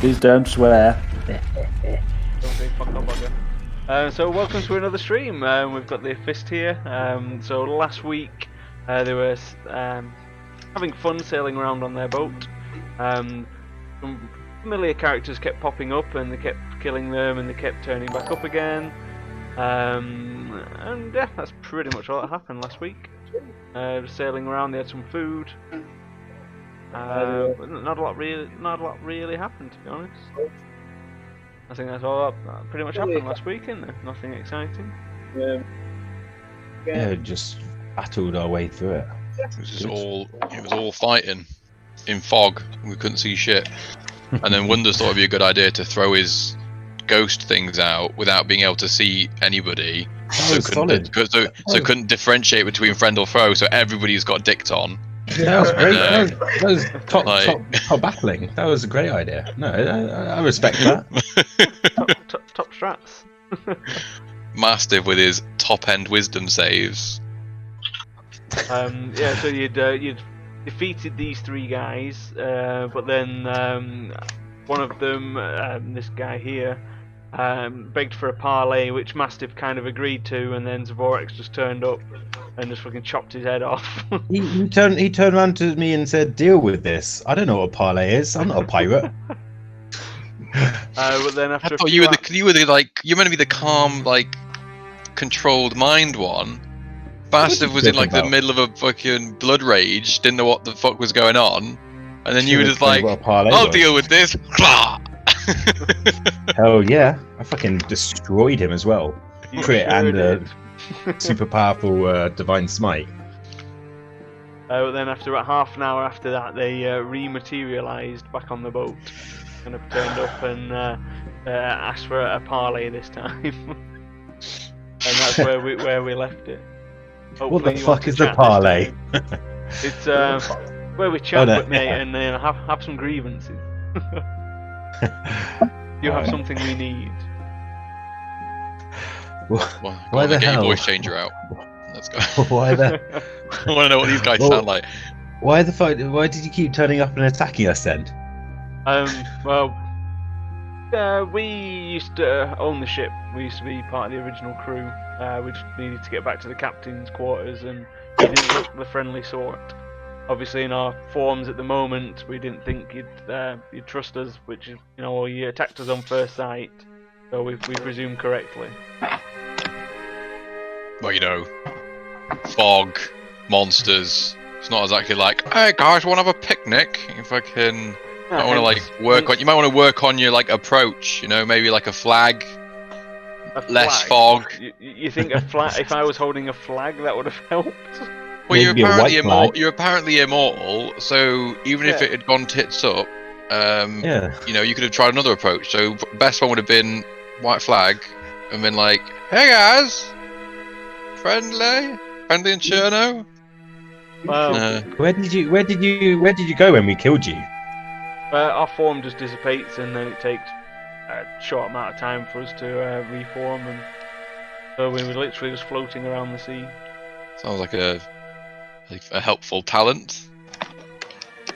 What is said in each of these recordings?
Please don't swear. Don't say fuck up, bugger. So welcome to another stream. We've got the Fist here. So last week they were having fun sailing around on their boat. Some familiar characters kept popping up and they kept killing them and they kept turning back up again. And yeah, that's pretty much all that happened last week. Sailing around, they had some food. But not a lot really happened, to be honest. I think that's all that pretty much happened last week, isn't there? Nothing exciting. Yeah, just battled our way through it. It was all fighting in fog. We couldn't see shit. And then Wonders thought it'd be a good idea to throw his ghost things out without being able to see anybody. Couldn't differentiate between friend or foe. So everybody's got dicked on. Yeah, that was great. That was top battling. That was a great idea. No, I respect that. top strats. Mastiff with his top end wisdom saves. Yeah, so you'd defeated these three guys, but then one of them, this guy here, begged for a parley, which Mastiff kind of agreed to, and then Zavorex just turned up and just fucking chopped his head off. he turned around to me and said, "Deal with this. I don't know what a parlay is. I'm not a pirate." But then after I thought you were you're meant to be the calm, like controlled mind one. Mastiff was in like the middle of a fucking blood rage, didn't know what the fuck was going on, and then you were just like, "I'll deal with this." Hell yeah! I fucking destroyed him as well. Crit and super powerful divine smite. But then after about half an hour after that, they rematerialized back on the boat, kind of turned up and asked for a parley this time, and that's where we left it. What the fuck is the parlay? It's where we chat with mate and have some grievances. You have something we need. Why the hell? Get your voice changer out. Let's go. Why the? I want to know what these guys sound like. Why the fuck? Why did you keep turning up and attacking us then? Well, we used to own the ship. We used to be part of the original crew. We just needed to get back to the captain's quarters, and we didn't look the friendly sort. Obviously, in our forms at the moment, we didn't think you'd trust us, which is, you attacked us on first sight, so we presumed correctly. Well, fog, monsters. It's not exactly like, "Hey guys, want to have a picnic?" If I can, you might want to work on your approach. Maybe like a flag. Less fog. You think a flag? If I was holding a flag, that would have helped. Well, you're apparently immortal, so even if it had gone tits up, you could have tried another approach. So best one would have been white flag, and been like, "Hey guys, friendly and Cherno." Well, where did you go when we killed you? Our form just dissipates, and then it takes a short amount of time for us to reform, and so we were literally just floating around the sea. Sounds like a helpful talent.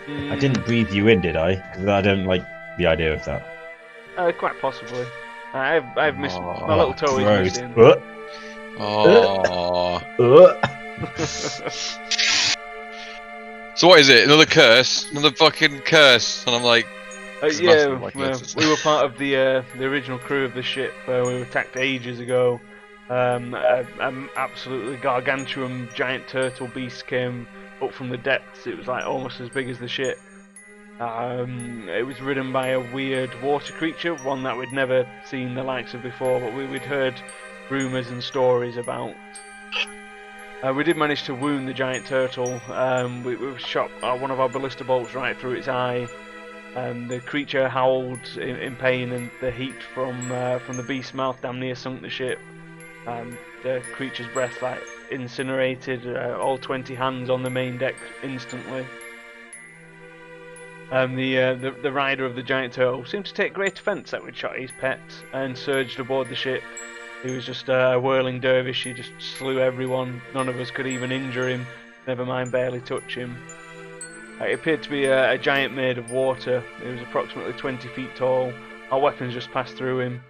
I didn't breathe you in, did I? Because I don't like the idea of that. Quite possibly. I've missed my little toe is missing. So what is it? Another curse? Another fucking curse? And I'm like, we were part of the original crew of the ship. We were attacked ages ago. An absolutely gargantuan giant turtle beast came up from the depths. It was like almost as big as the ship. It was ridden by a weird water creature, one that we'd never seen the likes of before, but we'd heard rumours and stories about. We did manage to wound the giant turtle. We shot one of our ballista bolts right through its eye. The creature howled in pain, and the heat from the beast's mouth damn near sunk the ship. The creature's breath incinerated all 20 hands on the main deck instantly. The rider of the giant turtle seemed to take great offence that we'd shot his pet and surged aboard the ship. He was just a whirling dervish. He just slew everyone. None of us could even injure him, never mind barely touch him. It appeared to be a giant made of water. It was approximately 20 feet tall. Our weapons just passed through him.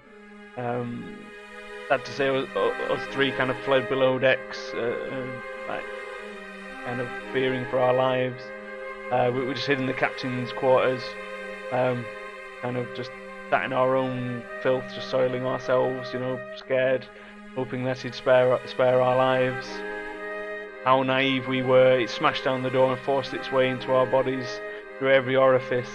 Sad to say, us three kind of fled below decks, like, kind of fearing for our lives. We just hid in the captain's quarters, kind of just sat in our own filth, just soiling ourselves, you know, scared, hoping that he'd spare our lives. How naive we were! It smashed down the door and forced its way into our bodies through every orifice.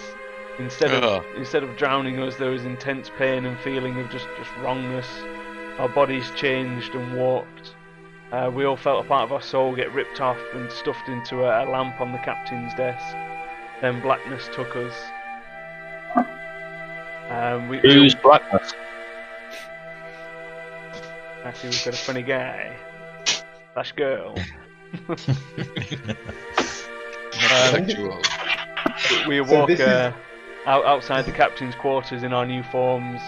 Instead of drowning us, there was intense pain and feeling of just wrongness. Our bodies changed and warped. We all felt a part of our soul get ripped off and stuffed into a lamp on the captain's desk. Then blackness took us. Who's blackness? Actually, we've got a funny guy. Slash girl. We awoke outside the captain's quarters in our new forms.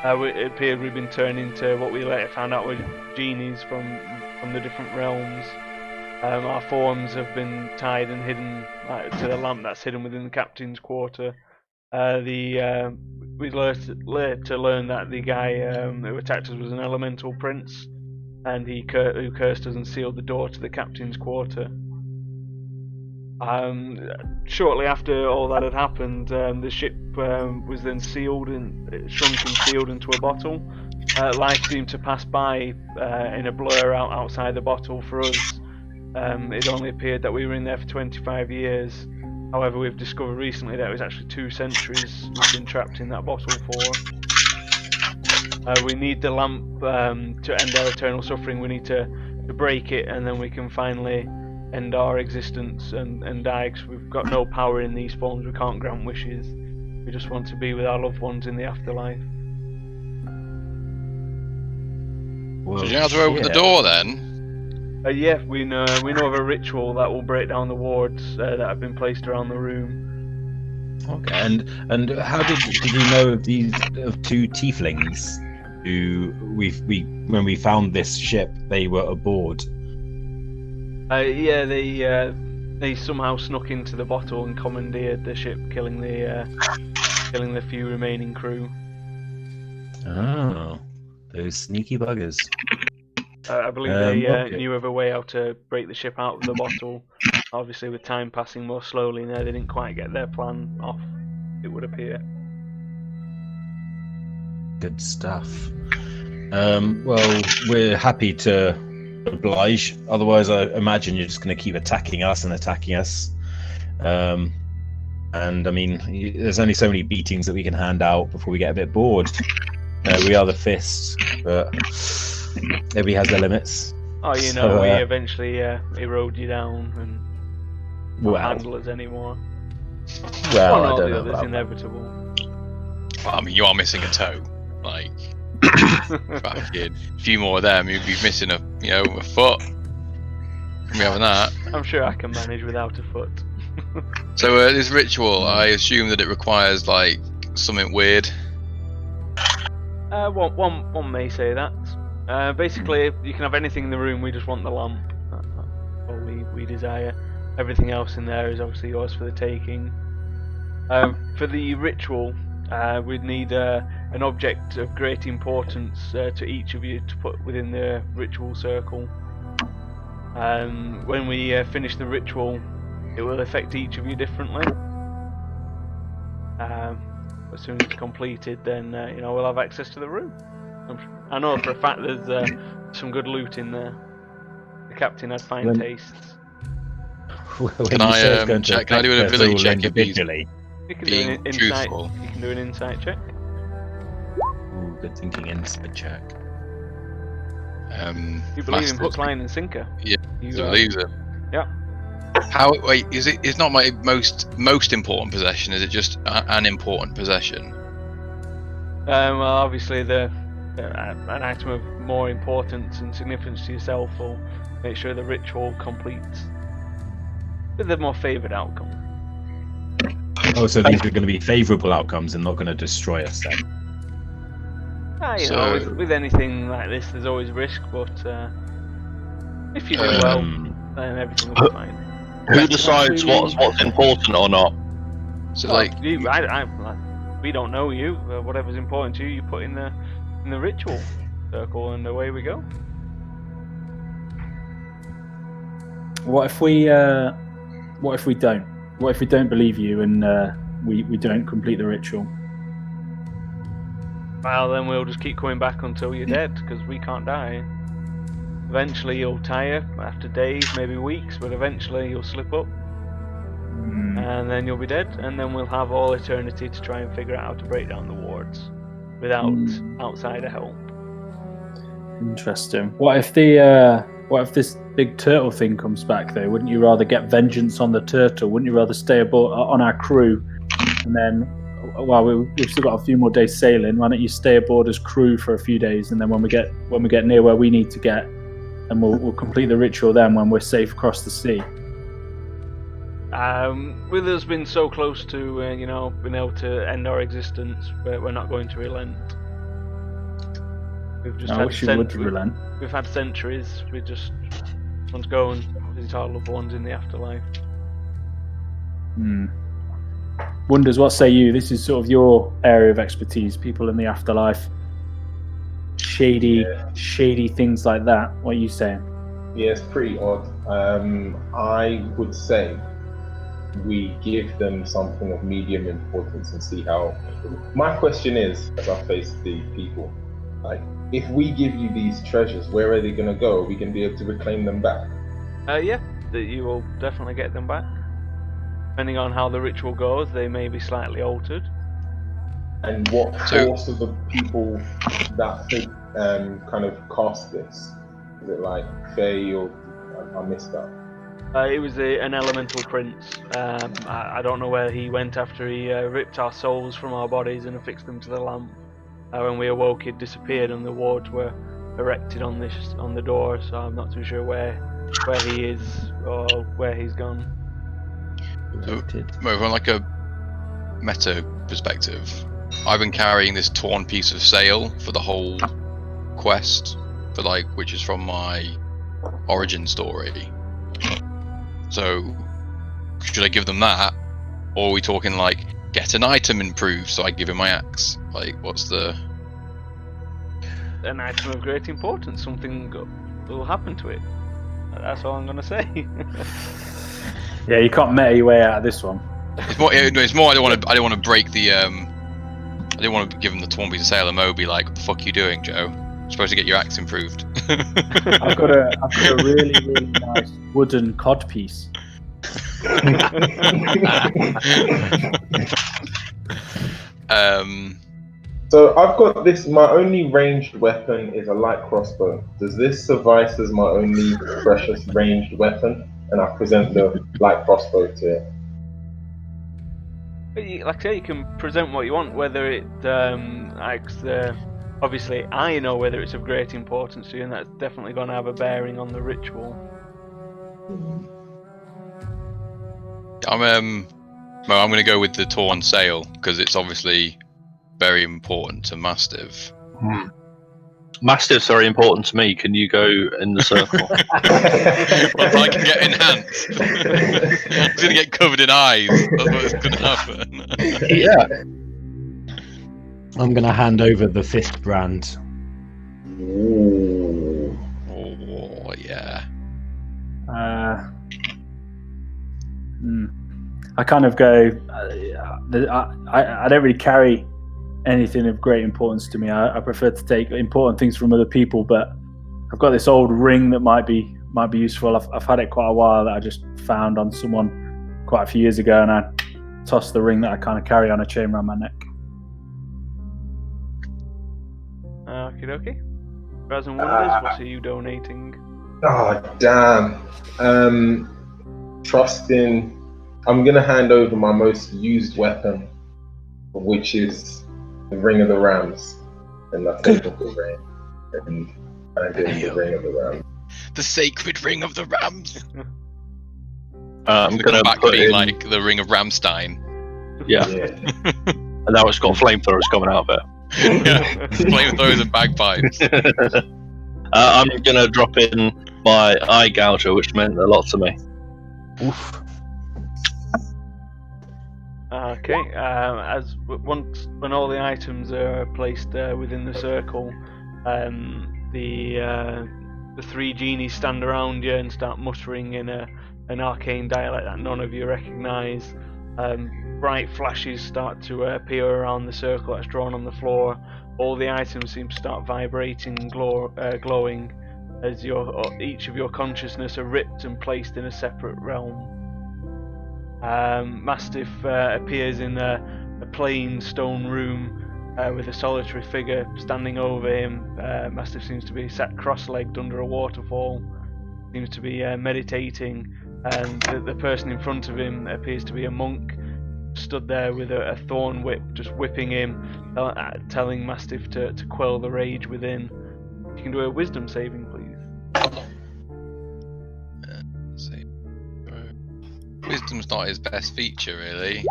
It appeared we'd been turned into what we later found out were genies from the different realms. Our forms have been tied and hidden to the lamp that's hidden within the captain's quarter. We later to learn that the guy who attacked us was an elemental prince, and who cursed us and sealed the door to the captain's quarter. Shortly after all that had happened, the ship was then shrunk and sealed into a bottle. Life seemed to pass by in a blur outside the bottle for us. It only appeared that we were in there for 25 years. However, we've discovered recently that it was actually 2 centuries we've been trapped in that bottle for. We need the lamp to end our eternal suffering. We need to break it, and then we can finally end our existence and die, because we've got no power in these forms. We can't grant wishes. We just want to be with our loved ones in the afterlife. So you have to open the door then? Yeah, we know of a ritual that will break down the wards that have been placed around the room. Okay, and how did you know of these 2 tieflings who when we found this ship they were aboard? Yeah, they somehow snuck into the bottle and commandeered the ship, killing the few remaining crew. Oh, those sneaky buggers. I believe they knew of a way how to break the ship out of the bottle. Obviously, with time passing more slowly in there, they didn't quite get their plan off, it would appear. Good stuff. Well, we're happy to oblige. Otherwise, I imagine you're just going to keep attacking us. And I mean, there's only so many beatings that we can hand out before we get a bit bored. We are the Fist, but everybody has their limits. Oh, you know, so, we eventually erode you down and not handle us anymore. Well, I don't know know. That's inevitable. Well, I mean, you are missing a toe. Like, fucking, a few more of them, you'd be missing a foot. From having that. I'm sure I can manage without a foot. So this ritual, I assume that it requires like something weird. One may say that. Basically, you can have anything in the room. We just want the lamp. That's all we desire. Everything else in there is obviously yours for the taking. For the ritual, we'd need an object of great importance to each of you to put within the ritual circle. When we finish the ritual, it will affect each of you differently. As soon as it's completed, then we'll have access to the room. I know for a fact there's some good loot in there. The captain had fine tastes. Can I do an ability check if he's You can being do an insight. truthful? You can do an insight check. Ooh, good thinking, insight check. You believe in hook, line, and sinker. Yeah, You I believe it. Yeah. How? Wait, is it? It's not my most important possession. Is it just an important possession? Well, obviously an item of more importance and significance to yourself will make sure the ritual completes with a more favoured outcome. Oh, so these are going to be favourable outcomes and not going to destroy us then? With anything like this, there's always risk, but if you do well, then everything will be fine. better. decides what's important or not? So like, we don't know you. Whatever's important to you, you put in the ritual circle, and away we go. What if we don't? What if we don't believe you and we don't complete the ritual? Well, then we'll just keep coming back until you're dead, because we can't die. Eventually you'll tire after days, maybe weeks, but eventually you'll slip up. And then you'll be dead, and then we'll have all eternity to try and figure out how to break down the wards without outsider help. Interesting. What if this big turtle thing comes back though? Wouldn't you rather get vengeance on the turtle? Wouldn't you rather stay aboard on our crew, and then, well, we've still got a few more days sailing. Why don't you stay aboard as crew for a few days, and then when we get near where we need to get, and we'll complete the ritual then when we're safe across the sea. With us being so close to being able to end our existence, we're not going to relent. We've just I wish you would relent. We've had centuries. We just want to go and visit our loved ones in the afterlife. Wonders, what say you? This is sort of your area of expertise. People in the afterlife, shady things like that. What are you saying? Yeah, it's pretty odd. I would say we give them something of medium importance and see how. My question is, as I face the people, like, if we give you these treasures, where are they going to go? Are we going to be able to reclaim them back? Yeah, that you will definitely get them back. Depending on how the ritual goes, they may be slightly altered. And what force of the people that kind of cast this? Is it like Fae, or I missed that? It was an elemental prince. I don't know where he went after he ripped our souls from our bodies and affixed them to the lamp. When we awoke, it disappeared, and the wards were erected on the door. So I'm not too sure where he is or where he's gone. So, from like a meta perspective, I've been carrying this torn piece of sail for the whole quest, which is from my origin story. So, should I give them that, or are we talking like get an item improved? So I give him my axe. Like, what's an item of great importance? Something will happen to it. That's all I'm gonna say. Yeah, you can't meta your way out of this one. It's more. I don't want to break the. I didn't want to give him the torn piece of sail and Mo be like, "What the fuck are you doing, Joe? You're supposed to get your axe improved." I've got a really, really nice wooden cod piece. So I've got this. My only ranged weapon is a light crossbow. Does this suffice as my only precious ranged weapon? And I present the light crossbow to it. Like I say, you can present what you want. Whether it obviously I know whether it's of great importance to you, and that's definitely going to have a bearing on the ritual. I'm going to go with the torn sail because it's obviously very important to Mastiff. Mastiff's very important to me. Can you go in the circle? Well, if I can get enhanced, it's going to get covered in eyes. That's what's going to happen. Yeah. I'm going to hand over the fifth brand. Oh, yeah. I kind of go. I don't really carry anything of great importance to me. I prefer to take important things from other people, but I've got this old ring that might be useful. I've had it quite a while, that I just found on someone quite a few years ago, and I tossed the ring that I kind of carry on a chain around my neck. Okie dokie. Raz and Wonders, what are you donating? Oh damn. Trusting. I'm gonna hand over my most used weapon, which is the Ring of the Rams, and I take off the ring, and I give the Ring of the Rams. The sacred Ring of the Rams. I'm gonna back put being in, like the Ring of Ramstein. Yeah. And now it's got flamethrowers coming out of it. Yeah, flamethrowers and bagpipes. I'm gonna drop in my eye gouger, which meant a lot to me. Oof. Okay. When all the items are placed within the circle, the three genies stand around you and start muttering in an arcane dialect that none of you recognise. Bright flashes start to appear around the circle that's drawn on the floor. All the items seem to start vibrating and glowing as each of your consciousness are ripped and placed in a separate realm. Mastiff appears in a plain stone room with a solitary figure standing over him. Mastiff seems to be sat cross-legged under a waterfall, seems to be meditating, and the person in front of him appears to be a monk, stood there with a thorn whip, just whipping him, telling Mastiff to quell the rage within. You can do a wisdom saving, please. Wisdom's not his best feature, really.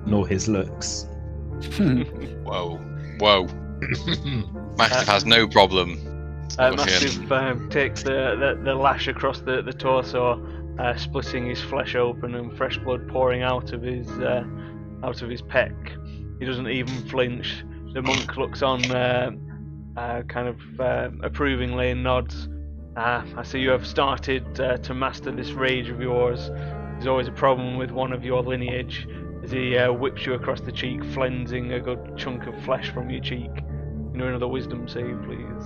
Nor his looks. Whoa. Mastiff has no problem. Mastiff takes the lash across the torso, splitting his flesh open and fresh blood pouring out of his peck. He doesn't even flinch. The monk looks on, kind of approvingly, and nods. I see you have started to master this rage of yours. There's always a problem with one of your lineage. As he whips you across the cheek, flensing a good chunk of flesh from your cheek. You know, another wisdom save, please.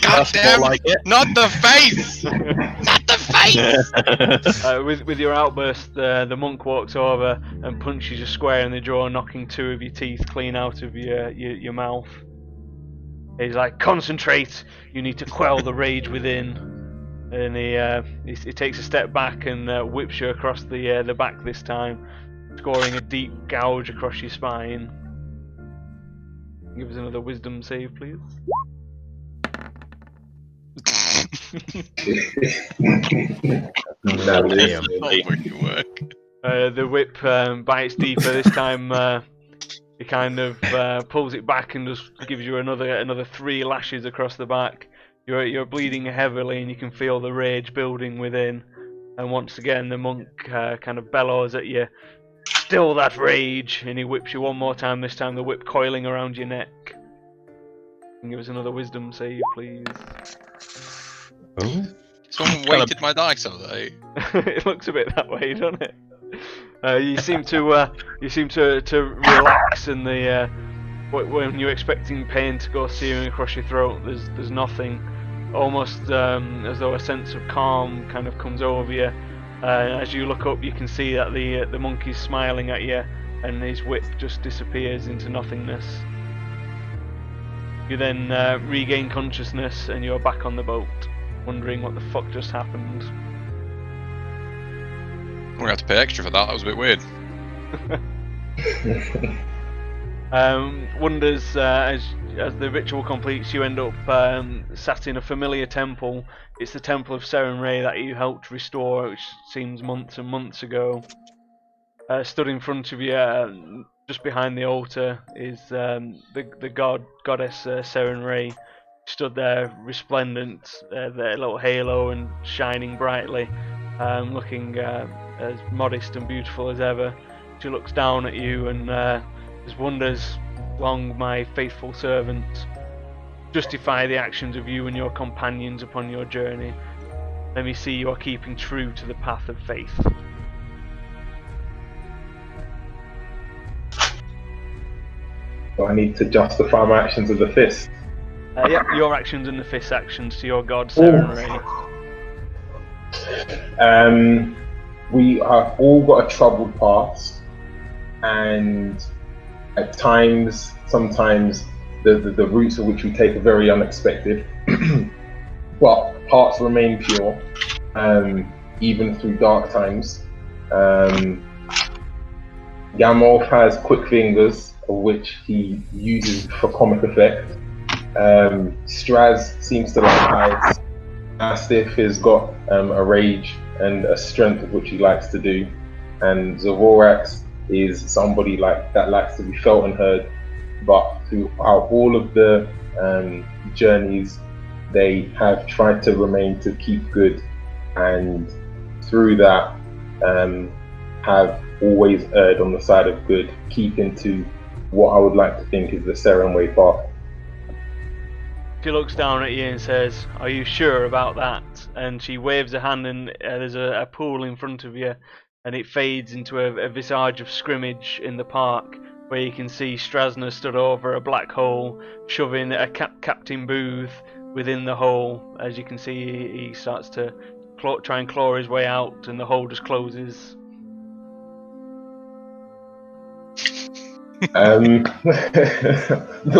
God damn! Like it. Not the face! Not the face! With your outburst, the monk walks over and punches you square in the jaw, knocking two of your teeth clean out of your mouth. He's like, "Concentrate! You need to quell the rage within." And he takes a step back and whips you across the back this time, scoring a deep gouge across your spine. Give us another wisdom save, please. The whip bites deeper this time. He kind of pulls it back and just gives you another 3 lashes across the back. You're bleeding heavily and you can feel the rage building within. And once again, the monk kind of bellows at you, "Still that rage!" And he whips you one more time. This time, the whip coiling around your neck. And give us another wisdom save, please. Oh. Someone weighted my dice over there. It looks a bit that way, doesn't it? You seem to relax, and when you're expecting pain to go searing across your throat, there's nothing. Almost as though a sense of calm kind of comes over you. As you look up, you can see that the monkey's smiling at you, and his whip just disappears into nothingness. You then regain consciousness, and you're back on the boat, wondering what the fuck just happened. We're gonna have to pay extra for that. That was a bit weird. Wonders, as the ritual completes, you end up sat in a familiar temple. It's the Temple of Serenray that you helped restore, which seems months and months ago. Stood in front of you, just behind the altar, is the goddess Serenray. Stood there, resplendent, their little halo and shining brightly, looking as modest and beautiful as ever. She looks down at you and wonders, "Long, my faithful servant, justify the actions of you and your companions upon your journey. Let me see you are keeping true to the path of faith." So I need to justify my actions of the fist. Yep, your actions and the fist actions to your god, Serenray. We have all got a troubled past, and at times, sometimes the routes of which we take are very unexpected, but hearts remain pure, even through dark times. Gamolf has quick fingers, of which he uses for comic effect. Straz seems to like heights. Mastiff has got a rage and a strength of which he likes to do, and Zavorax is somebody like that likes to be felt and heard. But throughout all of the journeys, they have tried to remain to keep good, and through that have always erred on the side of good, keeping to what I would like to think is the Seren way path. She looks down at you and says, "Are you sure about that?" And she waves a hand, and there's a pool in front of you, and it fades into a visage of scrimmage in the park, where you can see Strasner stood over a black hole, shoving a Captain Booth within the hole. As you can see, he starts to try and claw his way out, and the hole just closes. The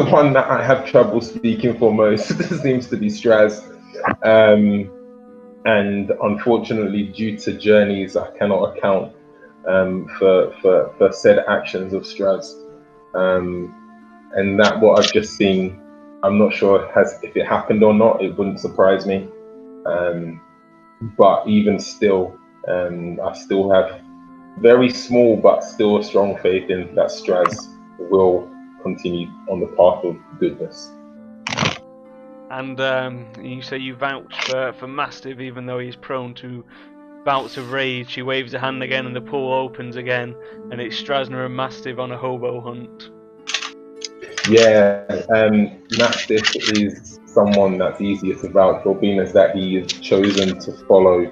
one that I have trouble speaking for most seems to be Straz. And unfortunately, due to journeys, I cannot account for said actions of Straz. And that what I've just seen, I'm not sure if it happened or not. It wouldn't surprise me. But even still, I still have very small but still a strong faith in that Straz will continue on the path of goodness. And you say you vouch for Mastiff, even though he's prone to bouts of rage. She waves a hand again, and the pool opens again, and it's Strasner and Mastiff on a hobo hunt. Yeah, Mastiff is someone that's easier to vouch for, being as that he is chosen to follow.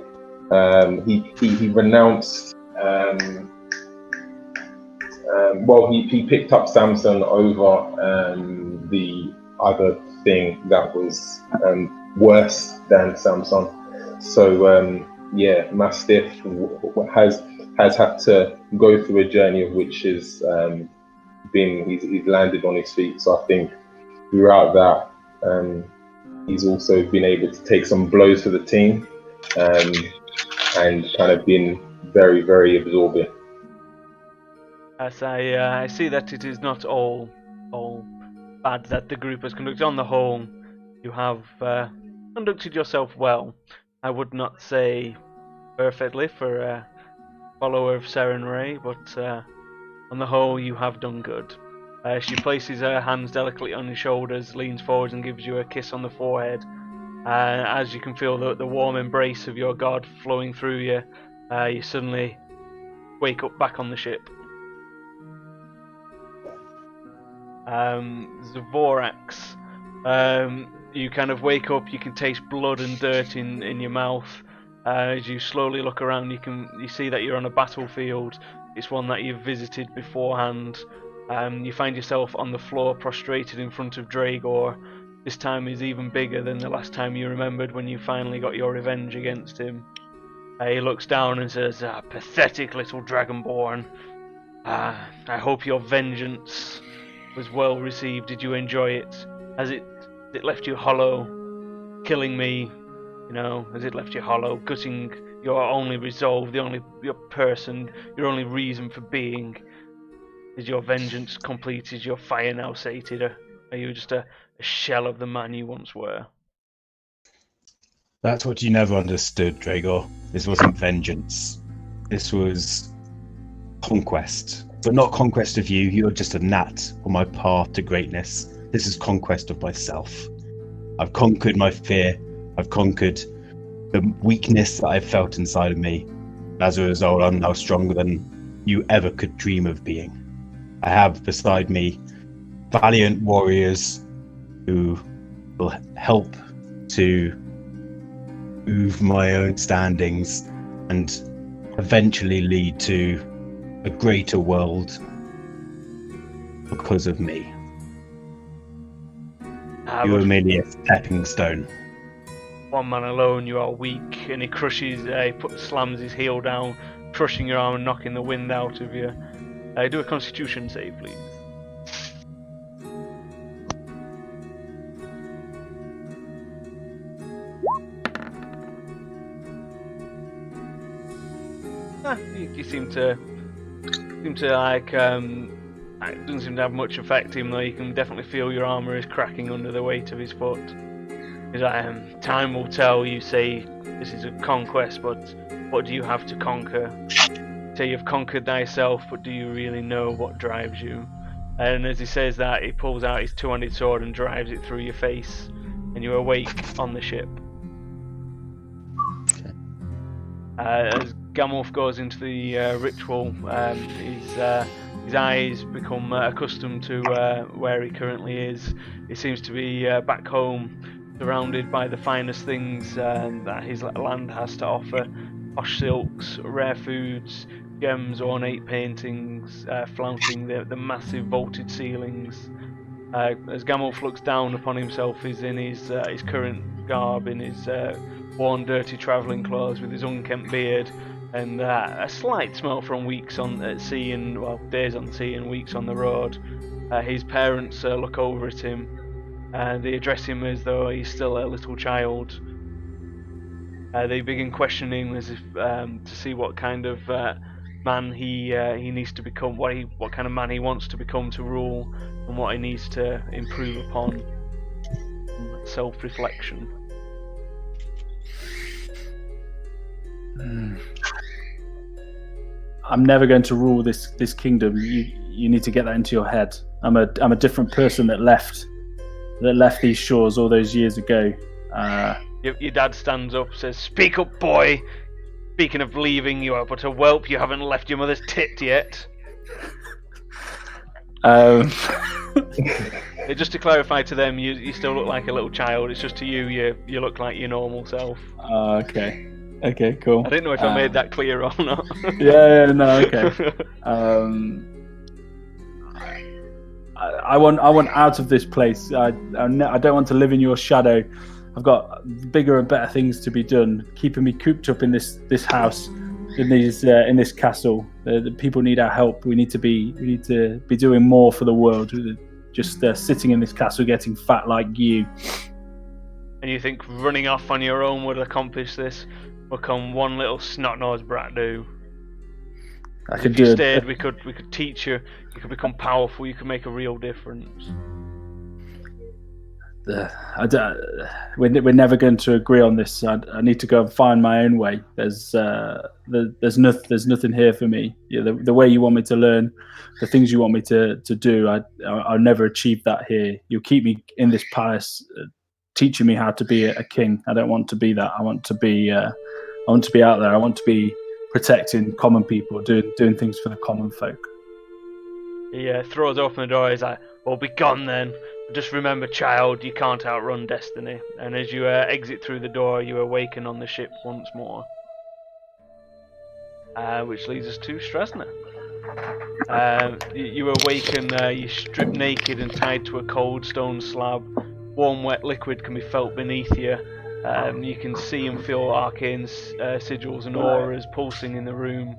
He renounced. He picked up Samson over the other thing that was worse than Samson. So Mastiff has had to go through a journey of which has he's landed on his feet. So I think throughout that he's also been able to take some blows for the team and kind of been very, very absorbing. As I see that it is not all bad that the group has conducted. On the whole, you have conducted yourself well. I would not say perfectly for a follower of Sarenrae, but on the whole, you have done good. She places her hands delicately on your shoulders, leans forward and gives you a kiss on the forehead. As you can feel the warm embrace of your god flowing through you, you suddenly wake up back on the ship. Zvorax, you kind of wake up, you can taste blood and dirt in your mouth. As you slowly look around, you see that you're on a battlefield. It's one that you've visited beforehand. You find yourself on the floor prostrated in front of Dragor. This time is even bigger than the last time you remembered when you finally got your revenge against him. He looks down and says, "Pathetic little Dragonborn. I hope your vengeance was well received. Did you enjoy it? Has it left you hollow? Killing me, has it left you hollow? Gutting your only resolve, your person, your only reason for being? Is your vengeance complete? Is your fire now sated? Are you just a shell of the man you once were?" That's what you never understood, Dragor. This wasn't vengeance. This was conquest. But not conquest of you. You're just a gnat on my path to greatness. This is conquest of myself. I've conquered my fear. I've conquered the weakness that I've felt inside of me. As a result, I'm now stronger than you ever could dream of being. I have beside me valiant warriors who will help to move my own standings and eventually lead to a greater world because of me. You are merely a stepping stone. One man alone, you are weak. And he slams his heel down, crushing your arm and knocking the wind out of you. Do a Constitution save, please. You seem to like it doesn't seem to have much effect, even though you can definitely feel your armor is cracking under the weight of his foot. He's like, "Time will tell." You say this is a conquest, but what do you have to conquer? Say you've conquered thyself, but do you really know what drives you? And as he says that, he pulls out his two-handed sword and drives it through your face, and you awake on the ship. As Gamulf goes into the ritual, his eyes become accustomed to where he currently is. He seems to be back home, surrounded by the finest things that his land has to offer. Posh silks, rare foods, gems, ornate paintings, flaunting the massive vaulted ceilings. As Gamulf looks down upon himself, he's in his current garb, in his worn, dirty travelling clothes, with his unkempt beard, and a slight smell from weeks at sea and days on the sea and weeks on the road. His parents look over at him, and they address him as though he's still a little child. They begin questioning as if to see what kind of man he needs to become, what kind of man he wants to become to rule, and what he needs to improve upon. Self-reflection. I'm never going to rule this kingdom. You need to get that into your head. I'm a different person that left these shores all those years ago. Your dad stands up, says, "Speak up, boy. Speaking of leaving, you are but a whelp. You haven't left your mother's tit yet." Just to clarify to them, you still look like a little child. It's just to you look like your normal self. Okay. Okay, cool. I didn't know if I made that clear or not. yeah, no, okay. I want out of this place. I don't want to live in your shadow. I've got bigger and better things to be done. Keeping me cooped up in this house, in this castle. The people need our help. We need to be doing more for the world. Just sitting in this castle, getting fat like you. And you think running off on your own would accomplish this? What can one little snot-nosed brat do? If you stayed, we could teach you. You could become powerful. You could make a real difference. We're never going to agree on this. I need to go and find my own way. There's nothing here for me. The way you want me to learn, the things you want me to do, I'll never achieve that here. You'll keep me in this palace, teaching me how to be a king. I don't want to be that. I want to be out there. I want to be protecting common people, doing things for the common folk. He throws open the door. He's like, "Well, be gone then. Just remember, child, you can't outrun destiny." And as you exit through the door, you awaken on the ship once more. Which leads us to Strasna. You awaken, you're stripped naked and tied to a cold stone slab. Warm, wet liquid can be felt beneath you. You can see and feel arcane sigils and auras pulsing in the room.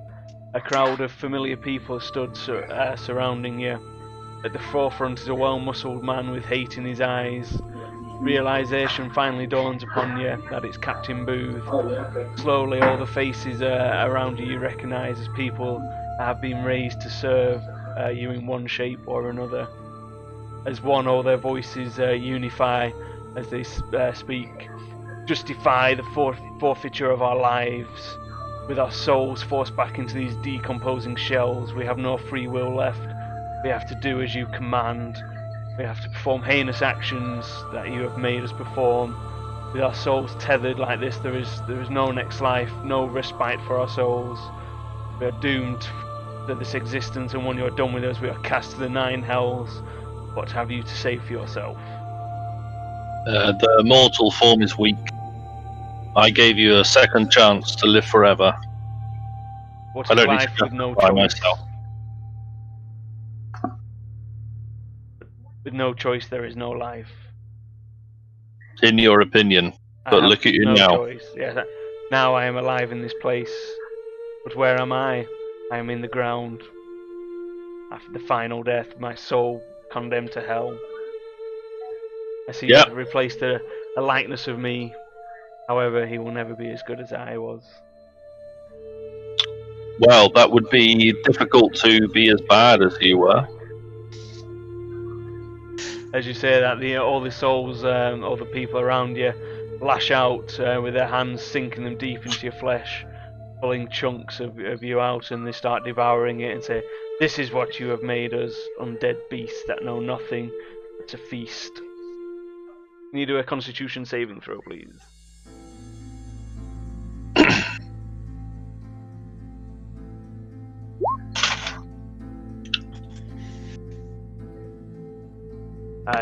A crowd of familiar people stood surrounding you. At the forefront is a well-muscled man with hate in his eyes. Realization finally dawns upon you that it's Captain Booth. Slowly, all the faces around you recognize as people that have been raised to serve you in one shape or another. As one, all their voices unify as they speak. Justify the forfeiture of our lives. With our souls forced back into these decomposing shells, we have no free will left. We have to do as you command. We have to perform heinous actions that you have made us perform. With our souls tethered like this, there is no next life, no respite for our souls. We are doomed to this existence, and when you are done with us, we are cast to the 9 hells. What have you to say for yourself? The mortal form is weak. I gave you a second chance to live forever. What I is don't need life to with no justify choice? myself. With no choice, there is no life. In your opinion, but look at you no now. Choice. Yes, now I am alive in this place. But where am I? I am in the ground. After the final death, my soul condemned to hell. I see you have replaced a likeness of me. However, he will never be as good as I was. Well, that would be difficult to be as bad as you were. As you say that, all the souls, all the people around you, lash out with their hands, sinking them deep into your flesh. pulling chunks of you out, and they start devouring it and say, "This is what you have made us, undead beasts that know nothing. It's a feast." Can you do a Constitution saving throw, please?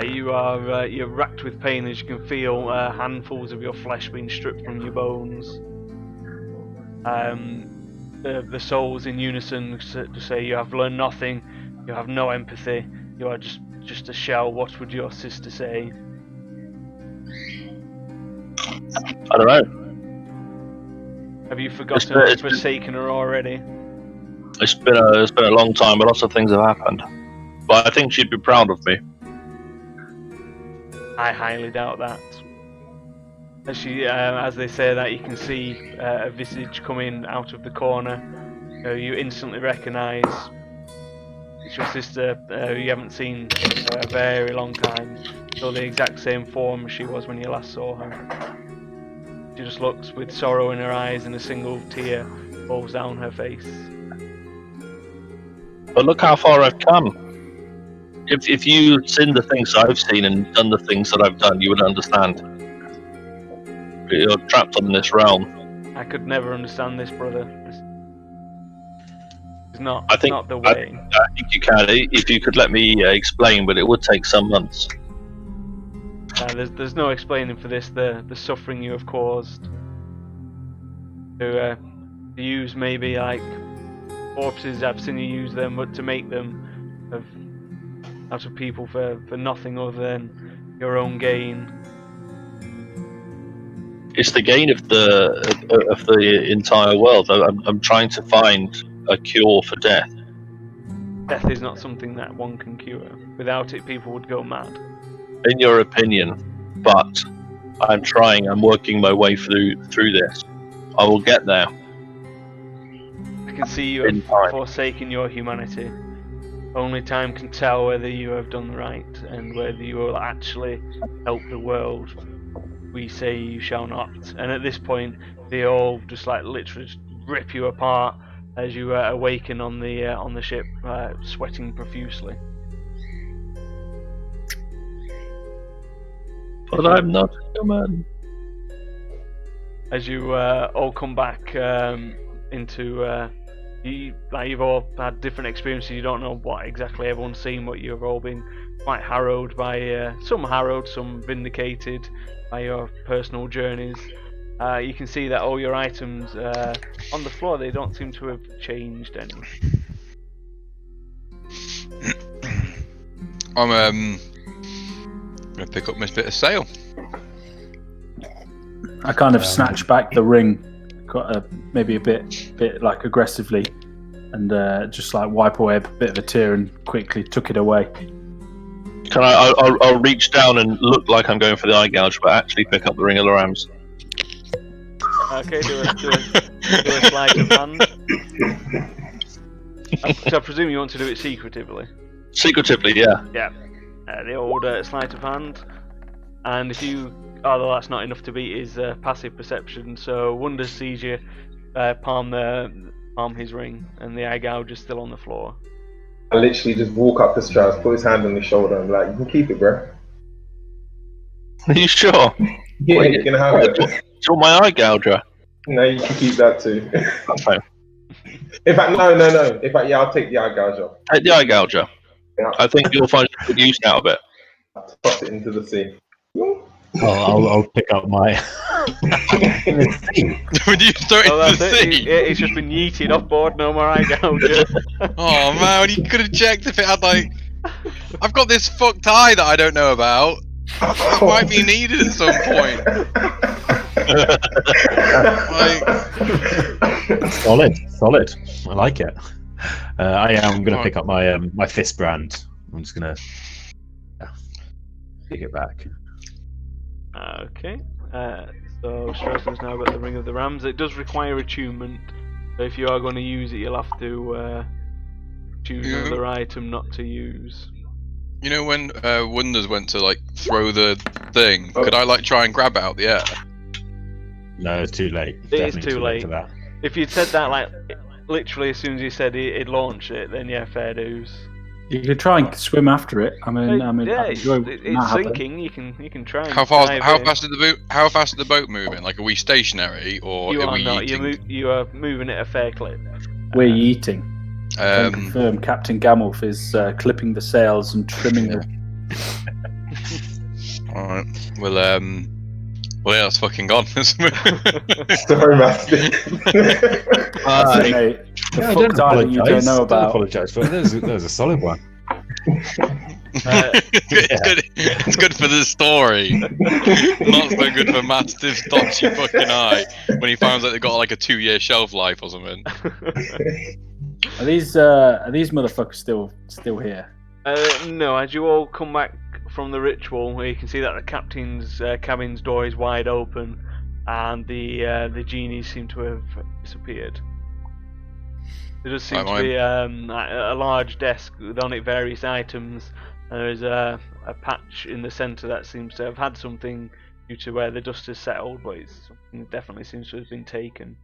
You're racked with pain as you can feel handfuls of your flesh being stripped from your bones. The souls in unison to say, "You have learned nothing. You have no empathy. You are just a shell. What would your sister say?" I don't know. Have you forgotten forsaken her already? It's been a long time, but lots of things have happened. But I think she'd be proud of me. I highly doubt that. As they say that, you can see a visage coming out of the corner. You instantly recognise it's your sister, who you haven't seen for a very long time. Still the exact same form she was when you last saw her. She just looks with sorrow in her eyes, and a single tear rolls down her face. But look how far I've come. If you'd seen the things I've seen and done the things that I've done, you would understand. You're trapped on this realm. I could never understand this, brother. It's not the way. I think you can, if you could let me explain, but it would take some months. There's no explaining for this. The suffering you have caused. To use maybe like corpses, I've seen you use them, but to make them out of people for nothing other than your own gain. It's the gain of the entire world. I'm trying to find a cure for death. Death is not something that one can cure. Without it, people would go mad. In your opinion, but I'm trying. I'm working my way through this. I will get there. I can see you have forsaken your humanity. Only time can tell whether you have done right and whether you will actually help the world. We say you shall not. And at this point, they all just like literally just rip you apart as you awaken on the ship, sweating profusely. But I'm not human. As you all come back into you've all had different experiences. You don't know what exactly everyone's seen, but you've all been quite harrowed by some vindicated by your personal journeys. You can see that all your items on the floor, they don't seem to have changed any. I'm gonna pick up my bit of sail. I kind of snatched back the ring, maybe a bit like aggressively, and just like wipe away a bit of a tear and quickly took it away. Can I'll reach down and look like I'm going for the eye gouge, but actually pick up the ring of the rams. Okay, do a sleight of hand. So I presume you want to do it secretively. Secretively, yeah. Yeah. The old sleight of hand, and if you, although that's not enough to beat his passive perception, so Wonder sees you palm his ring, and the eye gouge is still on the floor. I literally just walk up to Strauss, put his hand on his shoulder, and be like, "You can keep it, bro." Are you sure? Yeah, wait, you can have it. Do you want my eye gouger? No, you can keep that too. Okay. In fact, no. In fact, yeah, I'll take the eye gouge off. Take the eye gouger. Yeah. I think you'll find good use out of it. I'll toss it into the sea. I'll pick up my. Would you throw it into the sea? It's just been yeeted off board. No more eye gouge. Oh man, you could have checked if it had like. I've got this fucked eye that I don't know about. It might be needed at some point. Solid. I like it. I am going to pick up my my fist brand. I'm just going to take it back. Okay. So Strauss's now got the Ring of the Rams. It does require attunement. So if you are going to use it, you'll have to choose another item not to use. You know when Wonders went to like throw the thing, could I like try and grab it out the air? No, it's too late. It is too late. For that. If you'd said that like literally as soon as you said he'd launch it, then yeah, fair dues. You could try and swim after it. I mean, Yeah, I enjoy when it's that happens. sinking. You can try. And How fast? dive How in. fast is the boat? How fast is the boat moving? Like, are we stationary or You are are we not. eating? You are moving at a fair clip. We're eating. I can Um, confirm Captain Gamulf is clipping the sails and trimming the. all right. Well, yeah, that's fucking gone. Sorry, Master. That's it, mate. The Yeah, fucked island you don't know Don't about. apologise for it. That was a solid one. It's good for the story. Not so good for Mastiff's dodgy fucking eye when he finds out they've got like a 2-year shelf life or something. Are these motherfuckers still here? No, as you all come back from the ritual, you can see that the captain's cabin's door is wide open, and the genies seem to have disappeared. There does seem to be a large desk with on it various items. There is a patch in the centre that seems to have had something due to where the dust has settled, but something definitely seems to have been taken.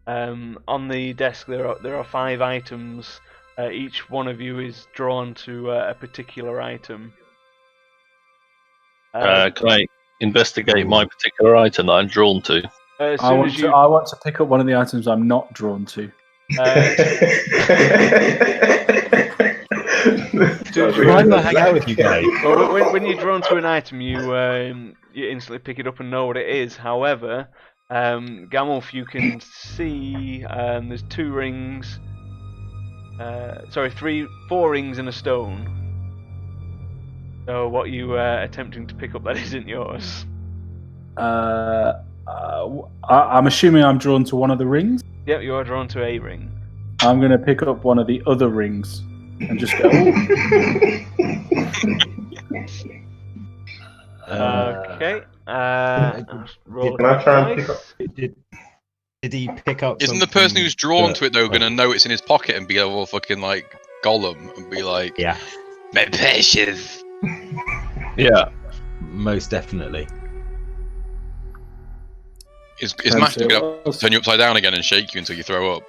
On the desk there are 5 items. Each one of you is drawn to a particular item. Can I investigate my particular item that I'm drawn to? As I soon want as you, to pick up one of the items I'm not drawn to. Why do I hang out with you guys? well, when you're drawn to an item, you instantly pick it up and know what it is. However, Gamulf, you can see there's 2 rings. 4 rings and a stone. So what you attempting to pick up that isn't yours? I'm assuming I'm drawn to one of the rings. Yep, you are drawn to a ring. I'm going to pick up one of the other rings and just go. Okay. Roll Can I try and pick up? Did he pick up? Isn't the person something who's drawn that- to it though gonna know it's in his pocket and be all fucking like Gollum and be like, Yeah, "My precious." Yeah. most definitely. Is Max gonna turn you upside down again and shake you until you throw up?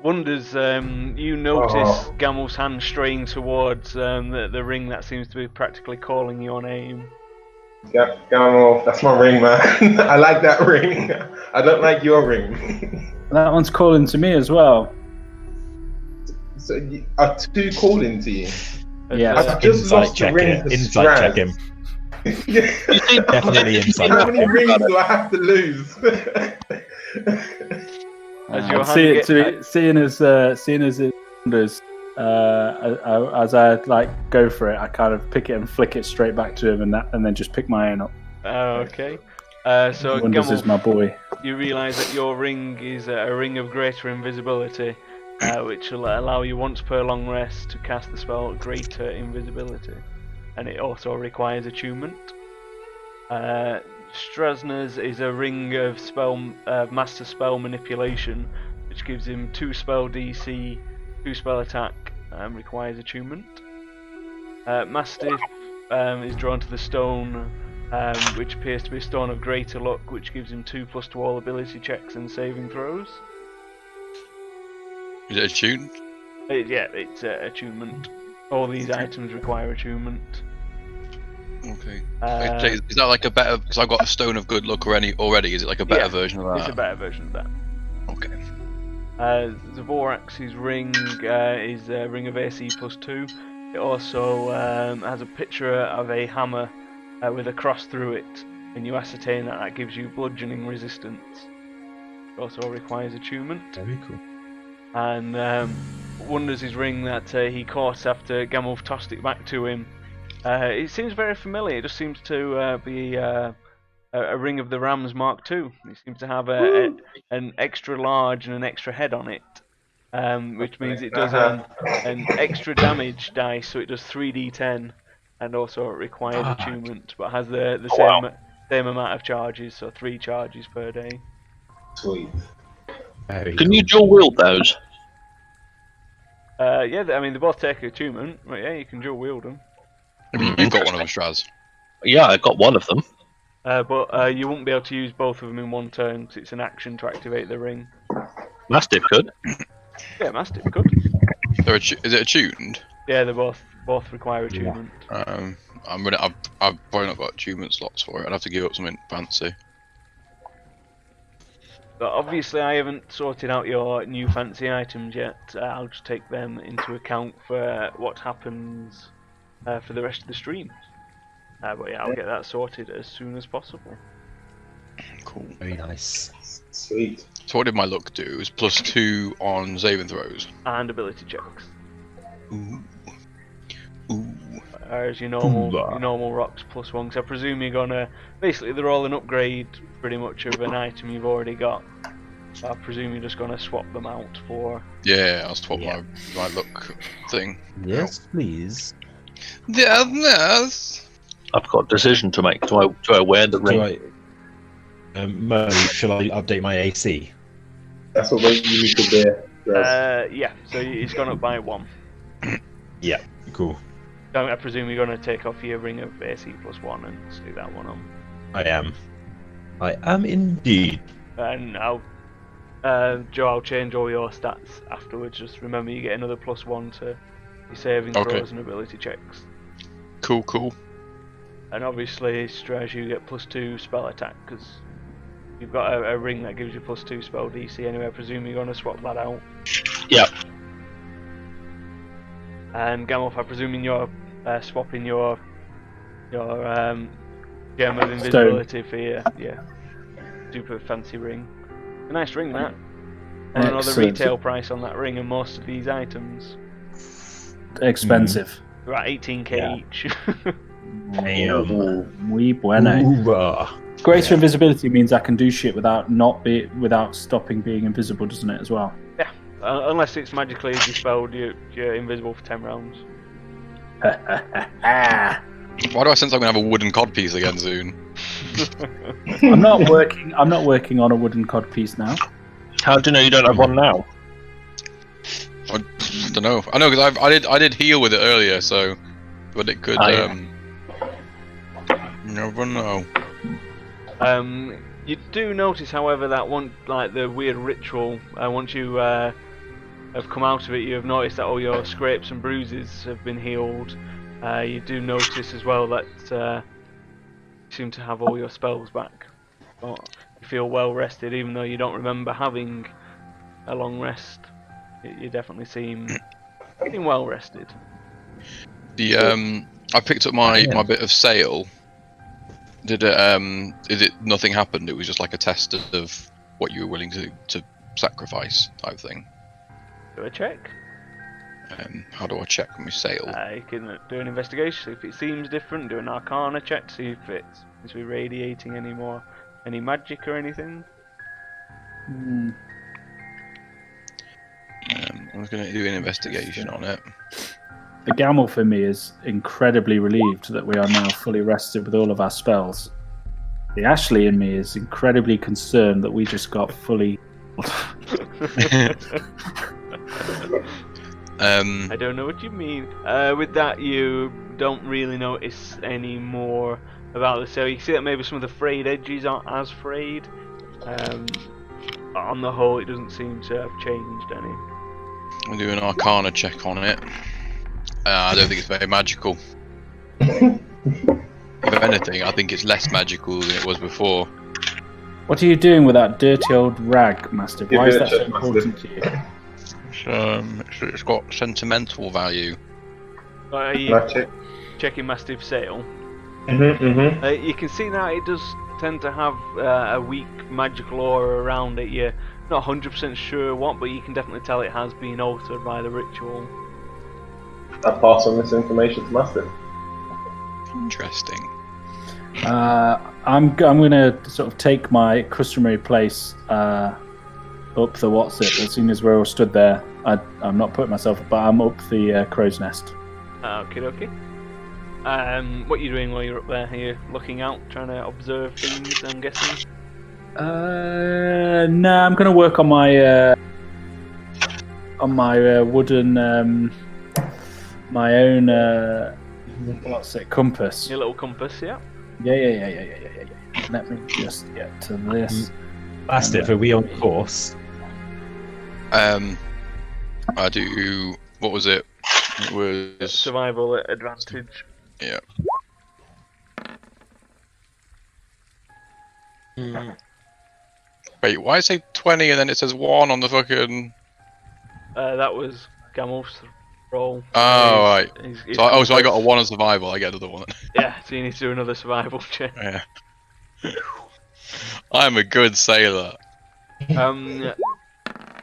Wonders, you notice Gamulf's hand straying towards the ring that seems to be practically calling you on aim. Gamulf, that's my ring, man. I like that ring. I don't like your ring. That one's calling to me as well. So are 2 calling to you? Yeah. I've just Insight lost the check ring it. to Insight check Strand. him. Definitely insight How check. many rings do I have to lose? As your hand Seeing as it wanders, as I like go for it, I kind of pick it and flick it straight back to him, and then just pick my own up. Okay. So Wonders is Gamulf, my boy. you realise that your ring is a ring of greater invisibility, which will allow you once per long rest to cast the spell Greater Invisibility, and it also requires attunement. Strasner's is a ring of master spell manipulation, which gives him 2 spell DC, 2 spell attack, requires attunement. Mastiff is drawn to the stone, which appears to be a stone of greater luck, which gives him 2+ to all ability checks and saving throws. Is it attuned? It's attunement. All these items require attunement. Okay. Is that like a better? Because I've got a stone of good luck already. Is it like a better version of that? It's a better version of that. Okay. Zavorax's ring is a ring of AC +2. It also has a picture of a hammer with a cross through it, and you ascertain that gives you bludgeoning resistance. It also requires attunement. Very cool. And wonders his ring that he caught after Gamulf tossed it back to him. It seems very familiar. It just seems to be a ring of the Rams Mark II. It seems to have an extra large and an extra head on it, which means it does an extra damage dice, so it does 3d10, and also it requires attunement, but has the same amount of charges, so 3 charges per day. Sweet. Can you dual wield those? Yeah, I mean they both take attunement, but yeah, you can dual wield them. You've got one of them, Straz. Yeah, I got one of them. But you won't be able to use both of them in one turn because it's an action to activate the ring. Mastiff could. Yeah, Mastiff could. Is it attuned? Yeah, they both require attunement. I've probably not got attunement slots for it. I'd have to give up something fancy. But obviously I haven't sorted out your new fancy items yet. I'll just take them into account for what happens for the rest of the stream. But yeah, I'll get that sorted as soon as possible. Cool. Very nice. Sweet. So what did my luck do? It was +2 on saving throws. And ability checks. Ooh. Ooh. As your normal rocks +1. So I presume you're gonna... Basically they're all an upgrade pretty much of an item you've already got. So I presume you're just gonna swap them out for... Yeah, I'll swap my luck thing. Yes, please. Yes. I've got a decision to make. Do I wear the ring? Mo, shall I update my AC? That's what you need to bear. Yeah, so it's gone up by 1. Yeah, cool. So I presume you're going to take off your ring of AC +1 and stick that one on. I am indeed. And Joe, I'll change all your stats afterwards. Just remember you get another +1 to your saving throws and ability checks. Cool. And obviously, Straj, you get +2 spell attack because you've got a ring that gives you +2 spell DC anyway. I presume you're going to swap that out. Yeah. And Gamorth, I'm presuming you're swapping your gem of invisibility for your super fancy ring. A nice ring, that. And another retail price on that ring and most of these items. Expensive. About 18k each. Muy bueno. Greater invisibility means I can do shit without stopping being invisible, doesn't it, as well? Yeah, unless it's magically dispelled, you're invisible for 10 rounds. Why do I sense I'm gonna have a wooden codpiece again soon? I'm not working on a wooden codpiece now. How do you know you don't have one now? I don't know. I know because I did heal with it earlier, so but it could. Never know. You do notice, however, that the weird ritual. Once you have come out of it, you have noticed that all your scrapes and bruises have been healed. You do notice as well that you seem to have all your spells back. But you feel well rested, even though you don't remember having a long rest. You definitely seem well rested. I picked up my bit of sail. Did it? Nothing happened. It was just like a test of what you were willing to sacrifice, type thing. Do a check. How do I check my sail? You can do an investigation. If it seems different, do an Arcana check. See if it seems to be radiating any magic or anything. I was going to do an investigation on it. The Gamel for me is incredibly relieved that we are now fully rested with all of our spells. The Ashley in me is incredibly concerned that we just got fully... I don't know what you mean. With that, you don't really notice any more about the sail. You can see that maybe some of the frayed edges aren't as frayed. On the whole, it doesn't seem to have changed any. I'll do an Arcana check on it. I don't think it's very magical. If anything, I think it's less magical than it was before. What are you doing with that dirty old rag, Master? Why is that so important to you? It's got sentimental value. Are you checking Mastiff's sail? You can see now it does tend to have a weak magical aura around it. You're not 100% sure what, but you can definitely tell it has been altered by the ritual. I pass on this information to Mastiff. Interesting. I'm gonna sort of take my customary place up the as soon as we're all stood there. I'm not putting myself up, but I'm up the crow's nest. Okay. What are you doing while you're up there? Are you looking out, trying to observe things, I'm guessing? No, I'm gonna work on my wooden my own what's it, compass. Your little compass, yeah. Yeah. Let me just get to this. Mastiff, are we on course? I do. What was it? It was Survival advantage. yeah. Wait, why say 20 and then it says 1 on the fucking? That was Gamulf's roll. Oh right. He's So I got a 1 on survival. I get another 1. Yeah, so you need to do another survival check. Yeah. I'm a good sailor.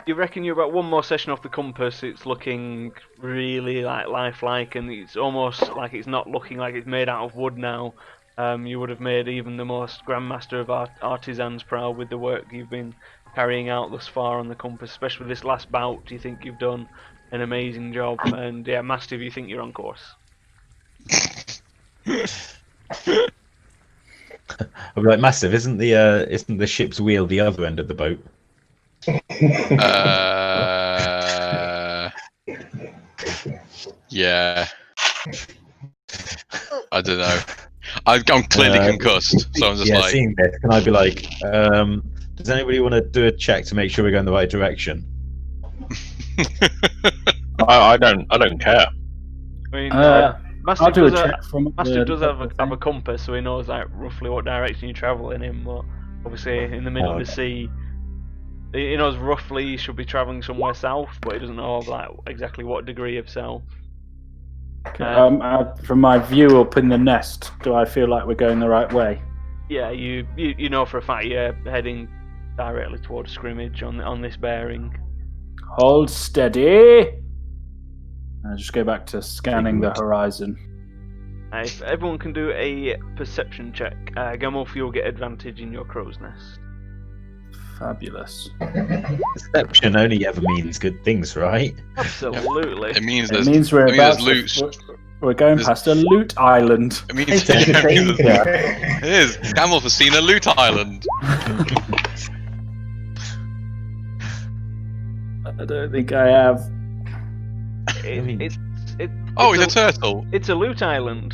You reckon you're about one more session off the compass? It's looking really like lifelike, and it's almost like it's not looking like it's made out of wood now. You would have made even the most grandmaster of artisans proud with the work you've been carrying out thus far on the compass, especially this last bout. Do you think you've done an amazing job? And yeah, Mastiff, you think you're on course? I'll be like, Mastiff, isn't the ship's wheel the other end of the boat? Yeah. I don't know. I'm clearly concussed, so I'm just yeah, like. Seeing this, can I be like, does anybody want to do a check to make sure we're going the right direction? I don't care. I mean, I'll Mastiff do a does, check from Mastiff does have thing. a compass, so he knows like roughly what direction you're travelling in. But obviously, in the middle of the sea, he knows roughly he should be travelling somewhere south, but he doesn't know like exactly what degree of south. From my view up in the nest, do I feel like we're going the right way? Yeah, you know for a fact you're heading directly towards scrimmage on this bearing. Hold steady. I'll just go back to scanning the horizon. If everyone can do a perception check, Gamulf, you'll get advantage in your crow's nest. Fabulous. Perception only ever means good things, right? Absolutely. It means It means we're about loot. we're going past a loot island. It means It's a it is. Gamulf has seen a loot island. I don't think I have. It's Oh, he's a turtle. It's a loot island.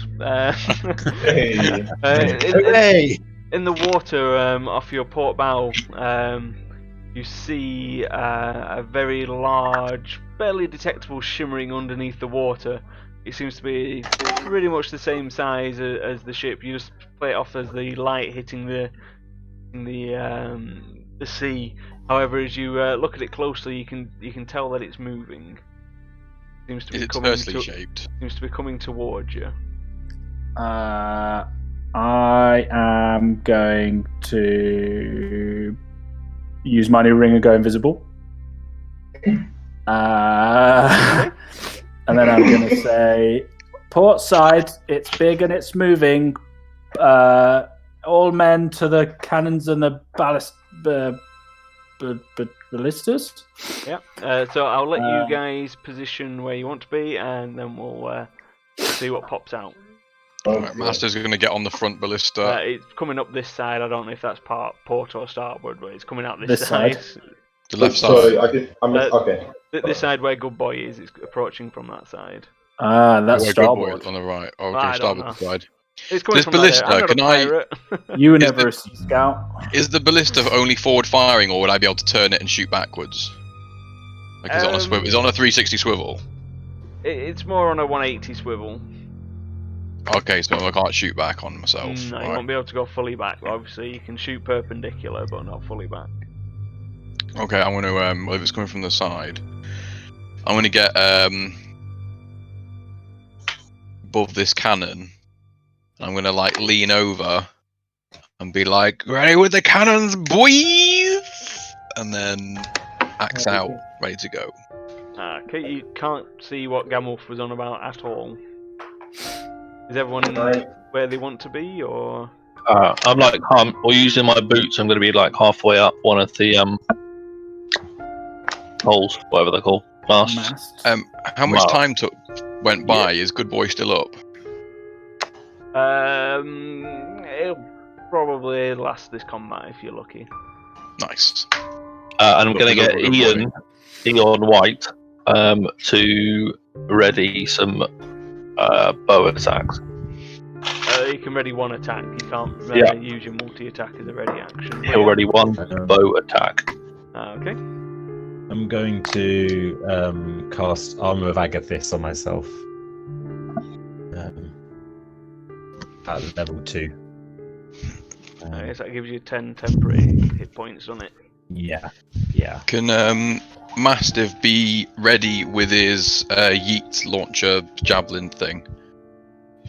Hey. Hey! In the water off your port bow, you see a very large, barely detectable shimmering underneath the water. It seems to be pretty much the same size as the ship. You just play it off as the light hitting the sea. However, as you look at it closely, you can tell that it's moving. Seems to be Is it coming tersely shaped? Seems to be coming towards you. I am going to use my new ring and go invisible. And then I'm going to say, port side, it's big and it's moving. All men to the cannons and the ballistas. Yeah. So I'll let you guys position where you want to be, and then we'll see what pops out. Right, Master's going to get on the front ballista. It's coming up this side. I don't know if that's port or starboard, but it's coming out this side. The left side. Sorry, okay. This side where Good Boy is, it's approaching from that side. That's Where Good Boy starboard. is on the right. Oh, I okay, don't starboard know. side. It's coming This from ballista, I'm not can a I- pirate. You were Is never a Sea Scout. Is the ballista only forward firing, or would I be able to turn it and shoot backwards? Like, is it on a swivel? Is it on a 360 swivel? It's more on a 180 swivel. Okay, so I can't shoot back on myself. No, you Right. won't be able to go fully back. Obviously, you can shoot perpendicular, but not fully back. Okay, I'm gonna well, if it's coming from the side, I'm gonna get above this cannon. I'm gonna like lean over and be like, "Ready with the cannons, boys!" And then axe out, ready to go. Okay, you can't see what Gamulf was on about at all. Is everyone in where they want to be, or? I'm like, or using my boots, I'm going to be like halfway up one of the poles, whatever they're called. Masts. How much Wow. time went by? Is Good Boy still up? It'll probably last this combat if you're lucky. Nice. And I'm going to get Good Ian White, to ready some bow attacks. you can ready one attack. You can't use your multi-attack as a ready action. He already won bow attack. Okay. I'm going to cast Armor of Agathis on myself. At level 2. I guess that gives you 10 temporary hit points on it. Yeah. Can Mastiff be ready with his yeet launcher javelin thing?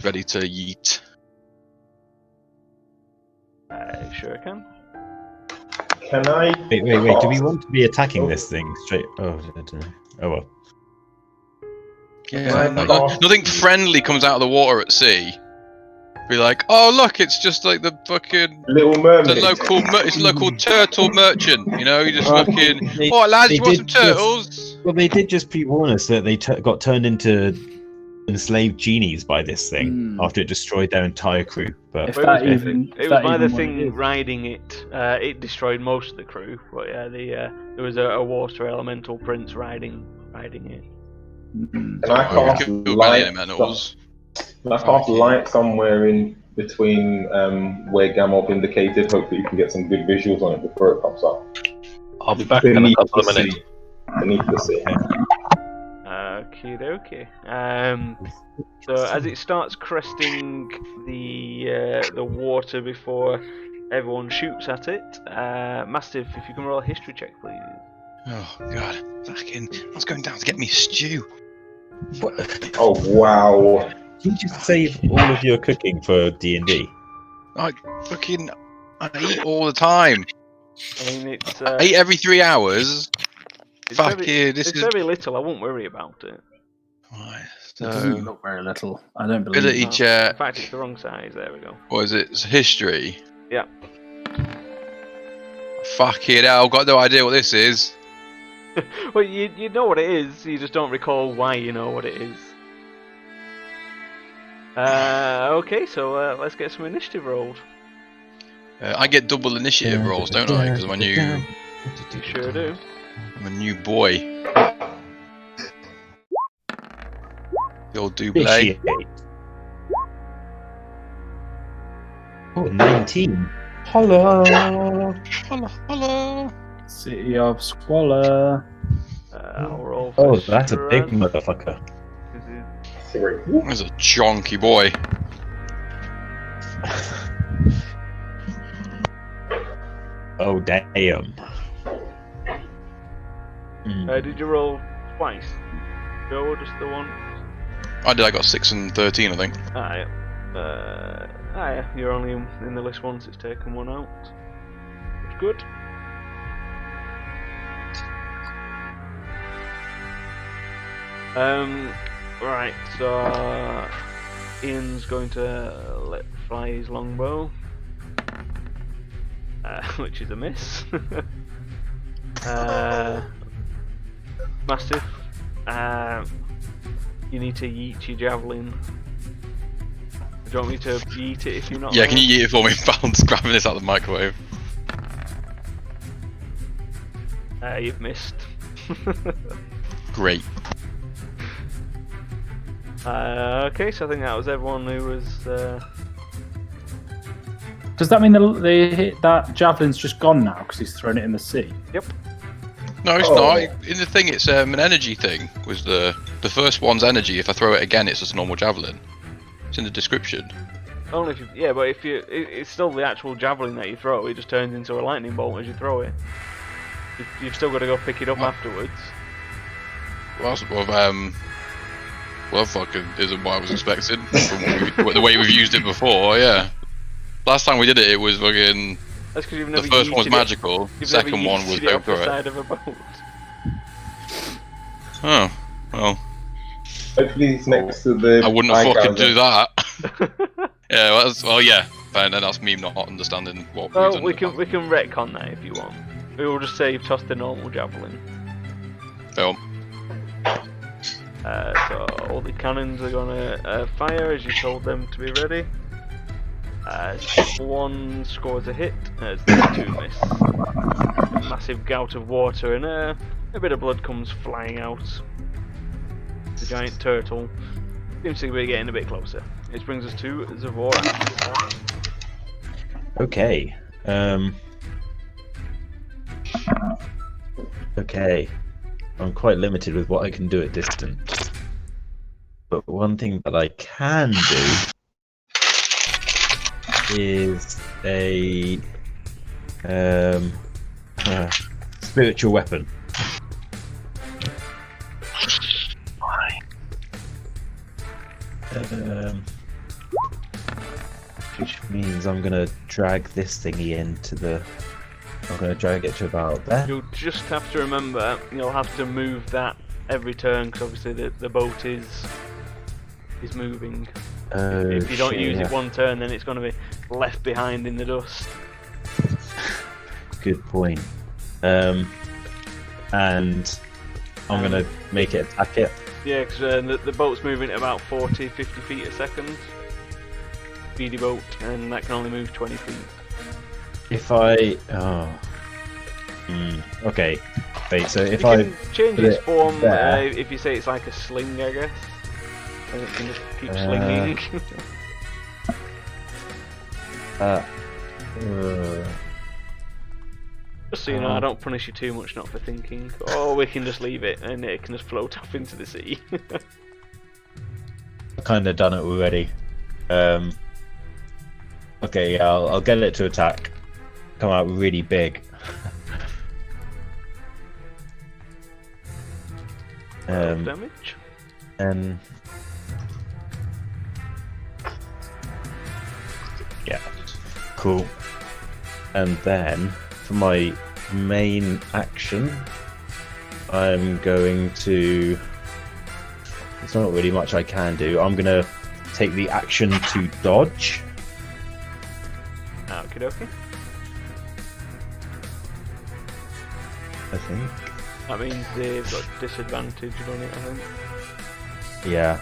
Ready to yeet. Sure can. Can I? Wait. Do we want to be attacking this thing straight? Oh, I don't know. Oh well. Yeah. Nothing friendly comes out of the water at sea. Be like, oh look, it's just like the fucking Little Mermaid. it's a local turtle merchant. You know, you just fucking. Oh lads, you want some turtles? Well, they did just pre-warn us that they got turned into enslaved genies by this thing after it destroyed their entire crew. But It was by the thing riding it. It destroyed most of the crew. But yeah, there was a water elemental prince riding it. And I cast light somewhere in between where Gamov indicated. Hopefully, you can get some good visuals on it before it pops up. I'll be back in a couple of minutes. Beneath the sea. Okie dokie. So as it starts cresting the water before everyone shoots at it, Mastiff, if you can roll a history check, please. Oh god, fucking! I was going down to get me stew. what? Oh wow! You just save all of your cooking for D&D. I eat all the time. I mean, it's I eat every 3 hours. it's very little. I won't worry about it. Right, It doesn't look very little. I don't believe ability that. check. In fact, it's the wrong size. There we go. What is it? It's history. Yeah. Fucking hell, I've got no idea what this is. Well, you know what it is. You just don't recall why you know what it is. Okay, so let's get some initiative rolled. I get double initiative rolls, don't I? Because I'm a new. You sure do. I'm a new boy. The old double. Initiate. Oh, 19. Hello. Hello. City of Squalor. I'll roll. Oh, for that's a big strength. motherfucker. There's a chonky boy. Oh, damn. Did you roll twice? Joe, or just the one? I did. I got 6 and 13, I think. Yeah, you're only in the list once. It's taken one out. It's good. Right. So Ian's going to let fly his longbow, which is a miss. Mastiff, you need to yeet your javelin. Do you want me to yeet it if you're not? Yeah, can you yeet it for me? Bounce, grabbing this out of the microwave. You've missed. Great. Okay, so I think that was everyone who was. Does that mean they hit that javelin's just gone now because he's thrown it in the sea? Yep. No, it's not. In the thing, it's an energy thing. Was the first one's energy? If I throw it again, it's just a normal javelin. It's in the description. Only if you, but if you, it's still the actual javelin that you throw. It just turns into a lightning bolt as you throw it. You've still got to go pick it up afterwards. Well, fucking isn't what I was expecting from the way we've used it before. Yeah. Last time we did it, it was fucking. That's because you've never. The first one was magical. The second never one was off the correct. side of a boat. Oh, well. Hopefully it's next to the. I wouldn't have fucking do that. Yeah, well, yeah. And then that's me not understanding what. Well, we can retcon that if you want. We will just say you've tossed a normal javelin. Film. So all the cannons are gonna fire as you told them to be ready. One scores a hit, as the two miss. A massive gout of water and a bit of blood comes flying out. The giant turtle seems to be getting a bit closer. This brings us to Zavora. Okay. Okay. I'm quite limited with what I can do at distance. But one thing that I can do is a spiritual weapon. Which means I'm gonna drag this thingy into the. I'm gonna drag it to about there. You'll just have to remember, you'll have to move that every turn because obviously the boat is moving. If you don't use it one turn, then it's going to be left behind in the dust. Good point. And I'm gonna make it attack it. Yeah, because the boat's moving at about 40-50 feet a second. Speedy boat, and that can only move 20 feet. If I okay. Wait, so if you I can change its form there. if you say it's like a sling, I guess, and it can just keep slinging. Just so you know, I don't punish you too much not for thinking. Or we can just leave it and it can just float off into the sea. I've kind of done it already. Okay, yeah, I'll get it to attack. Come out really big. 12 damage. And yeah, cool. And then for my main action, I'm going to. There's not really much I can do. I'm gonna take the action to dodge. Okie dokie. I think. That means they've got disadvantage on it, I think. Yeah.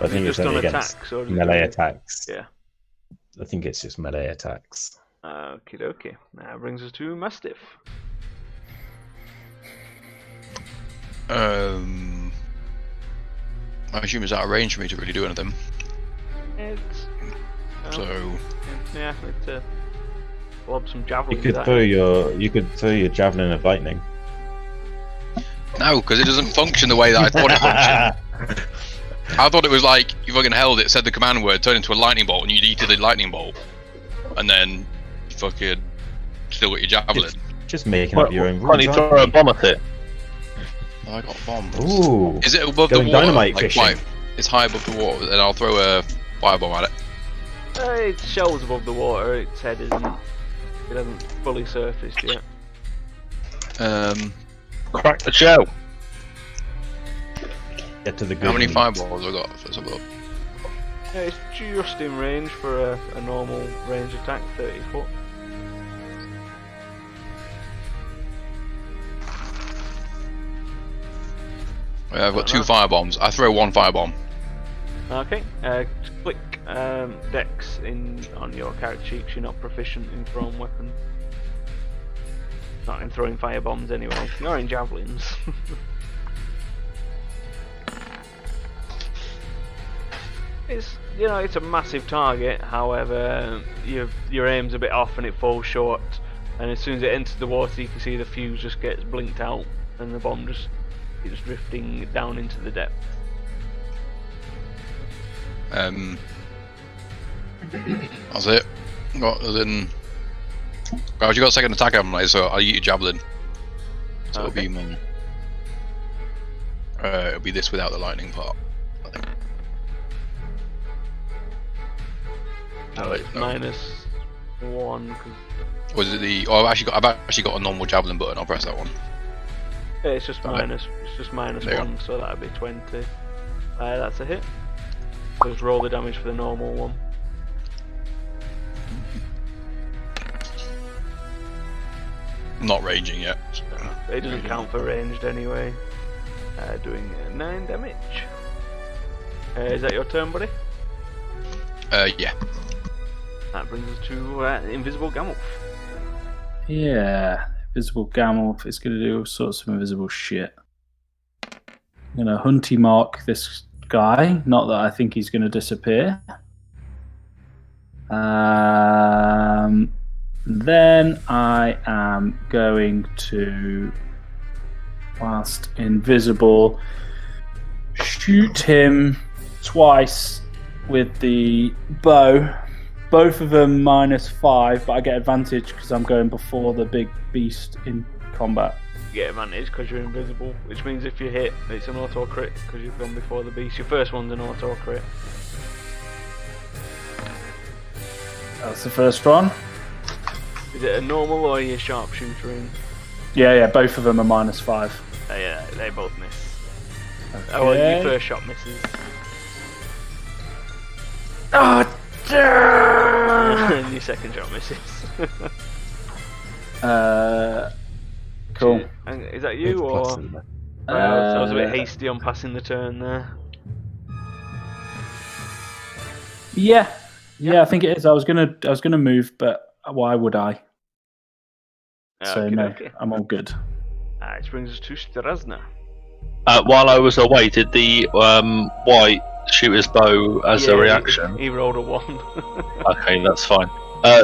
I think it's just only on against attacks, or melee attacks. Yeah. I think it's just melee attacks. Okie dokie. That brings us to Mastiff. I assume it's out of range for me to really do anything. It's... So yeah, it's lob some javelins. You could throw your javelin of lightning. no, because it doesn't function the way that I thought it functioned. I thought it was like you fucking held it, said the command word, turned into a lightning bolt, and you'd eat the lightning bolt, and then you fucking still got your javelin. Just making up your own rules. Can't you throw a bomb at it? I got bombs. Ooh. Is it above the Going water? dynamite Like, fishing. right, it's high above the water, and I'll throw a firebomb at it. Its shell's above the water, its head isn't. It hasn't fully surfaced yet. Crack the shell. Get to the good How many meat. fireballs have I got? Let's have a look. Yeah, it's just in range for a normal range attack, 30 foot. I've got 2 firebombs. I throw 1 firebomb. Okay, click Dex on your character sheet 'cause you're not proficient in thrown weapons. Not in throwing firebombs anyway. You're in javelins. It's a massive target. However, your aim's a bit off and it falls short. And as soon as it enters the water, you can see the fuse just gets blinked out, and the bomb just keeps drifting down into the depth. That's it. Got then. Well, you got second attack, haven't I? So I'll eat your javelin. So Okay. it'll be my. It'll be this without the lightning part. I think. No, it's no. -1 because Was it the? Oh, I've actually got a normal javelin button. I'll press that one. it's just Alright. minus There you 1, so that'd be 20. That's a hit. So just roll the damage for the normal one. Not raging yet. It doesn't count for ranged anyway. Doing 9 damage. Is that your turn, buddy? Yeah. That brings us to Invisible Gammelf. Yeah, invisible Gammelf is going to do all sorts of invisible shit. I'm going to hunty mark this guy. Not that I think he's going to disappear. Then I am going to, whilst invisible, shoot him twice with the bow. Both of them -5, but I get advantage because I'm going before the big beast in combat. You get advantage because you're invisible, which means if you hit, it's an auto crit because you've gone before the beast. Your first one's an auto crit. That's the first one. Is it a normal or are you a sharpshooter in? Yeah, both of them are -5. Yeah, they both miss. Okay. Oh, well, your first shot misses. Oh, And your second shot misses. cool. And is that you or? I was a bit hasty on passing the turn there. Yeah, I think it is. I was gonna move, but why would I? So no, I'm all good. Which brings us to Strasna. While I was away, did the white shoot his bow as a reaction? He rolled a 1. Okay, that's fine.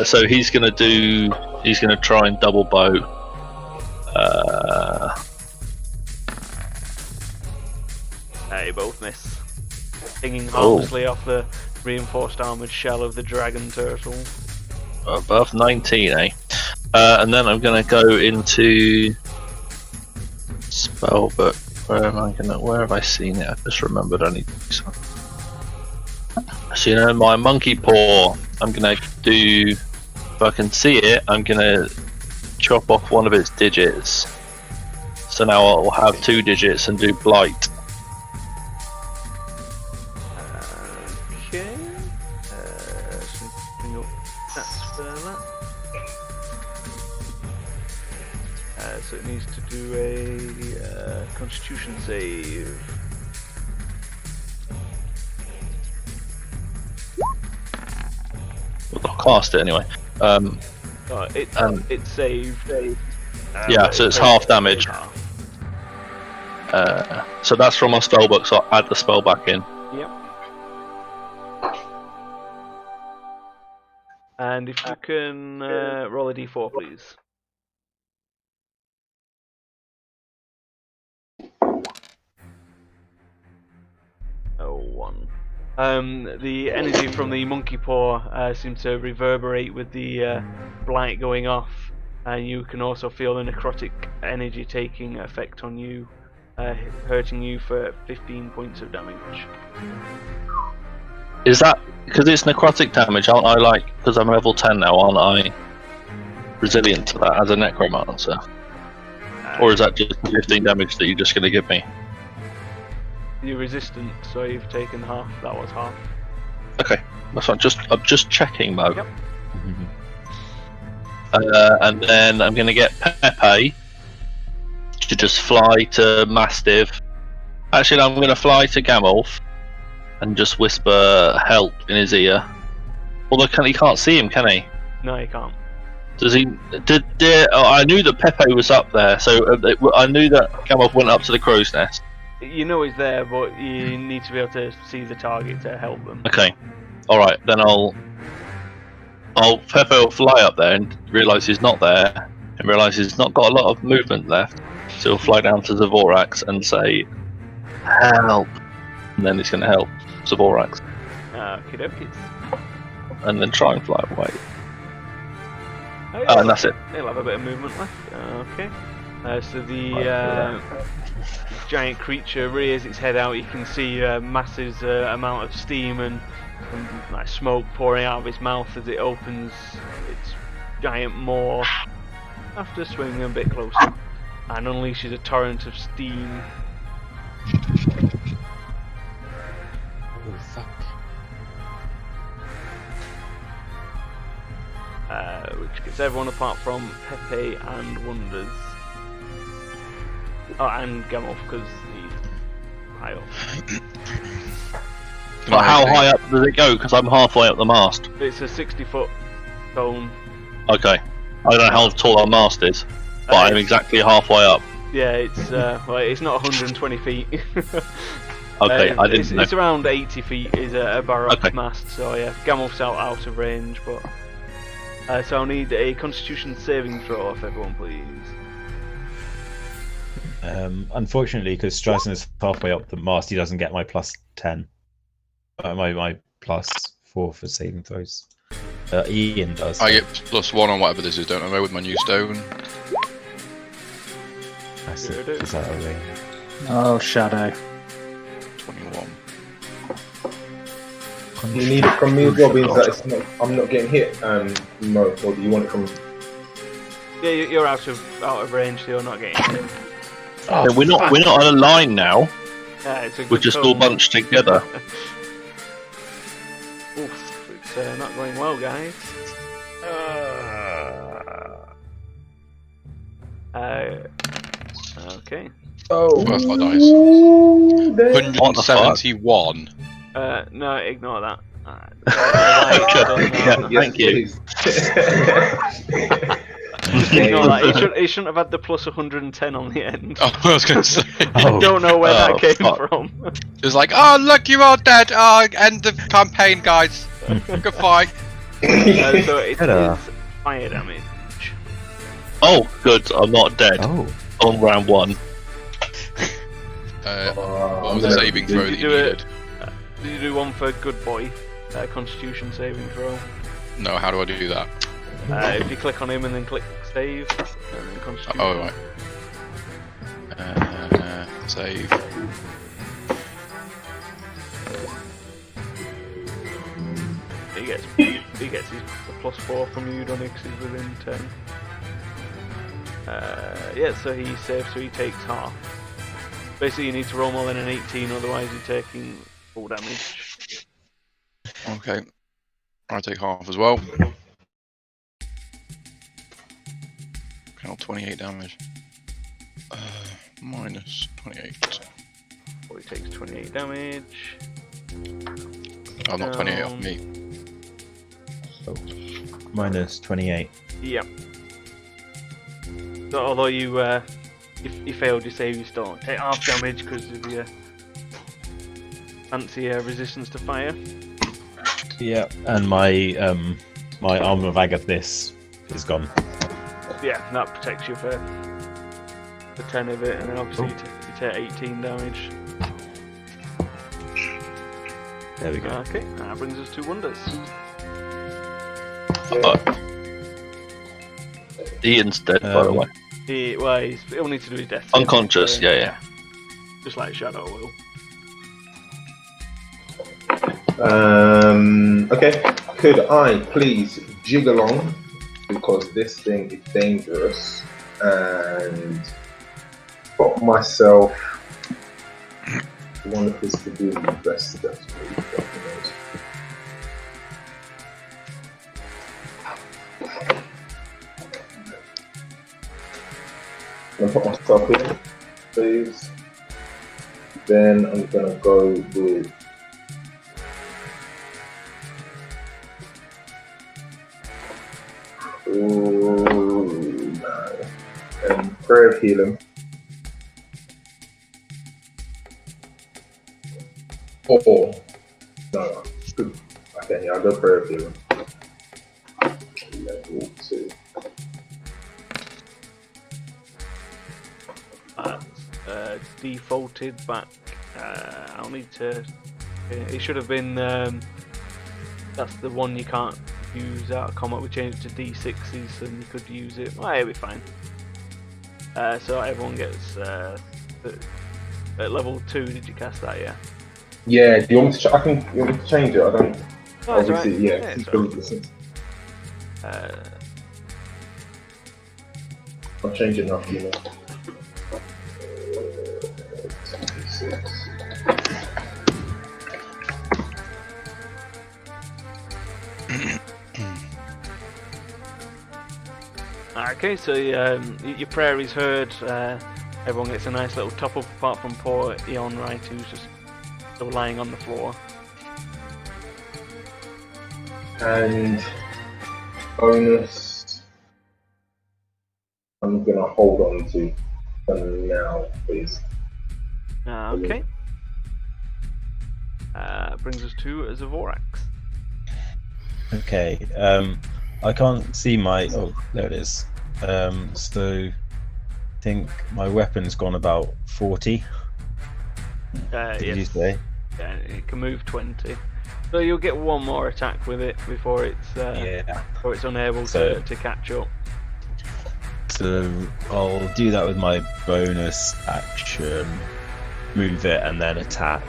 So he's gonna try and double bow. You both miss. Stinging harmlessly off the reinforced armoured shell of the dragon turtle. Above 19, eh? And then I'm gonna go into spellbook. Where have I seen it? I just remembered I need some. So my monkey paw, I'm gonna do, if I can see it, I'm gonna chop off one of its digits. So now I'll have 2 digits and do blight. Okay. So bring up stats for that. So it needs to do a Constitution save. I'll cast it anyway. It's saved. Yeah, so it's half damage. So that's from my spellbook, so I'll add the spell back in. Yep. And if you can roll a d4, please. Oh, 1. The energy from the monkey paw seems to reverberate with the blight going off, and you can also feel the necrotic energy taking effect on you, hurting you for 15 points of damage. Is that because it's necrotic damage? Aren't I because I'm level 10 now? Aren't I resilient to that as a necromancer? Or is that just 15 damage that you're just going to give me? You're resistant, so you've taken half. That was half. Okay, that's fine. I'm just checking, Mo. Yep. And then I'm going to get Pepe to just fly to Mastiff. Actually, I'm going to fly to Gamolf and just whisper help in his ear. Although he can't see him, can he? No, you can't. Does he? I knew that Pepe was up there, so I knew that Gamolf went up to the crow's nest. You know he's there, but you need to be able to see the target to help them. Okay, all right. Then Pepe will fly up there and realise he's not there, and realise he's not got a lot of movement left. So he'll fly down to Zavorax and say, "Help!" And then he's going to help Zavorax. Okie dokies. And then try and fly away. Oh, and that's it. He'll have a bit of movement left. Okay. So the giant creature rears its head out. You can see a massive amount of steam and like smoke pouring out of its mouth as it opens its giant maw after swinging a bit closer and unleashes a torrent of steam. Oh, fuck. Which gets everyone apart from Pepe and Wonders. Oh, and Gamolf, because he's high up. But how high up does it go? Because I'm halfway up the mast. It's a 60-foot cone. Okay. I don't know how tall our mast is, but I'm exactly halfway up. Yeah, it's well, it's not 120 feet. Okay, I didn't know. It's around 80 feet is a Baroque Okay. mast, so yeah, Gamulf's out of range, but... so I'll need a Constitution saving throw off everyone, please. Unfortunately, because Streisand is halfway up the mast, he doesn't get my plus 10. My plus 4 for saving throws. Ian does. I get +1 on whatever this is, don't I, with my new stone? That's it. Is that a range? Oh, Shadow. 21. You need it from me as well, means that it's not, I'm not getting hit. No, or do you want it from? Yeah, you're out of range, so you're not getting hit. So we're not on a line now. It's a We're good just all cone. bunched together. Oof, it's not going well, guys. Okay. Oh, First my dice. there- 171. No, ignore that. Thank you. Ignore that. He shouldn't have had the plus 110 on the end. Oh, I was going to say. I don't know where that came fuck. from. It's like, oh, look, you're all dead. End of campaign, guys. Good fight. So it Ta-da. is fire damage. Oh, good. I'm not dead Oh. on round 1. What was the saving throw that you do it? needed? Did you do one for good boy? Constitution saving throw. No, how do I do that? If you click on him and then click save, and then Constitution. Oh, right. Save. He gets his +4 from you, Donny, because he's within 10. Yeah, so he saves, so he takes half. Basically, you need to roll more than an 18, otherwise you're taking full damage. Okay. I take half as well. Count 28 damage. Minus 28. So he takes 28 damage. Oh, not 28 off me. Minus 28. Yep. So although you failed your save, you still don't take half damage because of your fancy resistance to fire. Yeah. And my my armor of Agathis is gone. Yeah, that protects you for 10 of it, and then obviously you take 18 damage. There we go. Okay, that brings us to Wonders. Ian's dead, by the way. He'll need to do his death save. Unconscious, yeah. Just like Shadow will. Okay. Could I please jig along, because this thing is dangerous, and put myself one of his to do the best steps, please. I'm gonna put myself in, please. Then I'm gonna go with Prayer of Healing. Oh, no. Good. Okay, yeah, I'll go Prayer of Healing. Level 2. Defaulted back. I'll need to. It should have been. That's the one you can't use out of combat. We changed it to D6s, and you could use it. Well, it'll be fine. So everyone gets at level 2. Did you cast that? Yeah. Yeah, do you want me to? You want me to change it? I don't. Oh, it's obviously, right. yeah. Yeah, It's it's right. built Uh, I'll change it now. You know. 26. Okay, so your prayer is heard. Everyone gets a nice little top up, apart from poor Eon, right, who's just still lying on the floor. And bonus, I'm gonna hold on to for now, please. Okay. Brings us to Zavorax. Okay. I can't see my. Oh, there it is. So I think my weapon's gone about 40. Did you say? Yeah, it can move 20. So you'll get one more attack with it before it's unable to catch up. So I'll do that with my bonus action, move it, and then attack,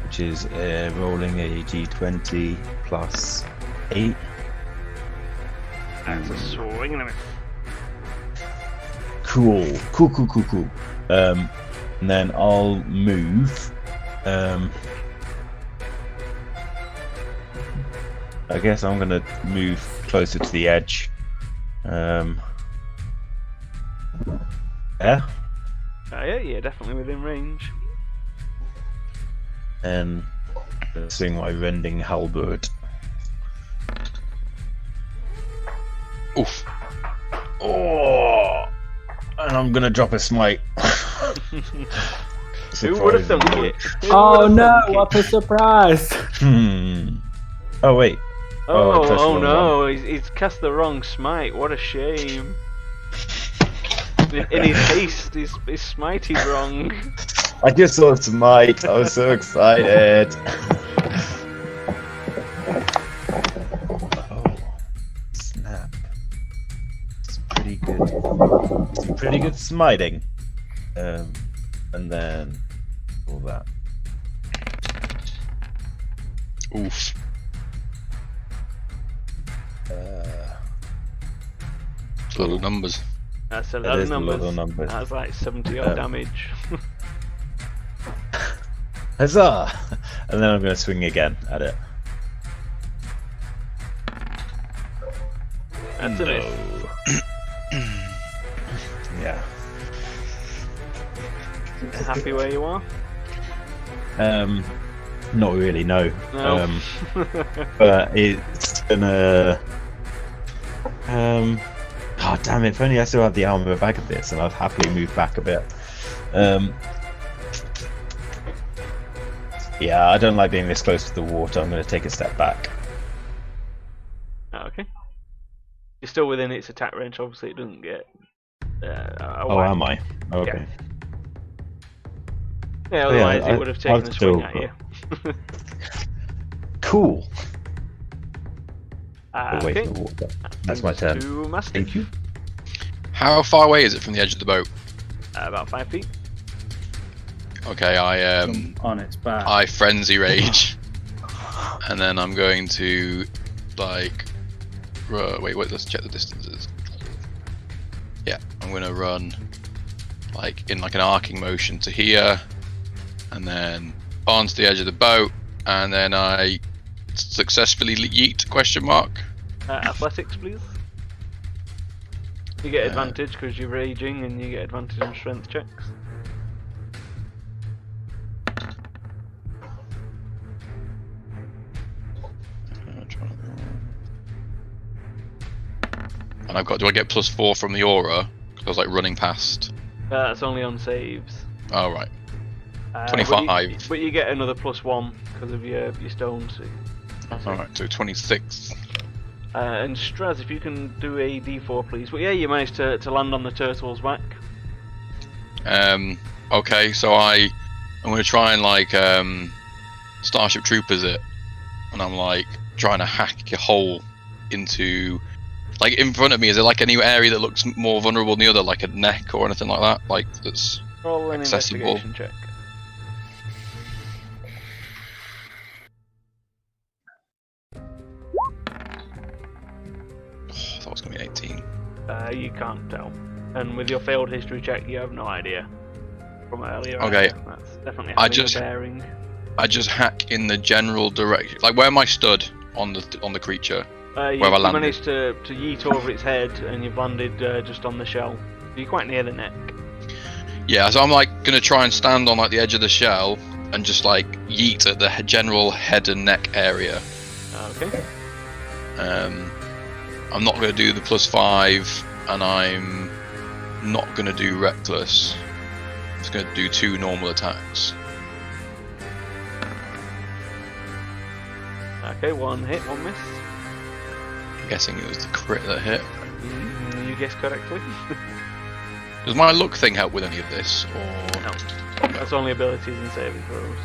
which is rolling a d20 plus 8. That's a swing and a miss. Cool. And then I'll move. I guess I'm gonna move closer to the edge. Yeah. Yeah, definitely within range. And swing my rending halberd. Oof. Oh, and I'm gonna drop a smite. Who would have thunk it? Oh no! What a surprise! Oh wait. Oh no! He's cast the wrong smite. What a shame. In his haste, his smite is wrong. I just saw smite. I was so excited. Oh, snap! It's pretty good. Some pretty good smiting. And then all that. Oof. It's a lot of numbers. That's a lot of numbers. numbers. That's like 70 odd damage. Huzzah! And then I'm going to swing again at it. That's a miss. Yeah. Happy where you are? Not really, no. No. But it's gonna. God damn it! If only I still had the armor bag of this, and I'd happily move back a bit. Yeah, I don't like being this close to the water. I'm going to take a step back. Okay. You're still within its attack range. Obviously, it doesn't get. Oh, am I? Okay. Yeah, otherwise it would have taken a swing at you. Cool. Away Okay. from the water. That's my turn. To Mastiff. Thank you. How far away is it from the edge of the boat? About 5 feet. Okay, On its back. I frenzy rage, and then I'm going to like. Wait, let's check the distances. Yeah, I'm gonna run like in like an arcing motion to here, and then onto the edge of the boat, and then I successfully yeet ? Athletics, please. You get advantage because you're raging, and you get advantage on strength checks. And I've got. Do I get +4 from the aura? Because I was like running past. That's only on saves. Oh right. 25. But you get another +1 because of your stones. Alright, so 26. And Straz, if you can do a d4, please. But yeah, you managed to land on the turtle's back. Okay, so I'm gonna try and like Starship Troopers it, and I'm like trying to hack a hole into. Like in front of me, is there like any area that looks more vulnerable than the other, like a neck or anything like that? Like that's Roll an accessible. investigation check. Oh, that was gonna be 18. You can't tell. And with your failed history check, you have no idea from earlier. Okay. That's definitely I having just- a bearing. I just hack in the general direction. Like where am I stood on the creature? You Where have I landed? managed to yeet over its head, and you've landed just on the shell. You're quite near the neck. Yeah, so I'm like gonna try and stand on like the edge of the shell and just like yeet at the general head and neck area. Okay. I'm not gonna do the +5, and I'm not gonna do reckless. I'm just gonna do 2 normal attacks. Okay, one hit, one miss. I'm guessing it was the crit that hit. You guessed correctly. Does my luck thing help with any of this, or No. That's only abilities and saving throws.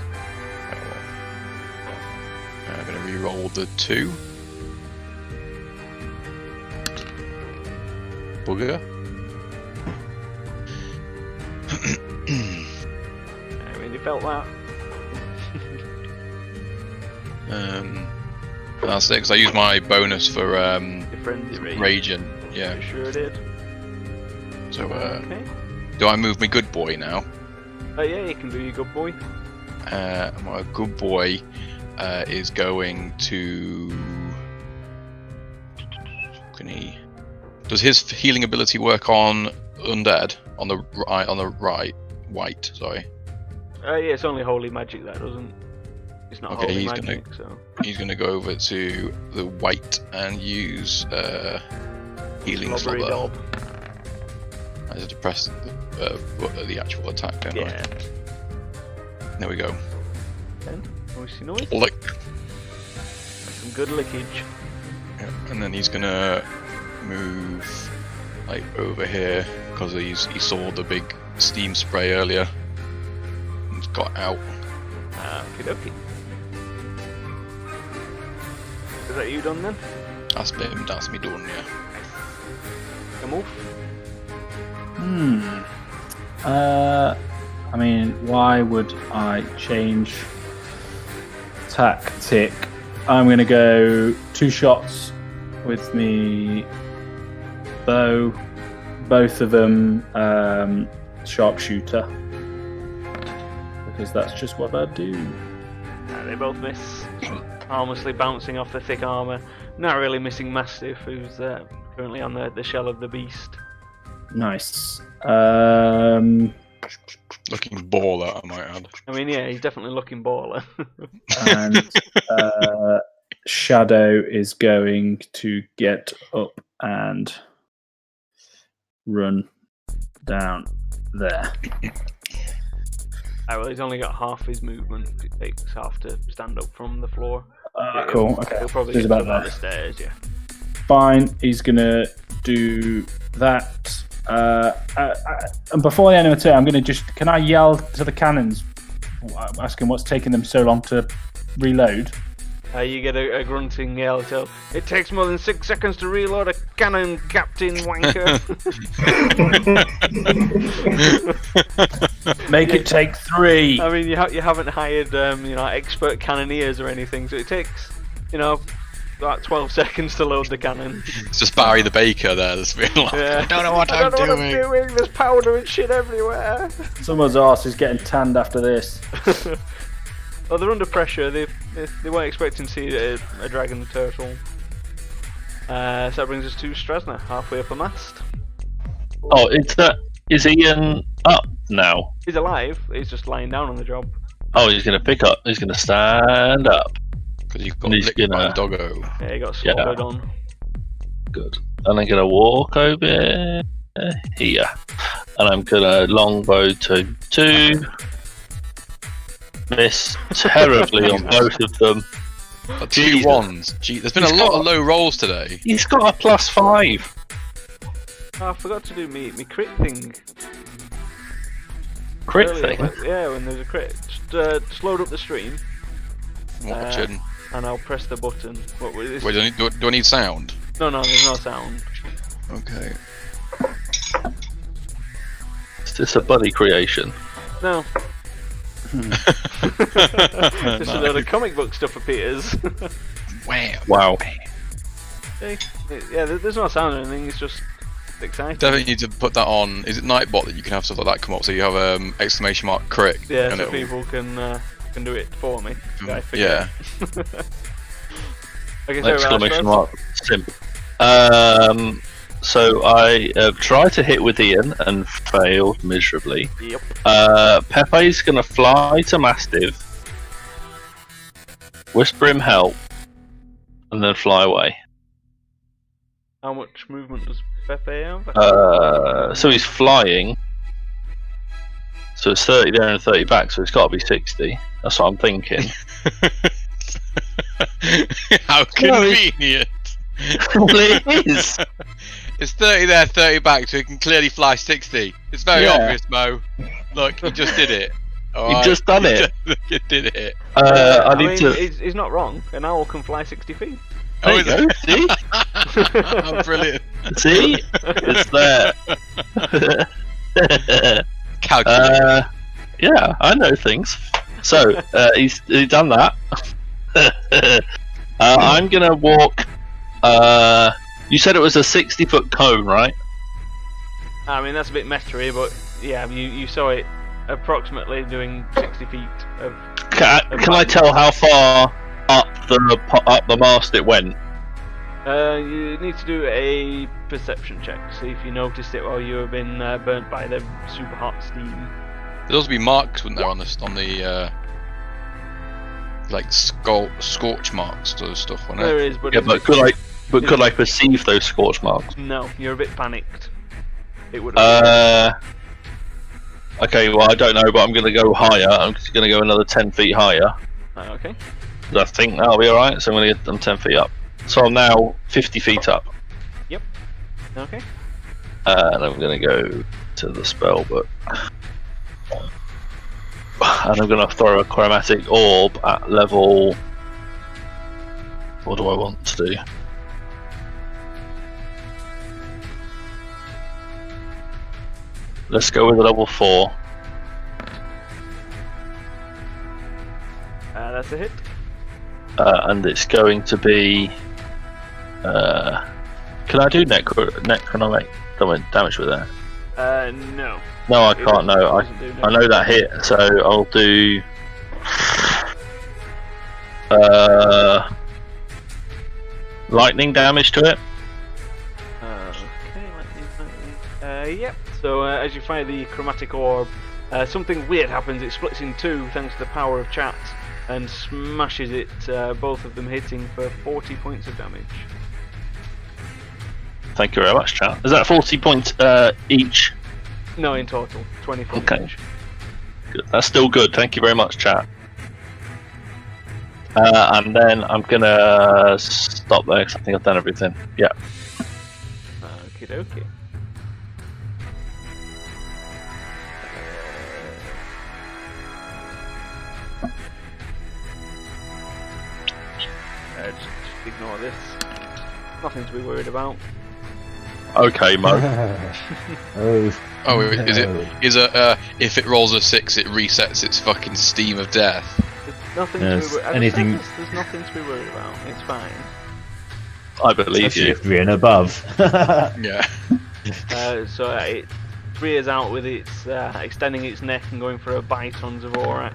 I'm going to re-roll the 2. Bugger. I mean, you felt that. That's it, because I used my bonus for Your friend's raging. Yeah. You sure did. So, Okay. do I move my good boy now? Yeah, you can do your good boy. My good boy is going to. Can he? Does his healing ability work on undead? On the right, white. Sorry. Yeah, it's only holy magic that doesn't. It's not Okay, holy he's magic, so. He's going to go over to the white and use healing Slobbery slobber. dob. I just press the actual attack, don't Yeah. I? There we go. Then, noise. Lick. Some good lickage. Yeah, and then he's gonna move like over here because he saw the big steam spray earlier. He's got out. Okie dokie. Is that you done then? That's me done, yeah. Come off. I mean, why would I change tactic? I'm going to go 2 shots with me bow, both of them sharpshooter, because that's just what I do. They both miss. Harmlessly bouncing off the thick armour. Not really missing Mastiff, who's currently on the shell of the beast. Nice. Looking baller, I might add. I mean, yeah, he's definitely looking baller. And Shadow is going to get up and run down there. Well, he's only got half his movement. It takes half to stand up from the floor. Cool. Okay. He'll probably There's get about up that. the stairs, yeah. Fine. He's gonna do that. And before the end of the turn, I'm gonna can I yell to the cannons, asking what's taking them so long to reload? You get a grunting yell. So it takes more than 6 seconds to reload a cannon, Captain Wanker. Make it take 3. I mean, you haven't hired expert cannoneers or anything, so it takes about 12 seconds to load the cannon. It's just Barry the Baker there that's being like, I don't know what I'm doing. There's powder and shit everywhere. Someone's arse is getting tanned after this. Well, they're under pressure. They weren't expecting to see a dragon turtle. So that brings us to Strasna, halfway up a mast. Oh, is Ian up now? He's alive. He's just lying down on the job. Oh, he's gonna pick up. He's gonna stand up. Because you've got And he's licked by gonna- the doggo. Yeah, he got slaughtered on. Good. And I'm gonna walk over here, and I'm gonna longbow to 2. Miss terribly on both of them. Got 2 Jesus. 1s. Gee, there's been He's a lot got- of low rolls today. He's got a +5. Oh, I forgot to do me crit thing. Crit earlier. thing. Yeah, when there's a crit. Just load up the stream, Watching. and I'll press the button. What was this? Wait, do I need sound? No, there's no sound. Okay. Is this a buddy creation? No. Just a load of comic book stuff appears. Wow. Wow. Yeah, there's no sound or anything, it's just exciting. Definitely need to put that on. Is it Nightbot that you can have stuff like that come up? So you have exclamation mark crit. Yeah, and so it'll- people can do it for me. I forget. Yeah. Okay, so Exclamation mark. Simp. So I tried to hit with Ian and failed miserably. Yep. Pepe's gonna fly to Mastiff, whisper him help, and then fly away. How much movement does Pepe have? So he's flying. So it's 30 there and 30 back, so it's got to be 60. That's what I'm thinking. How convenient. Well, it is. It's 30 there, 30 back, so he can clearly fly 60. It's very obvious, Mo. Look, he just did it. You've just done it. You did it. I need to. He's not wrong. An owl can fly 60 feet. There you go. See? Oh, brilliant. See? It's there. Calculated. Yeah, I know things. So he's done that. I'm gonna walk. You said it was a 60-foot cone, right? I mean, that's a bit meta-y, but yeah, you saw it approximately doing 60 feet of. Can I tell how far up the mast it went? You need to do a perception check, see if you noticed it while you have been burnt by the super hot steam. There'd also be marks, wouldn't there, on the like scorch marks sort of stuff, wouldn't There it? is, but Yeah, but could I perceive those scorch marks? No, you're a bit panicked. It would. Okay, well I don't know, but I'm gonna go higher. I'm just gonna go another 10 feet higher. Okay. I think that'll be alright. So I'm gonna get them 10 feet up. So I'm now 50 feet up. Yep. Okay. And I'm gonna go to the spell book. And I'm gonna throw a chromatic orb at level. What do I want to do? Let's go with a level 4. That's a hit. And it's going to be. Can I do necronomic damage with that? No. No, I can't. No, I know that hit, so I'll do. Lightning damage to it. Okay, lightning. Yep. So as you fire the chromatic orb, something weird happens. It splits in two thanks to the power of chat, and smashes it. Both of them hitting for 40 points of damage. Thank you very much, chat. Is that 40 points each? No, in total, 24 Okay. each. Good. That's still good. Thank you very much, chat. And then I'm gonna stop there because I think I've done everything. Yeah. Okie dokie. Just ignore this. Nothing to be worried about. Okay, Mo. Oh, is it? If it rolls a 6, it resets its fucking steam of death. There's nothing to be worried. anything- There's nothing to be worried about. It's fine. I believe Especially you. if we're and above. Yeah. So it rears out with its extending its neck and going for a bite on Zavorax,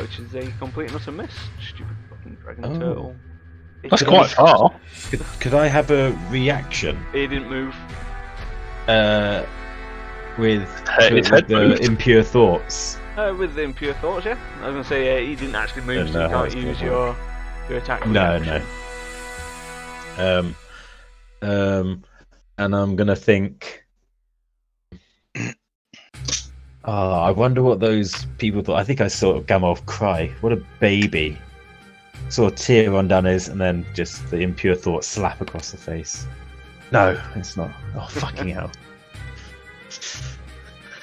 which is a complete and utter miss. Stupid fucking dragon turtle. That's quite far. Could I have a reaction It didn't move. with Its head the moved. impure thoughts? With the impure thoughts, yeah. I was gonna say he didn't actually move, so you how can't it's use going. your attack. No, reaction. no. And I'm gonna think. I wonder what those people thought. I think I saw Gamolf cry. What a baby! Saw a tear run down his, and then just the impure thought slap across the face. No, it's not. Oh, fucking hell!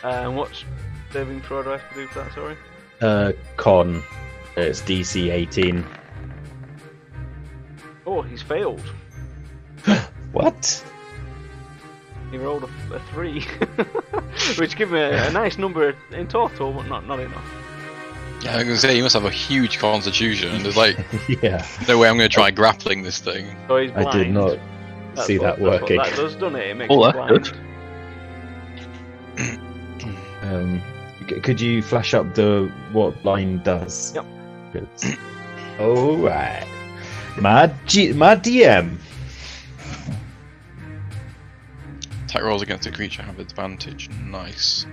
And what's saving throw do I have to do for that? Sorry. Con. It's DC 18. Oh, he's failed. What? He rolled a 3, which gives me a nice number in total, but not enough. Yeah, I was gonna say, you must have a huge constitution. There's like Yeah, no way I'm gonna try grappling this thing. So he's blind. I did not That's see what- that working. That's what that does, doesn't it? It makes Oh, you that's blind. good. Could you flash up what line does? Yep. Good. All right. My DM. Attack rolls against a creature have advantage. Nice.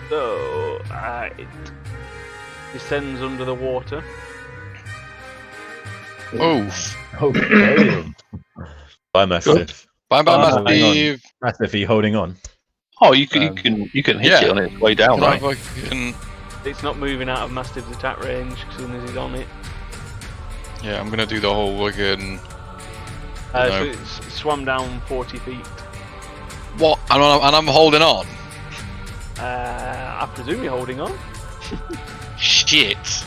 So it descends under the water. Oh, Okay. Bye, Mastiff. bye bye, Oh, hang on. Mastiff. Mastiff, are you holding on? Oh, you can hit yeah. it on its way down, Can I right? fucking It's not moving out of Mastiff's attack range as soon as he's on it. Yeah, I'm gonna do the whole wiggin. So it's swam down 40 feet. What? And I'm holding on. I presume you're holding on. Shit.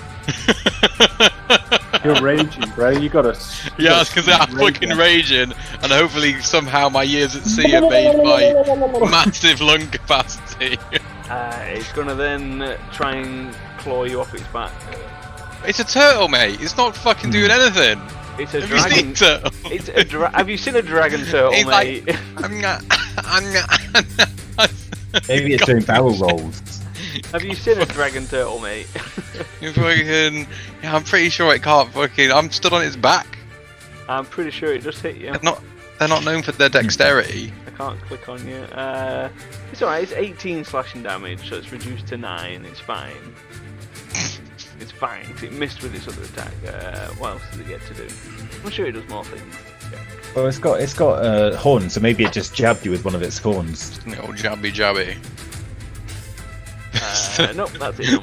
You're raging, bro. You gotta. Yeah, it's because I'm fucking raging, and hopefully somehow my years at sea are made by massive lung capacity. It's gonna then try and claw you off its back. It's a turtle, mate. It's not fucking doing anything. It's a Have you seen dragon. turtle? Have you seen a dragon turtle, It's mate? Maybe it's doing barrel rolls. Have you seen a dragon turtle, mate? You fucking, yeah, I'm pretty sure it can't fucking. I'm stood on its back. I'm pretty sure it just hit you. They're not known for their dexterity. I can't click on you. It's alright. It's 18 slashing damage, so it's reduced to 9. It's fine. It's fine. 'Cause it missed with its other attack. What else does it get to do? I'm sure it does more things. Well, it's got horns, so maybe it just jabbed you with one of its horns. Little jabby jabby. Nope, that's it.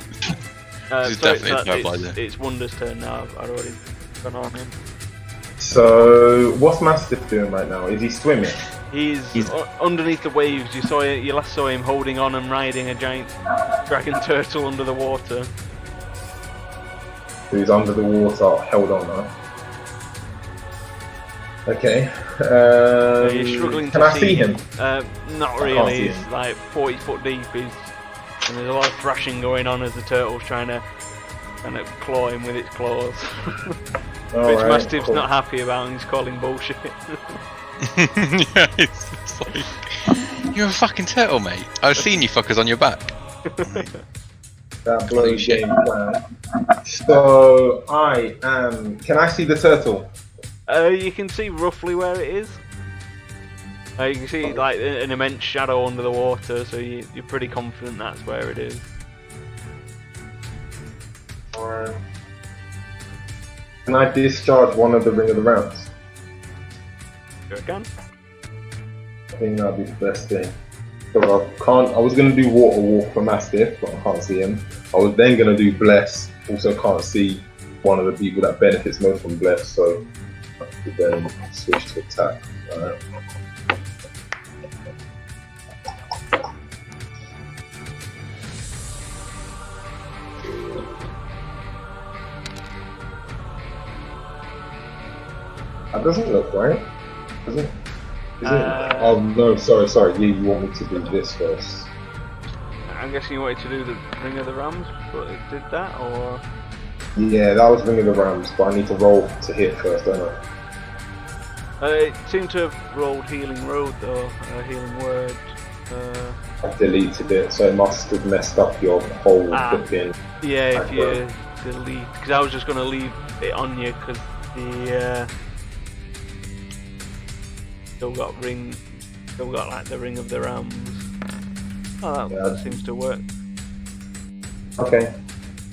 This is definitely it's Wonder's turn now. I've already gone on him. So, what's Mastiff doing right now? Is he swimming? He's underneath the waves. You last saw him holding on and riding a giant dragon turtle under the water. So he's under the water, held on, huh? Okay. You're struggling can to I see him? Not really. It's like 40 foot deep. And there's a lot of thrashing going on as the turtle's trying to claw him with its claws. Which Mastiff's cool. not happy about, and he's calling bullshit. Yeah, it's like, you're a fucking turtle, mate. I've seen you fuckers on your back. That blows game plan. So I am. Can I see the turtle? You can see roughly where it is. You can see like an immense shadow under the water, so you're pretty confident that's where it is. Alright. Can I discharge one of the Ring of the Rams? Sure can. I think that'd be the best thing. Because I was going to do Water Walk for Mastiff, but I can't see him. I was then going to do Bless, also can't see one of the people that benefits most from Bless, so I could then switch to attack. Alright. That doesn't look right. Does it? Is it? Oh no, sorry. You want me to do this first? I'm guessing you wanted to do the Ring of the Rams, but it did that, or? Yeah, that was Ring of the Rams, but I need to roll to hit first, don't I? It seemed to have rolled Healing Road though, Healing Word. I deleted it, so it must have messed up your whole flipping. Yeah, if you delete, because I was just going to leave it on you, because the still got like the Ring of the Rams. Oh, that seems to work. Okay.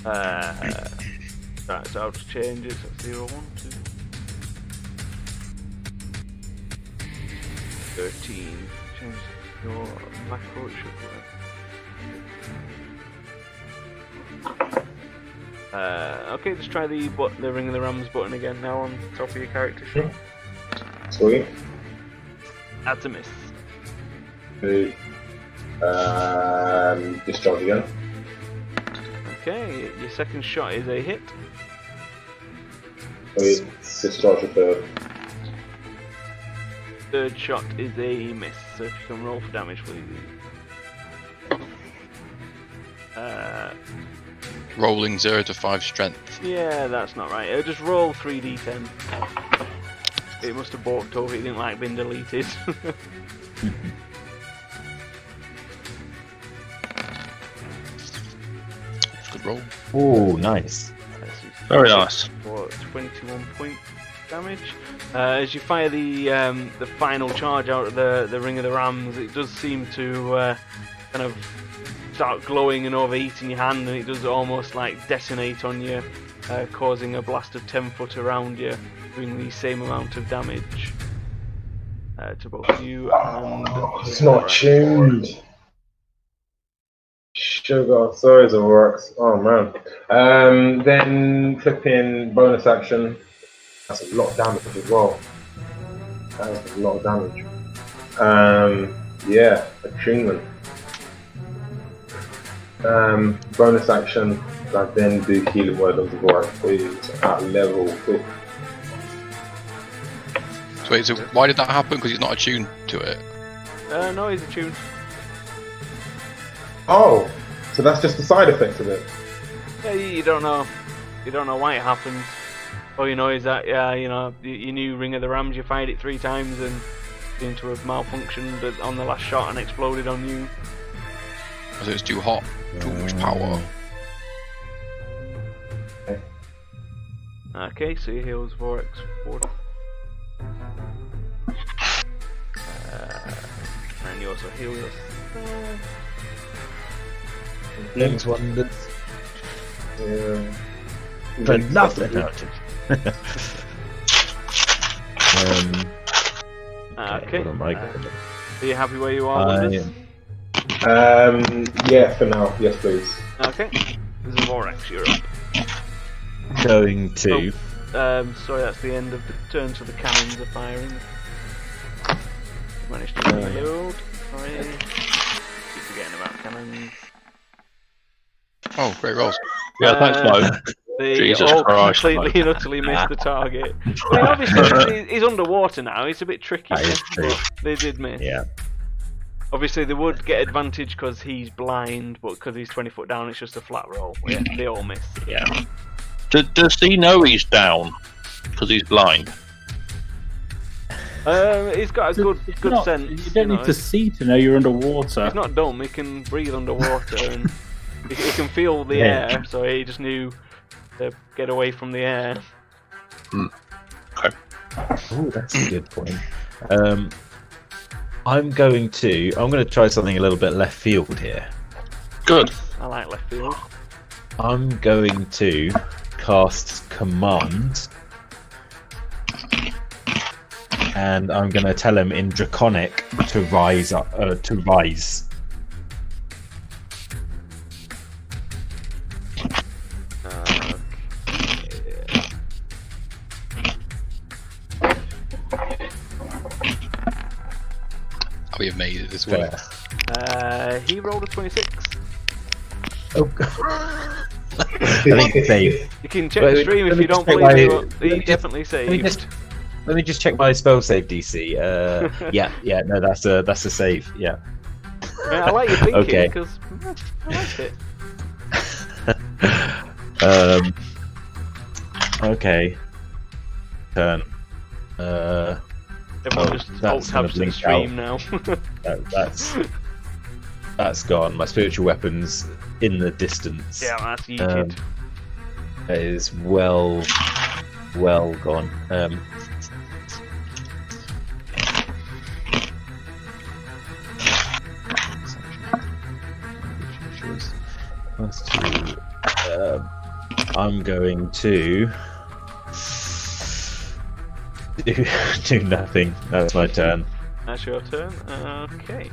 Right, so I'll just change it. So 0, 1, 2, 13. Change your macro. It should work. Okay, just try the Ring of the Rams button again now on top of your character sheet. Sweet. That's a miss. Okay. Discharge again. Okay, your second shot is a hit. Discharge a third. Third shot is a miss, so if you can roll for damage, please. Rolling 0 to 5 strength. Yeah, that's not right. Just roll 3d10. It must have balked over, it didn't like being deleted. Good roll. Oh, nice. Very nice. For 21 point damage. As you fire the final charge out of the Ring of the Rams, it does seem to kind of start glowing and overheating your hand, and it does almost like detonate on you, causing a blast of 10 foot around you, doing the same amount of damage to both you and... It's not tuned. Sugar, sorry, it works. Oh man. Then flipping bonus action. That's a lot of damage as well. That's a lot of damage. Yeah, attunement. Bonus action. I then do healing word of the void, please, at level 50. So wait, so why did that happen? Because he's not attuned to it. No, he's attuned. Oh, so that's just the side effect of it. Yeah, you don't know. You don't know why it happened. All you know is that you knew Ring of the Rams. You fired it 3 times and seemed to have malfunctioned on the last shot and exploded on you. Because it was too hot, too much power. Okay, so he heals 4x4. And you also heal yourself. Things wonders. Yeah. For nothing. Okay. Hold on, Mike. Are you happy where you are, Wonders? Yeah, for now. Yes, please. Okay. Zavorax, you're up. Going to. Sorry, that's the end of the turn, so the cannons are firing. Managed to reload. Sorry. Keep forgetting about cannons. Oh, great rolls. Yeah, thanks, Mo. They Jesus all Christ, completely mate. and utterly missed the target. I mean, obviously, he's underwater now. It's a bit tricky. That is true. But they did miss. Yeah. Obviously, they would get advantage because he's blind, but because he's 20 foot down, it's just a flat roll. Yeah, they all miss. Yeah. Does he know he's down? Because he's blind. He's got a good not, sense. You don't need to see to know you're underwater. He's not dumb. He can breathe underwater and he can feel the Yeah. air. So he just knew to get away from the air. Oh, that's a good point. I'm going to try something a little bit left field here. Good. I like left field. I'm going to cast Command, and I'm going to tell him in Draconic to rise up. To rise. We have made it this way. He rolled a 26. Oh, God. I think it's safe. You can check Wait, the stream let if me you don't just check believe my- me. let He me just- definitely saved. Let me just check my spell save DC. Yeah, no, that's a save. Yeah. I mean, I like your thinking Okay. because I like it. Okay. Turn. Everyone just alt that's gonna tabs to the blink stream now. That's gone. My spiritual weapons in the distance. Yeah, that's yeeted. That is well gone. I'm going to do nothing. That's my turn. That's your turn. Okay.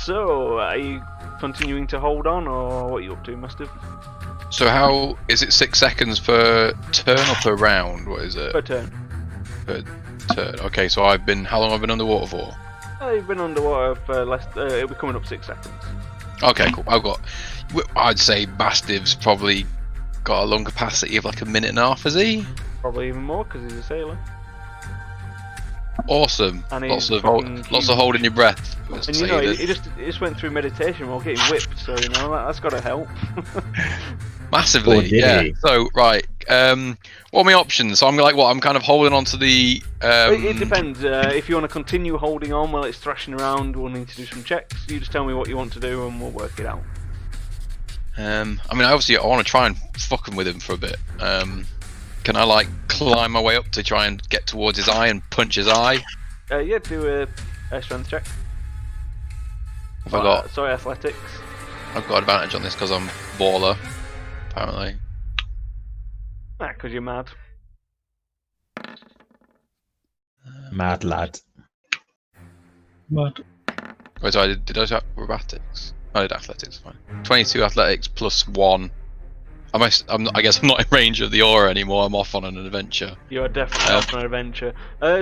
So, are you continuing to hold on, or what are you up to, Mastiff? So how is it 6 seconds per turn or per round? What is it? Per turn. Per turn. Okay, so how long have I been underwater for? You've been underwater for less. It'll be coming up 6 seconds. Okay, cool. I'd say Mastiff's probably got a lung capacity of like a minute and a half, has he? Probably even more because he's a sailor. Awesome. And Lots he's of fucking holding your breath. And you know, he just went through meditation while getting whipped, so you know that's got to help. Massively, Or did yeah. he? So right, what are my options? So I'm like, what? I'm kind of holding on to the. It depends. If you want to continue holding on while it's thrashing around, we'll need to do some checks. You just tell me what you want to do, and we'll work it out. I mean, obviously, I want to try and fuck him with him for a bit. Can I like climb my way up to try and get towards his eye and punch his eye? Yeah, do a strength check. Have I got? Sorry, athletics. I've got advantage on this because I'm baller, apparently. Because you're mad. Mad lad. What? Wait, sorry, did I have acrobatics? I did athletics. Fine. 22 athletics plus 1. I guess I'm not in range of the aura anymore. I'm off on an adventure. You are definitely off on an adventure.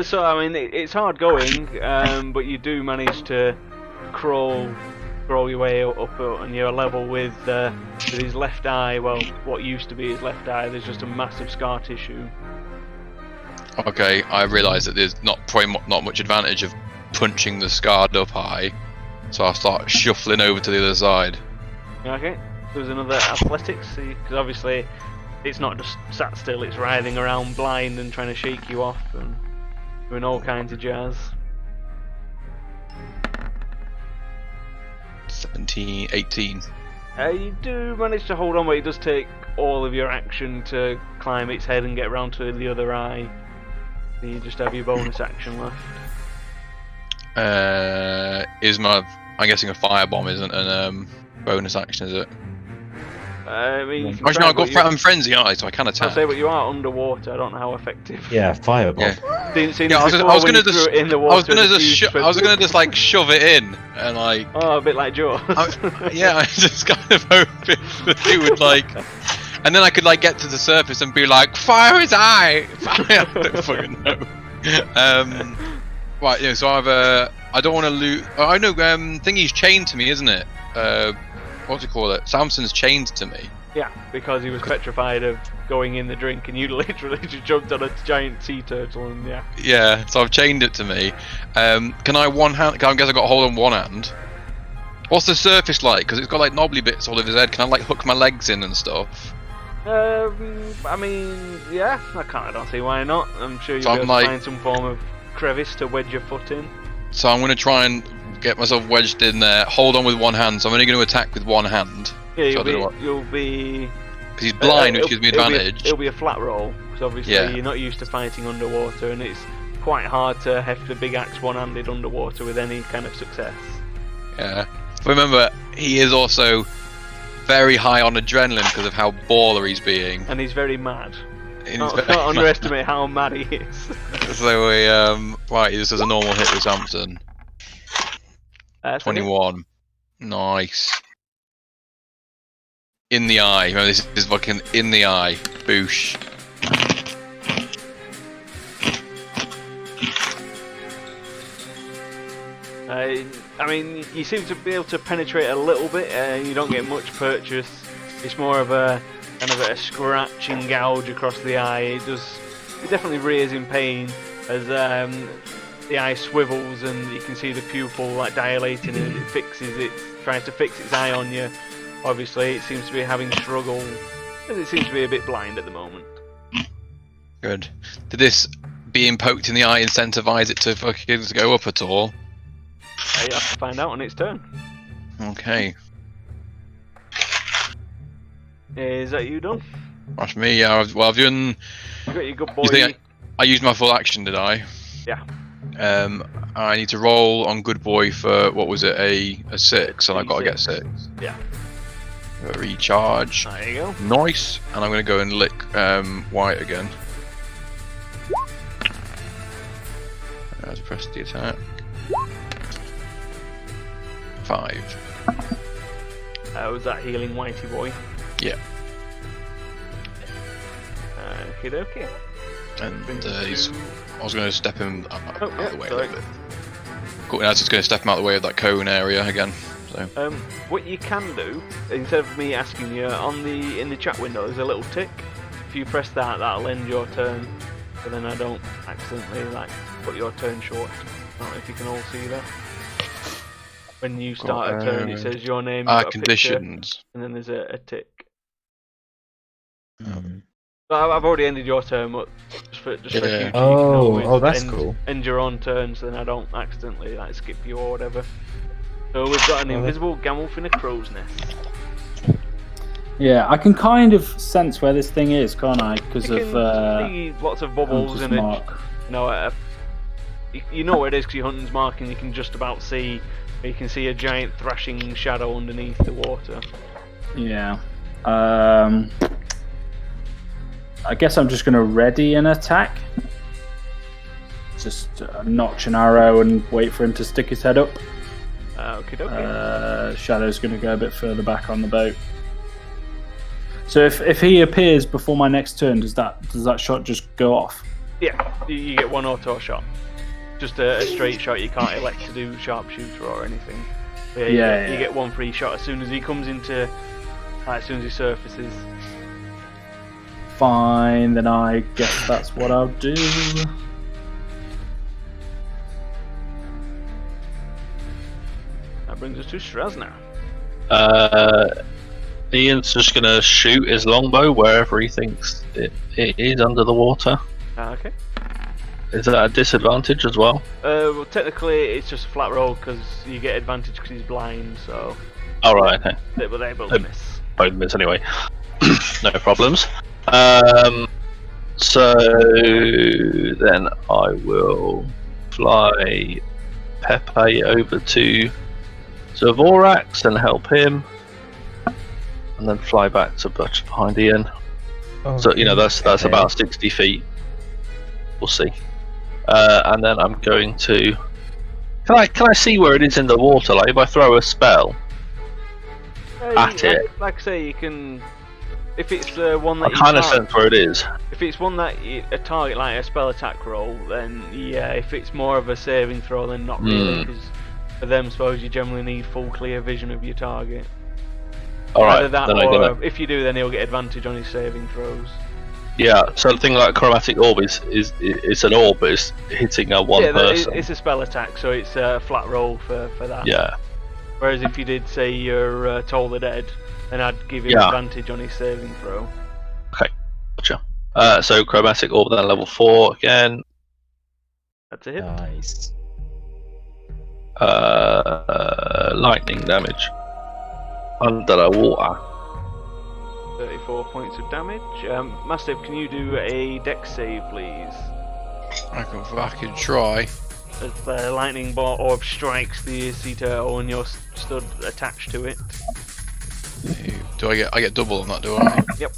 So I mean, it's hard going, but you do manage to crawl your way up and you're level with his left eye. Well, what used to be his left eye. There's just a massive scar tissue. Okay, I realise that there's probably not much advantage of punching the scarred up eye, so I'll start shuffling over to the other side. Okay. There's another athletics, because obviously it's not just sat still, it's writhing around blind and trying to shake you off and doing all kinds of jazz. 17, 18. You do manage to hold on, but it does take all of your action to climb its head and get around to the other eye. So you just have your bonus action left. I'm guessing a firebomb isn't a bonus action, is it? I mean, you can actually, no, I've got Phantom Frenzy, aren't I? So I can attack. I'll say, but you are underwater. I don't know how effective. Yeah, fireball. Yeah. I was gonna just like shove it in and like. Oh, a bit like Joe. I just kind of hoping that it would like, and then I could like get to the surface and be like, fire his eye. I don't fucking know. Right, yeah. So I don't want to loot. Oh, I know. Thingy's chained to me, isn't it? What do you call it? Samson's chained to me. Yeah, because he was petrified of going in the drink, and you literally just jumped on a giant sea turtle, and yeah. Yeah, so I've chained it to me. Can I one hand? I guess I got a hold on one hand. What's the surface like? Because it's got like knobbly bits all over his head. Can I like hook my legs in and stuff? I mean, yeah, I don't see why not. I'm sure you'll be able to find some form of crevice to wedge your foot in. So I'm going to try and get myself wedged in there, hold on with one hand, so I'm only going to attack with one hand. Yeah, you'll be... Because he's blind, which gives me advantage. It'll be a flat roll, because obviously you're not used to fighting underwater, and it's quite hard to heft a big axe one-handed underwater with any kind of success. Yeah. But remember, he is also very high on adrenaline because of how baller he's being. And he's very mad. Not underestimate how mad he is. So we, right, he just does a normal hit with Samson. 21. Nice. In the eye. Remember, this is fucking in the eye. Boosh. I mean, you seem to be able to penetrate a little bit. You don't get much purchase. It's more of a kind of a scratch and gouge across the eye. It definitely rears in pain as the eye swivels and you can see the pupil like dilating and it tries to fix its eye on you. Obviously, it seems to be having struggle as it seems to be a bit blind at the moment. Good. Did this being poked in the eye incentivize it to fucking go up at all? You have to find out on its turn. Okay. Is that you done? That's me, yeah. I've done... You got your good boy. I used my full action, did I? Yeah. I need to roll on good boy for, what was it, a 6, and I've got to get 6. Yeah. Recharge. There you go. Nice. And I'm going to go and lick white again. Press the attack. 5. Was that healing whitey boy? Yeah. Okie dokie. And I was going to step him out of the way a little bit. Cool, now I was just going to step him out of the way of that cone area again. So. What you can do, instead of me asking you, in the chat window there's a little tick. If you press that, that'll end your turn. So then I don't accidentally put your turn short. I don't know if you can all see that. When you start a turn, it says your name. Conditions. Picture, and then there's a tick. I've already ended your turn, but just for future. Oh, that's cool. End your own turn, so then I don't accidentally skip you or whatever. So we've got an invisible Gamwolf in a crow's nest. Yeah, I can kind of sense where this thing is, can't I? Because of see lots of bubbles in it. You know where it is because your hunting's mark, and you can just about see. You can see a giant thrashing shadow underneath the water. Yeah. I guess I'm just going to ready an attack. Just notch an arrow and wait for him to stick his head up. Okie dokie. Shadow's going to go a bit further back on the boat. So if he appears before my next turn, does that shot just go off? Yeah, you get one auto shot. Just a straight shot. You can't elect to do sharpshooter or anything. But you get one free shot as soon as he comes into, as soon as he surfaces. Fine, then I guess that's what I'll do. That brings us to Strasna. Ian's just going to shoot his longbow wherever he thinks it is under the water. Okay. Is that a disadvantage as well? Well, technically it's just a flat roll because you get advantage because he's blind. So. All right. Okay. But they both miss. Both miss anyway. No problems. So then I will fly Pepe over to Vorax and help him, and then fly back to Butch behind Ian. So that's about 60 feet. We'll see. And then I'm going to. Can I see where it is in the water? Like if I throw a spell at it. Like I say, you can. If it's one that I kind of sense where it is. If it's one that a target like a spell attack roll, then yeah. If it's more of a saving throw, then not really. Because for them, suppose you generally need full clear vision of your target. All right. Either that, then or if you do, then he'll get advantage on his saving throws. Yeah, something like chromatic orb is an orb, but it's hitting a one person. It's a spell attack, so it's a flat roll for that. Yeah. Whereas if you did say you're Toll the Dead, then I'd give you advantage on his saving throw. Okay, gotcha. So chromatic orb then level 4 again. That's a hit. Nice. Lightning damage. Under the water. 34 points of damage. Mastiff, can you do a dex save, please? I can fucking try. As the lightning bolt orb strikes the sea turtle and you're stood attached to it. Do I get double on that, do I? Yep.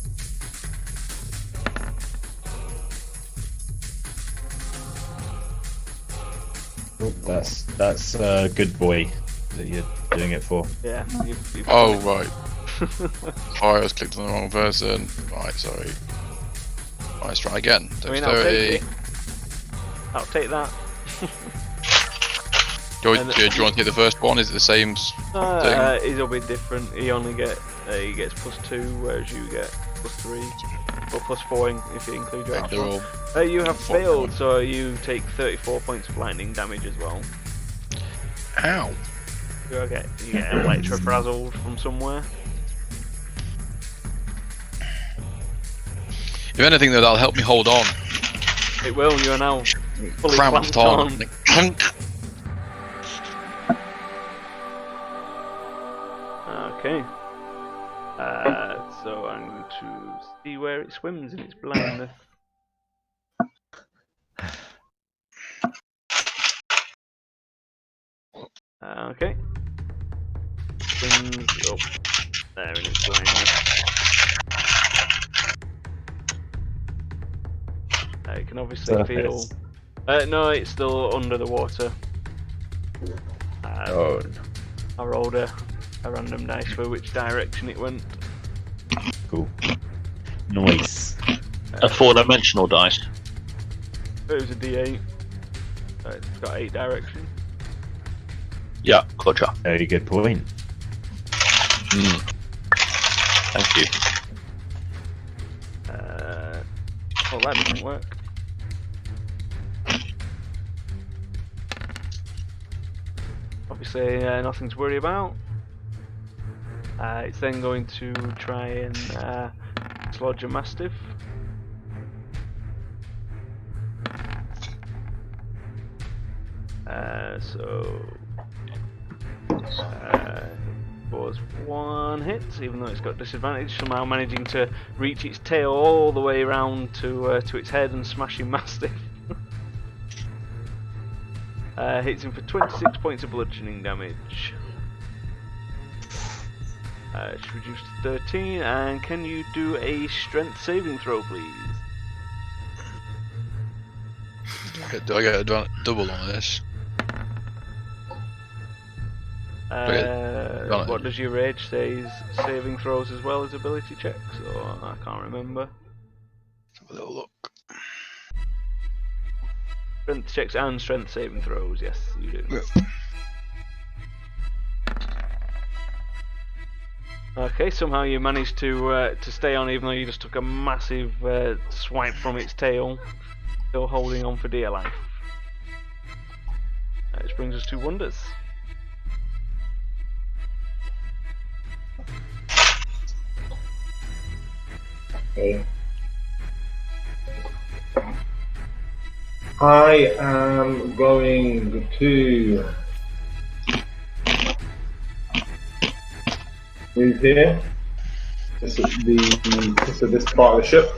That's a good boy that you're doing it for. Yeah. Oh, right. Sorry, I was clicked on the wrong person. Right, sorry. Right, let's try again. I'll take that. Do you want to take the first one? Is it the same thing? He's a bit different. He only gets +2, whereas you get +3 or +4 if you include your extra. You have failed, so you take 34 points of lightning damage as well. Ow! You get electro-frazzled from somewhere. If anything, though, that'll help me hold on. It will. You are now fully Cramped on. Okay. So I'm going to see where it swims in its blindness. Okay. Swims up there in its blindness. You can obviously feel. No, it's still under the water. Oh. I rolled a random dice for which direction it went. Cool. Nice. A 4-dimensional dice. It was a D8. So it's got 8 directions. Yeah, gotcha. Very good point. Thank you. Oh, that didn't work. Obviously, nothing to worry about. It's then going to try and dislodge a Mastiff. Was 1 hit, even though it's got disadvantage, somehow managing to reach its tail all the way around to its head and smashing Mastiff. Hits him for 26 points of bludgeoning damage. It's reduced to 13, and can you do a strength saving throw, please? Do I get a double on this? What does your rage say? Saving throws as well as ability checks? Or I can't remember. Have a little look. Strength checks and strength saving throws, yes, you do. Yeah. Okay, somehow you managed to stay on even though you just took a massive swipe from its tail, still holding on for dear life. Which brings us to Wonders. Okay. I am going to move here. This is this part of the ship.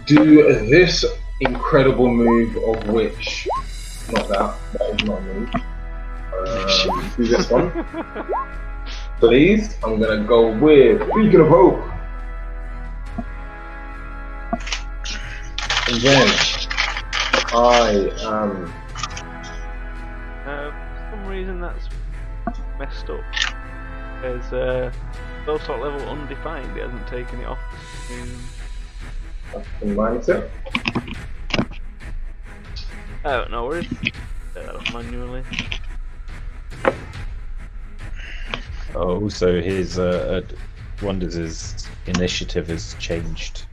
Do this incredible move of which, not that is not a move. Do this one. Please, I'm gonna go with Beacon of Hope. And then I am. For some reason that's messed up. There's spell slot level undefined, it hasn't taken it off the screen. Minus it. Oh, no worries. Set that up manually. Oh, so his Wonders' initiative has changed.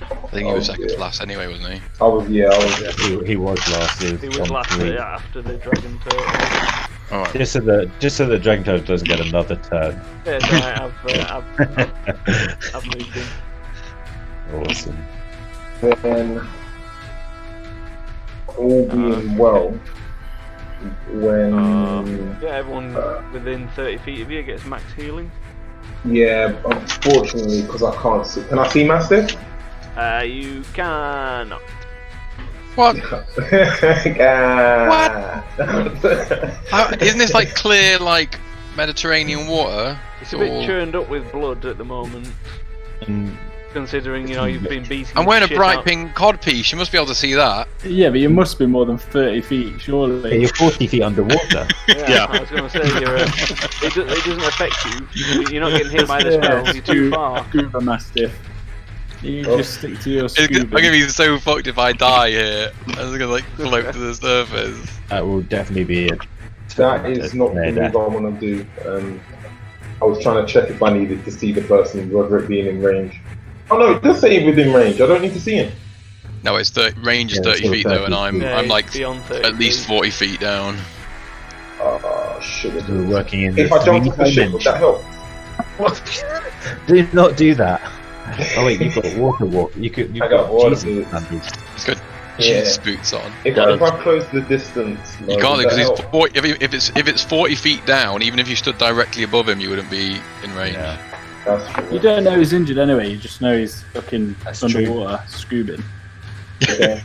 I think he was second to last anyway, wasn't he? I was. He was last. He was last after the Dragon Turtle. Alright. Just so the Dragon Turtle doesn't get another turn. Yeah, it's alright, I've moved in. Awesome. Then, all being well, when yeah, everyone within 30 feet of you gets max healing. yeah, unfortunately, because I can't see. Can I see Mastiff? You cannot. What? What? Isn't this like clear, like Mediterranean water? It's a bit churned up with blood at the moment. Considering, you know, you've been beating. I'm wearing a shit bright out. pink codpiece. You must be able to see that. Yeah, but you must be more than 30 feet, surely. You're 40 feet underwater. Yeah, I was going to say, it doesn't affect you. You're not getting hit by the spell. You're too far. Scuba Mastiff. You just stick to your I'm scuba. gonna be so fucked if I die here. I'm just gonna like float to the surface. That will definitely be a. That is not the move I want to do. I was trying to check if I needed to see the person, whether it being in range. Oh no, it does say within range. I don't need to see him. No, it's range is 30 feet though, and I'm like beyond 30 at least 40 feet down. Oh shit! We're working in. If I jump off the ship, would that help? Do not do that. Oh wait, you've got water walk. You've I got water Jesus, boots. Andy. It's good. Yeah. Jesus boots on. If I close the distance, You can't because it's 40, if it's 40 feet down. Even if you stood directly above him, you wouldn't be in range. Yeah. That's true. You don't know he's injured anyway, you just know he's fucking That's underwater, scuba. Okay.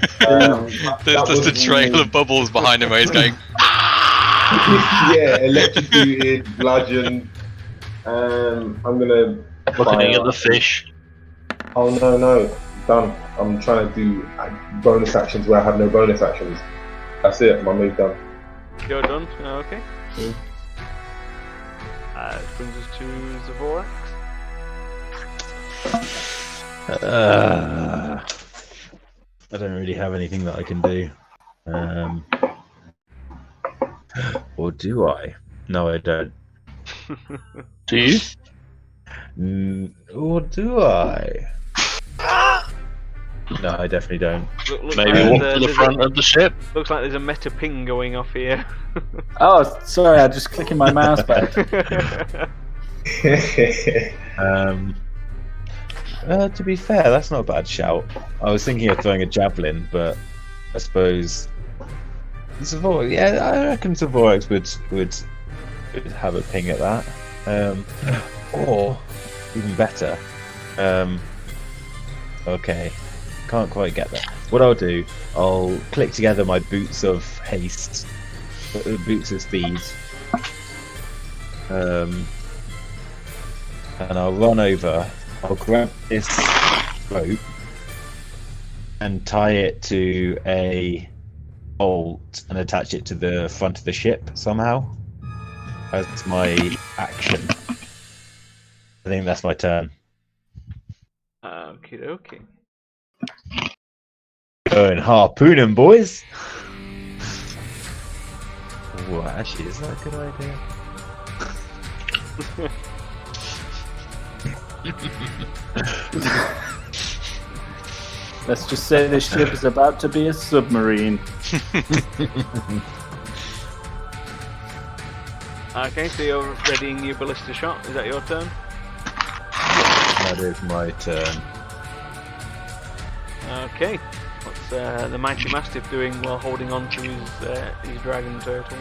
There's just a trail of bubbles behind him where he's going. Yeah, electrocuted, bludgeoned. I'm gonna Looking at the fish. Oh no, done. I'm trying to do bonus actions where I have no bonus actions. That's it, my move done. You're done? Okay. This brings us to Zavorax. I don't really have anything that I can do. Or do I? No, I don't. Do you? Or do I? No, I definitely don't. Look Maybe like walk there's to the there's front of the ship. Looks like there's a meta ping going off here. Oh, sorry, I just clicking my mouse back. To be fair, that's not a bad shout. I was thinking of throwing a javelin, but I suppose Zavorax. Yeah, I reckon Zavorax would have a ping at that. Or even better. Okay, can't quite get that. What I'll do, I'll click together my boots of haste, boots of speed, and I'll run over. I'll grab this rope and tie it to a bolt and attach it to the front of the ship somehow. as my action. I think that's my turn. Okie dokie. Going harpoon him, boys. Oh, actually, is that a good idea? Let's just say this ship is about to be a submarine. Okay, so you're readying your ballista shot. Is that your turn? That is my turn. Okay. What's the mighty mastiff doing while holding on to his dragon turtle?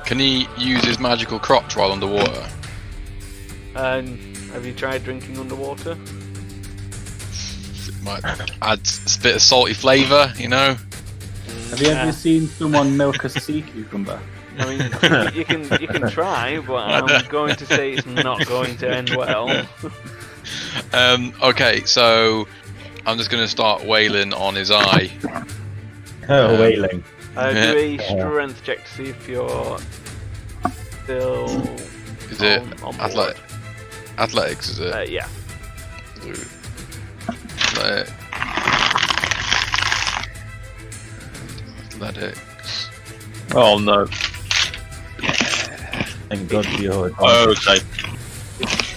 Can he use his magical crotch while underwater? Have you tried drinking underwater? It might add a bit of salty flavour, you know. Have you ever seen someone milk a sea cucumber? I mean, you can try, but I'm going to say it's not going to end well. Okay, so I'm just going to start wailing on his eye. Oh, wailing. Do a strength check to see if you're still. Is it on board. athletics? Is it? Yeah. Athletics. Oh no. Thank God for your Oh, okay.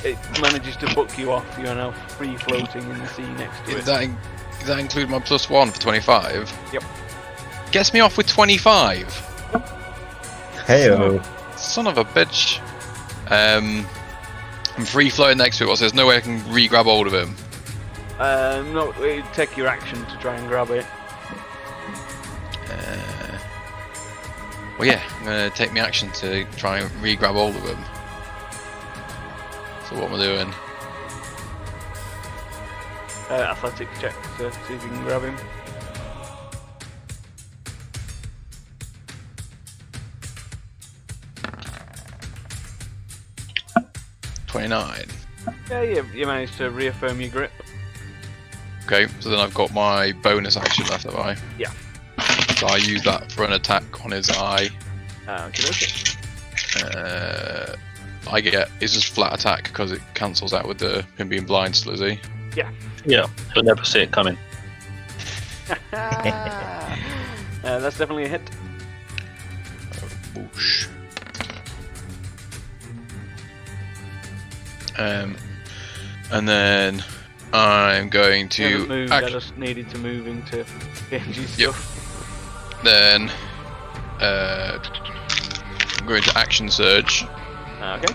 It manages to buck you off. You're now free floating in the sea next to Does it. that include my +1 for 25? Yep. Gets me off with 25. Heyo. Son of a bitch. I'm free floating next to it, so there's no way I can re-grab hold of him. No, take your action to try and grab it. Well, yeah, I'm gonna take my action to try and re-grab hold of him. So what am I doing? Athletics check to see if you can grab him. $29. Yeah, you managed to reaffirm your grip. Okay, so then I've got my bonus action left, have I? Yeah. So I use that for an attack on his eye. Okay. I get it's just flat attack because it cancels out with him being blind still, is he? Yeah. Yeah, you'll never see it coming. That's definitely a hit. Whoosh. And then I'm going You haven't to moved, I just needed to move into PNG stuff. then I'm going to action surge, Okay.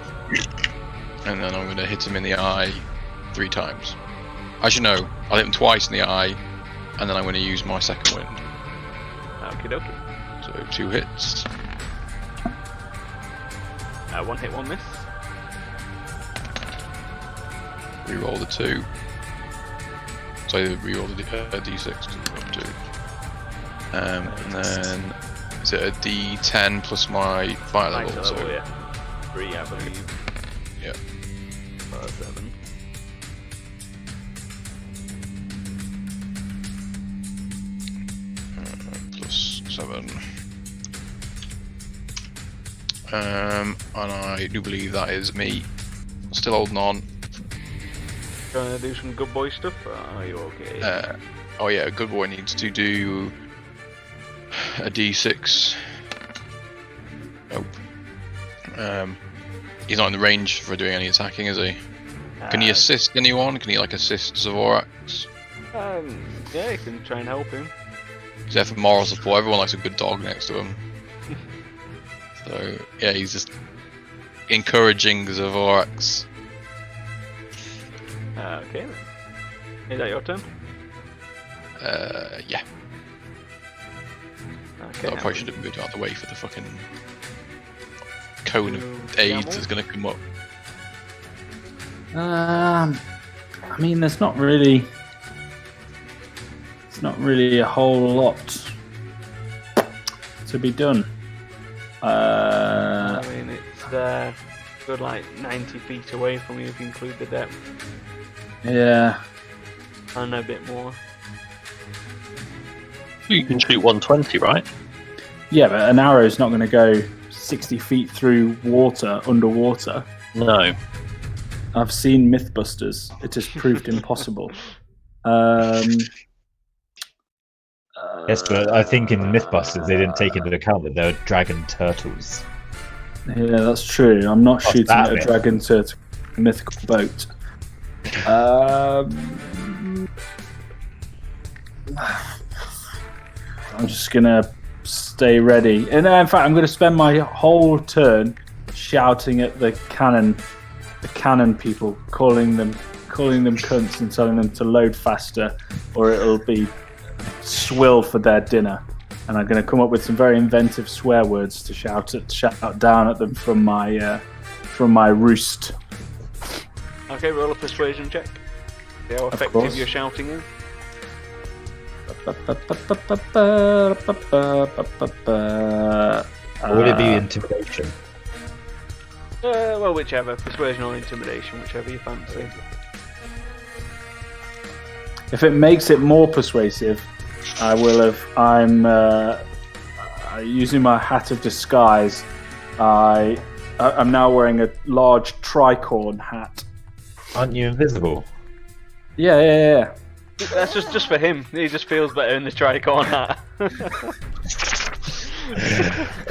and then I'm going to hit him in the eye 3 times. Actually, no, I'll hit him twice in the eye, and then I'm going to use my second wind. Okie dokie. So 2 hits. 1 hit, 1 miss. Reroll the 2. So I reroll the d6 because we've got 2. And then is it a d10 plus my fight level? So yeah. 3, I believe. Yeah. 7. Plus 7. And I do believe that is me. Still holding on. Trying to do some good boy stuff? Are you okay? Oh yeah, a good boy needs to do a d6. Nope. He's not in the range for doing any attacking, is he? Can he assist anyone? Can he assist Zavorax? Yeah, you can try and help him. He's there for moral support. Everyone likes a good dog next to him. So yeah, he's just encouraging Zavorax. Okay then. Is that your turn? Yeah. Okay. I probably should have moved out of the way for the fucking cone of AIDS that's gonna come up. I mean, there's not really a whole lot to be done. I mean, it's good 90 feet away from you if you include the depth. Yeah. And a bit more. You can shoot 120, right? Yeah, but an arrow's not going to go 60 feet through water, underwater. No. I've seen Mythbusters. It has proved impossible. Yes, but I think in Mythbusters they didn't take into account that there were dragon turtles. Yeah, that's true. I'm not What's shooting that at a bit? dragon turtle mythical boat. I'm just gonna stay ready, and in fact, I'm gonna spend my whole turn shouting at the cannon people, calling them cunts and telling them to load faster, or it'll be swill for their dinner. And I'm going to come up with some very inventive swear words to shout down at them from my roost. Okay, roll a persuasion check. See how effective course. your shouting is. Or would it be intimidation? Well, whichever. Persuasion or intimidation, whichever you fancy. If it makes it more persuasive, I will have. I'm using my hat of disguise. I'm now wearing a large tricorn hat. Aren't you invisible? Yeah. That's just for him. He just feels better in the tricorn hat.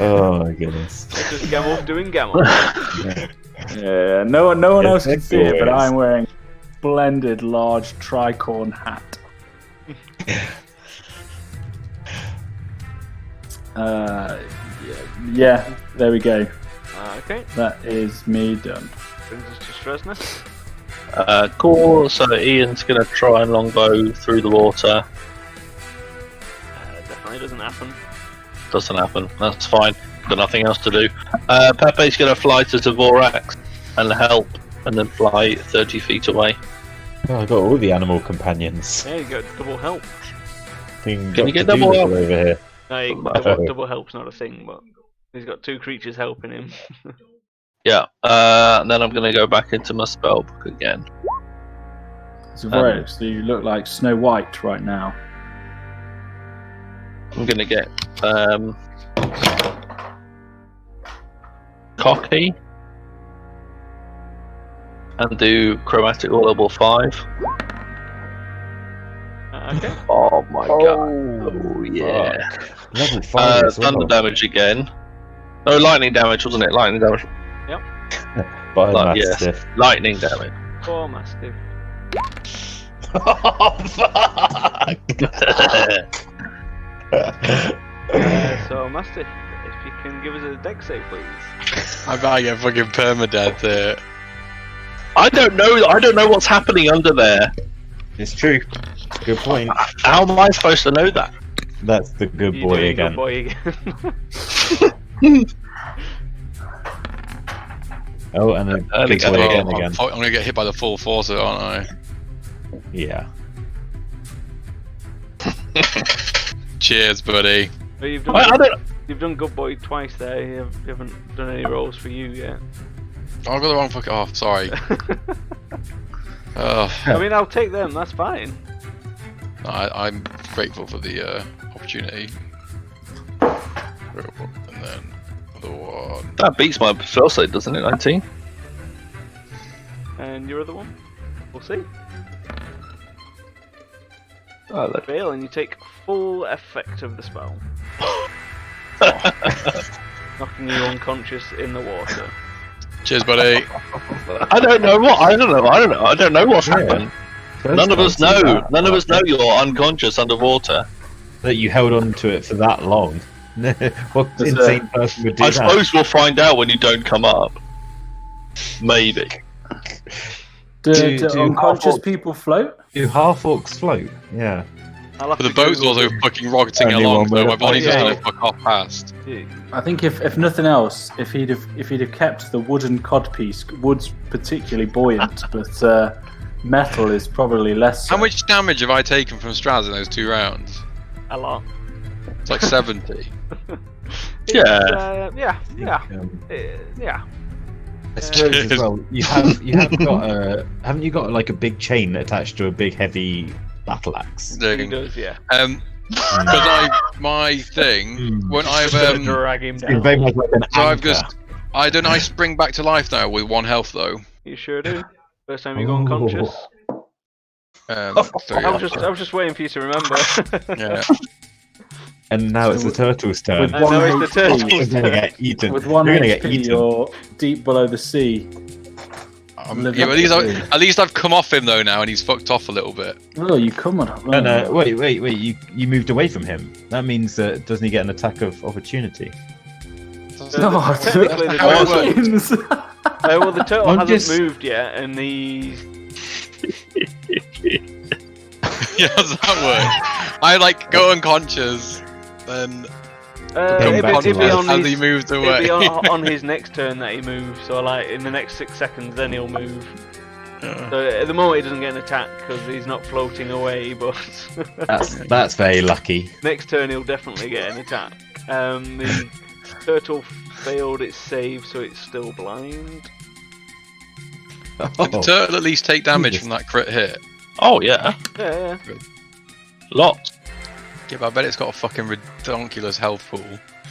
Oh my goodness. It's just Gamorf doing Gamorf. Yeah. No one else can It's see it, but always- I'm wearing a splendid large tricorn hat. Yeah, there we go. Okay, That is me done. brings us to Stresness. Cool. So Ian's gonna try and longbow through the water. Definitely doesn't happen. Doesn't happen. That's fine. Got nothing else to do. Pepe's gonna fly to Dvorak and help, and then fly 30 feet away. Oh, I got all the animal companions. There you go, double help. Can you get double help? over here? No, double help's not a thing, but he's got two creatures helping him. Yeah. And then I'm gonna go back into my spell book again. So, right, so you look like Snow White right now. I'm gonna get cocky and do chromatic or level 5. Okay. Oh my god! Oh yeah. Level 5 as well. Thunder damage again. No, lightning damage, wasn't it? Lightning damage. By Yes. Mastiff. Lightning damage. Poor Mastiff. Oh fuck! So Mastiff, if you can give us a dex save, please. I bet I get fucking permadeath there. I don't know what's happening under there. It's true. Good point. How am I supposed to know that? That's the good You're boy doing again. Good boy again. Oh, and a big go. boy Oh, again. I'm gonna get hit by the full force, aren't I? Yeah. Cheers, buddy. But you've done, I don't. you've done good boy twice there. You haven't done any rolls for you yet. Oh, I got the wrong fucking. Oh, sorry. I mean, I'll take them. That's fine. I'm grateful for the opportunity. And then the one. That beats my spell save, doesn't it? 19. And your other one? We'll see. Oh, look. Fail, and you take full effect of the spell, knocking you unconscious in the water. Cheers, buddy. I don't know what's happened. None of us know. None of us know you're unconscious underwater. That you held on to it for that long. What There's insane person would do I that? suppose we'll find out when you don't come up. Maybe. Do do unconscious half-orcs- people float? Do half orcs float? Yeah. I'll have But the to boat's Google also fucking rocketing Only along, one so way to my body's just find gonna out. fuck off past. it. I think if nothing else, if he'd have kept the wooden codpiece, wood's particularly buoyant, but metal is probably less. How so. much damage have I taken from Straz in those 2 rounds? A lot. It's like 70. Yeah. Yeah. Um, Yeah. I suppose as well. You have got haven't you got like a big chain attached to a big heavy battle axe? He does, yeah. Because my thing, when I've drag him It's down. very much like an so I've anchor. just, I spring back to life now with 1 health though. You sure do. First time you go Oh. unconscious. So, I was just waiting for you to remember. yeah. And now it's the turtle's turn. with I know one it's the HP, turtle's You're gonna get eaten. with 1 You're gonna get HP, eaten. you're deep below the sea. Yeah, at least I've come off him though now, and he's fucked off a little bit. Oh, you come on. No, no, wait. You moved away from him. That means doesn't he get an attack of opportunity? No, Technically, the How turtle, is well, the turtle I'm hasn't just- moved yet, and he's. Yeah, how's that work? I like go unconscious, then Come back to it'd be life. on as he his, moved it'd away. be on his next turn that he moves. So like in the next 6 seconds, then he'll move. So at the moment, he doesn't get an attack because he's not floating away. But That's very lucky. next turn, he'll definitely get an attack. The turtle failed its save, so it's still blind. Did the turtle at least take damage from that crit hit? Oh yeah, Yeah, lots. Yeah, but I bet it's got a fucking ridiculous health pool.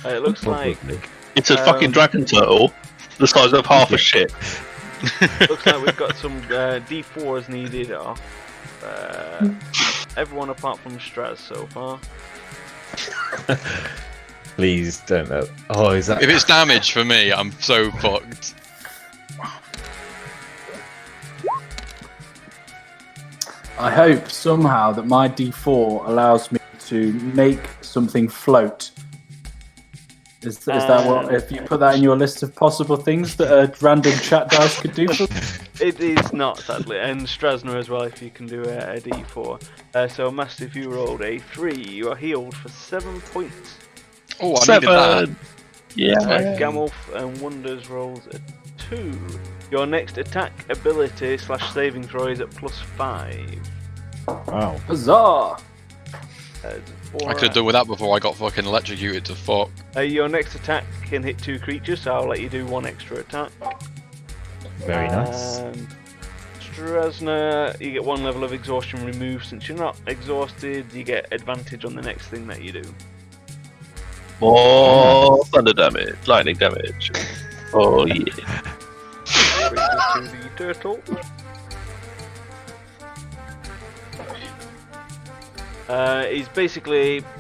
it looks like Probably. It's a fucking dragon turtle, the size of half a ship. looks like we've got some D4s needed off everyone apart from Straz so far. Please don't. Oh, is that? If it's damage for me, I'm so fucked. I hope somehow that my D4 allows me to make something float. Is that what? If you put that in your list of possible things that a random chat dice could do for me? It is not, sadly, and Strasner as well if you can do a D4. So, Master, if you rolled a 3, you are healed for 7 points. Oh, I needed that. 7. Yeah. Gamolf and Wonders rolls a 2. Your next attack ability / saving throw is at +5. Wow. Huzzah! I could have done with that before I got fucking electrocuted to fuck. Your next attack can hit 2 creatures, so I'll let you do 1 extra attack. Very nice. Strasner, you get 1 level of exhaustion removed. Since you're not exhausted, you get advantage on the next thing that you do. More thunder damage, lightning damage. Oh yeah. Brings us to the turtle.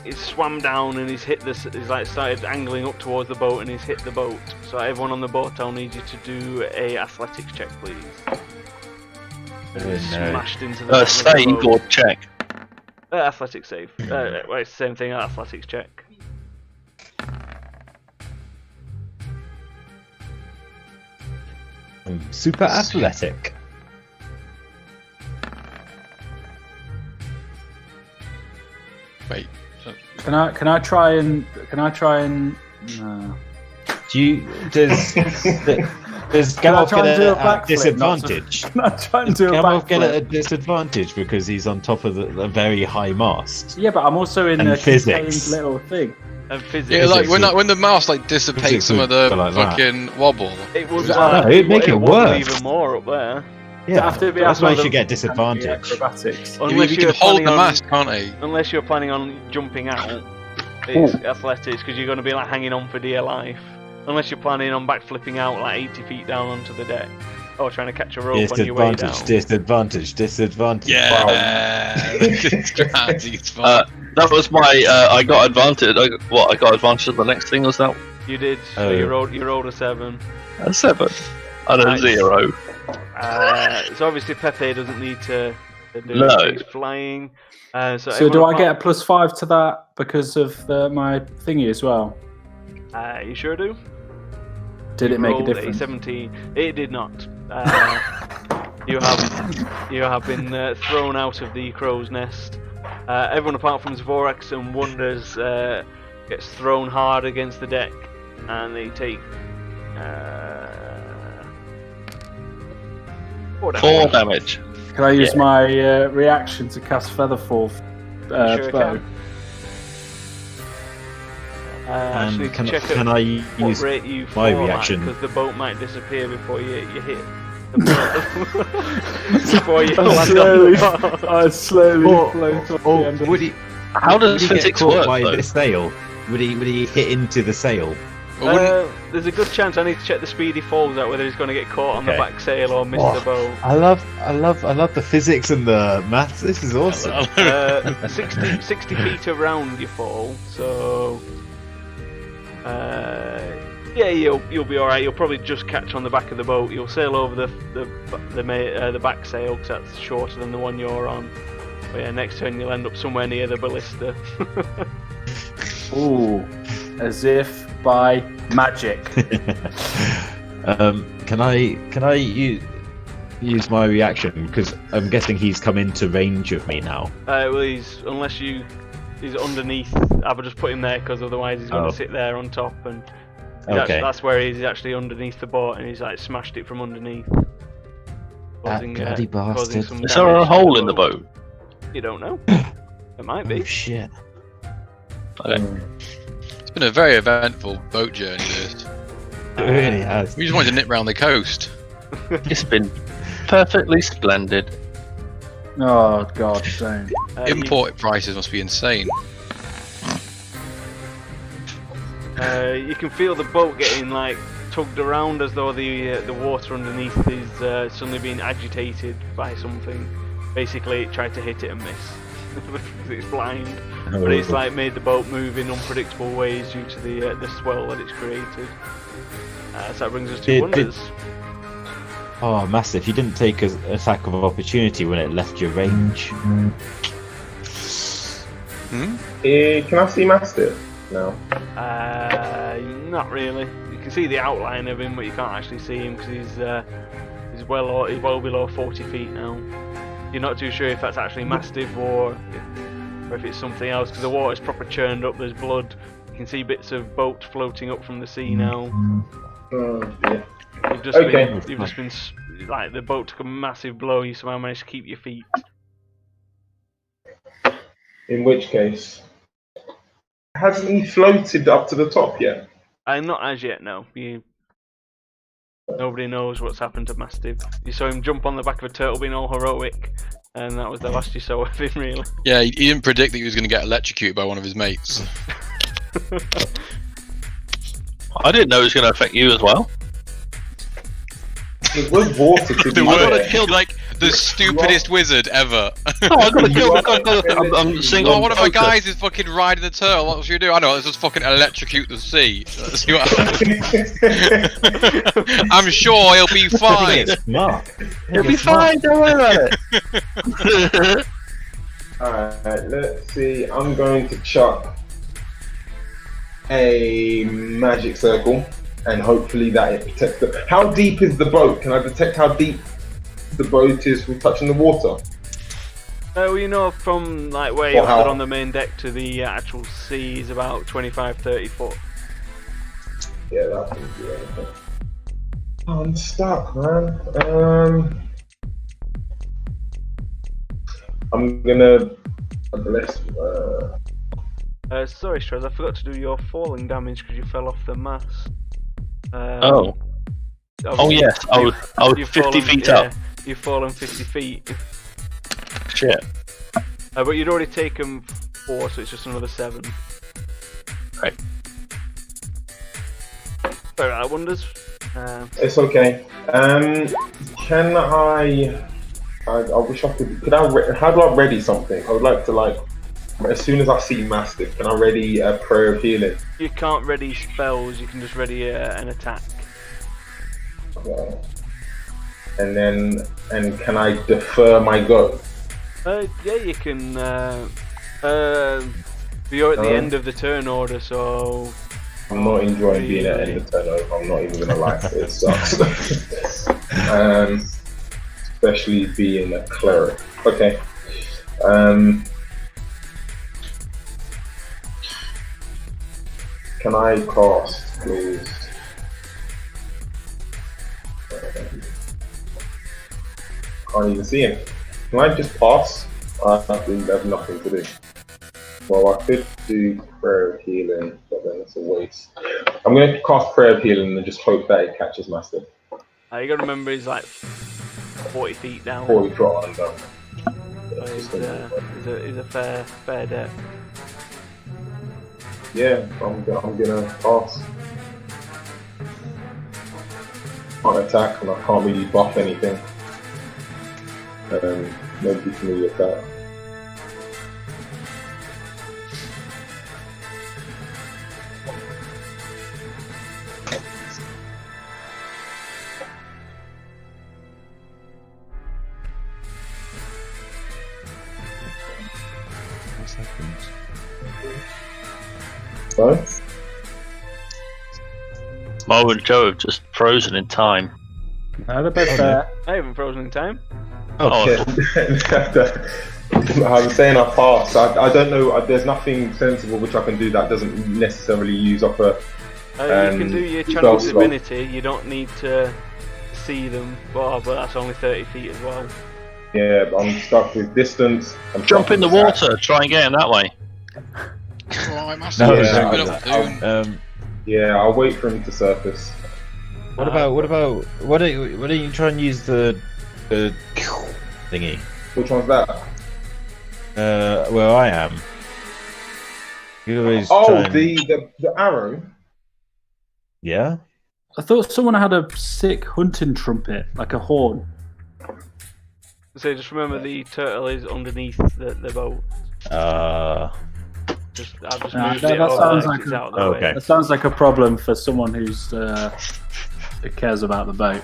He's swam down and he's hit this. He's like started angling up towards the boat and he's hit the boat. So everyone on the boat, I'll need you to do a athletics check, please. Oh, no. Smashed into the bottom of the Save boat. or check. Athletics save. Well, it's the same thing. Athletics check. Super athletic. Wait. Can I try and no. Do you? Does Can I Gamov try and get do a a backflip? disadvantage? Can I try and do a Gamov get a backflip? disadvantage because he's on top of the very high mast. Yeah, but I'm also in And a physics. contained little thing. And physics. Yeah, like Physics when the mouse like dissipates physics some would of the go like that. fucking wobble. It would. No, it'd make it would worse. even more up there. Yeah, Have to be that's why you able should to- get disadvantage. Acrobatics. Unless He you're can hold planning the on, mast, can't he? unless you're planning on jumping out, it's athletics because you're going to be like hanging on for dear life. Unless you're planning on backflipping out like 80 feet down onto the deck, or trying to catch a rope on your way down. Disadvantage. Yeah. He's fine. That was my. I got advantage. I got advantage on the next thing. Was that You did. So Oh. you rolled a 7. a 7 and a Nice. 0? So obviously Pepe doesn't need to do No. it. He's flying. So do I get a +5 to that because of my thingy as well? You sure do. Did You it make a rolled difference? 17. It did not. You have been thrown out of the crow's nest. Everyone apart from Zvorax and Wonders gets thrown hard against the deck, and they take 4 damage. 4 damage. Can I use my reaction to cast Featherfall? Sure bow? can. I just need to check Can I what use rate you my fall reaction? because the boat might disappear before you hit the boat. Before you land on the boat. I slowly Or- float off or the end of would he How does would he get physics caught work? by Though? the sail? Would he hit into the sail? Well, wouldn't- There's a good chance I need to check the speed he falls at, whether he's going to get caught on the Okay. back sail or miss Oh. the boat. I love the physics and the maths. This is awesome. 60 feet around you fall, so yeah, you'll be all right. You'll probably just catch on the back of the boat. You'll sail over the back sail because that's shorter than the one you're on. But yeah, next turn you'll end up somewhere near the ballista. Ooh, as if by magic. Can I use my reaction, because I'm guessing he's come into range of me now. Well, he's underneath. I would just put him there because otherwise he's going Oh. to sit there on top, and Okay. that's where he's actually underneath the boat, and he's like smashed it from underneath. That bloody bastard. some Is there a damage to hole in the boat? You don't know. It might be. Oh shit. Okay. It's been a very eventful boat journey. This. It really has. We just wanted to nip round the coast. It's been perfectly splendid. Oh god, don't. Import prices must be insane. You can feel the boat getting like tugged around as though the water underneath is suddenly being agitated by something. Basically, it tried to hit it and miss because it's blind. But it's like made the boat move in unpredictable ways due to the swell that it's created. So that brings us to wonders. Oh, massive! You didn't take an attack of opportunity when it left your range. Hmm? Can I see Mastiff now? Not really. You can see the outline of him, but you can't actually see him because he's well below 40 feet now. You're not too sure if that's actually Mastiff or if it's something else because the water's proper churned up. There's blood. You can see bits of boat floating up from the sea now. Yeah. You've just Okay. been like the boat took a massive blow. You somehow managed to keep your feet. In which case, hasn't he floated up to the top yet? Not as yet. No. Nobody knows what's happened to Mastiff. You saw him jump on the back of a turtle being all heroic, and that was the last you saw of him, really. Yeah, he didn't predict that he was going to get electrocuted by one of his mates. I didn't know it was going to affect you as well. It was water to be I got fair. killed like the stupidest wizard ever. Oh, I got to kill. I'm seeing Oh, on one of my focus. guys is fucking riding the turtle. What should we do? I know. Let's just fucking electrocute the sea. Let's see what happens. I'm sure he'll be fine. Mark. It'll be fine. Don't worry about it. Alright, let's see. I'm going to chuck a magic circle, and hopefully that it protects the. How deep is the boat? Can I detect how deep the boat is from touching the water? Well, you know, from like where you're Well, how- on the main deck to the actual sea is about 25-30 foot. Yeah, that wouldn't do anything. Oh, I'm stuck, man. I'm gonna bless. Sorry, Strez, I forgot to do your falling damage because you fell off the mast. Oh obviously, yes, I was you've 50 fallen- feet yeah, up. You've fallen 50 feet. Shit. But you'd already taken 4, so it's just another 7. Right. Sorry about that, Wonders. It's okay. Can I wish I could. How do I ready something? I would like to as soon as I see Mastiff, can I ready a prayer of healing? You can't ready spells, you can just ready an attack. And can I defer my go? Yeah, you can. You're at the end of the turn order, so. I'm not enjoying being at end of turnover. I'm not even gonna lie, it sucks. Especially being a cleric. Okay. Can I cast, please? Can't even see him. Can I just pass? I have nothing to do. Well, I could do prayer of healing, but then it's a waste. I'm going to cast prayer of healing and just hope that it catches Mastiff. You gotta remember he's like 40 feet down. 40 foot under. Is a fair debt. Yeah, I'm gonna pass. Can't attack and I can't really buff anything. Nobody can really attack. What's happened? Sorry? Mo and Joe have just frozen in time. No, they're both there. I haven't frozen in time. Oh, Yeah. I was saying I passed. I don't know. There's nothing sensible which I can do that doesn't necessarily use up a. You can do your channel divinity. You don't need to see them, but that's only 30 feet as well. Yeah, but I'm stuck with distance. I'm Jump stuck in the with water, try and get him that way. Right, Master. No, Yeah, Zoom it up, Zoom. Yeah, I'll wait for him to surface. Why don't you try and use the thingy? Which one's that? Where I am. You always Oh, try and... the arrow. Yeah. I thought someone had a sick hunting trumpet, like a horn. So just remember the turtle is underneath the boat. Uh. I've just moved that it over sounds there, like it's a- out of the Okay. way. That sounds like a problem for someone who cares about the boat.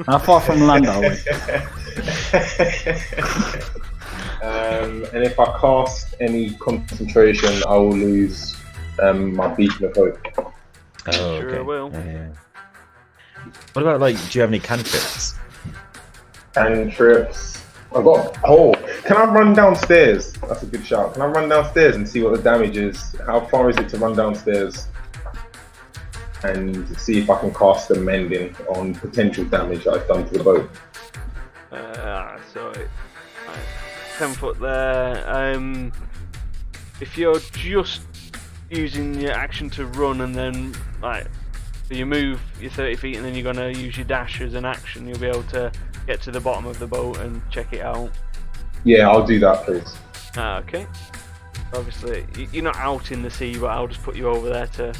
How far from land are we? And if I cast any concentration, I will lose my beacon of hope. Oh, Sure okay. will. Yeah. What about do you have any cantrips? Cantrips. I got. Oh, can I run downstairs? That's a good shout. Can I run downstairs and see what the damage is? How far is it to run downstairs? And see if I can cast a mending on potential damage that I've done to the boat. So 10 foot there. If you're just using your action to run and then so you move your 30 feet and then you're gonna use your dash as an action, you'll be able to get to the bottom of the boat and check it out. Yeah, I'll do that, please. Okay. Obviously, you're not out in the sea, but I'll just put you over there to.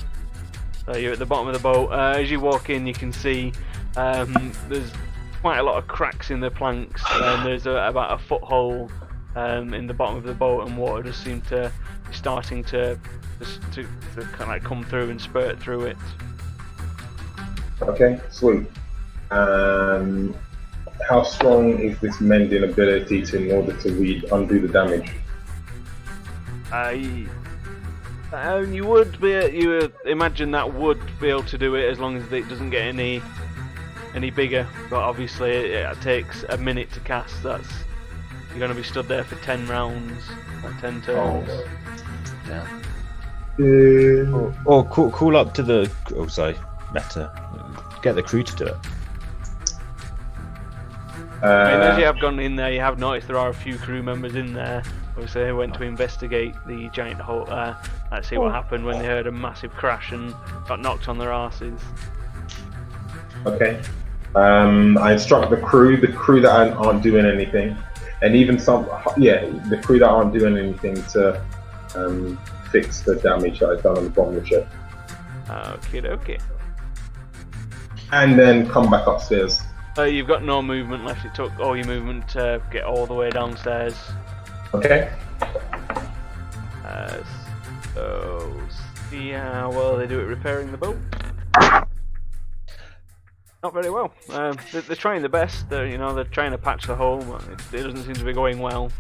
You're at the bottom of the boat. As you walk in, you can see there's quite a lot of cracks in the planks, and there's about a foot hole in the bottom of the boat, and water just seems to be starting to kind of like come through and spurt through it. Okay, sweet. How strong is this mending ability in order to undo the damage? You would imagine that would be able to do it as long as it doesn't get any bigger. But obviously, it takes a minute to cast. You're going to be stood there for 10 rounds, like 10 turns. Yeah. Or call up to the. Oh, sorry, meta. Get the crew to do it. I mean, as you have gone in there, you have noticed there are a few crew members in there. Obviously, they went to investigate the giant hole. Let's see what happened when they heard a massive crash and got knocked on their arses. Okay. I instruct the crew that aren't doing anything, and even the crew that aren't doing anything to fix the damage that I've done on the bottom of the ship. Okay. And then come back upstairs. You've got no movement left. It took all your movement to get all the way downstairs. Okay. So see how well they do at repairing the boat. Not very well. They're trying their best. They're trying to patch the hole, but it doesn't seem to be going well.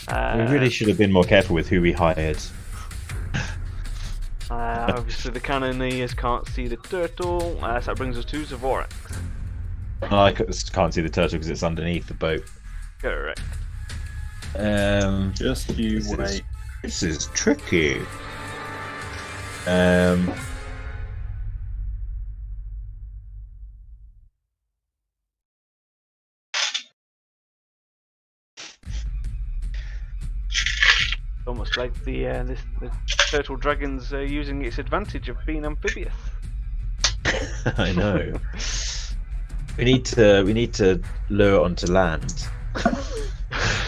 We really should have been more careful with who we hired. Obviously, the cannoneers can't see the turtle. So that brings us to Zavorax. I can't see the turtle because it's underneath the boat. Correct. Just you wait. This is tricky. Almost like the turtle dragon's using its advantage of being amphibious. I know. We need to lure it onto land.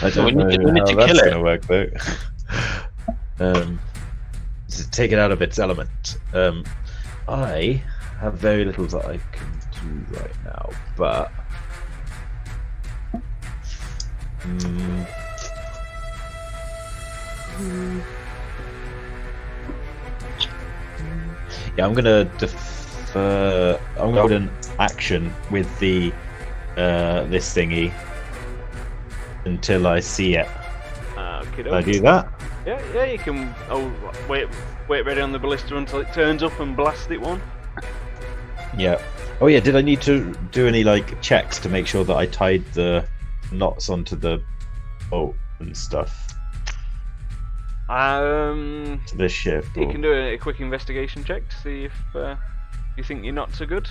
I don't we need know to how that's kill it. going to work though. To take it out of its element. I have very little that I can do right now, but yeah, I'm gonna defer. I'm gonna hold an action with the this thingy until I see it. Okay, Can I do that? Yeah, you can. Oh, wait ready on the ballista until it turns up and blast it one. Yeah. Oh yeah. Did I need to do any like checks to make sure that I tied the knots onto the boat and stuff To this ship? You can do a quick investigation check to see if you think your knots are good.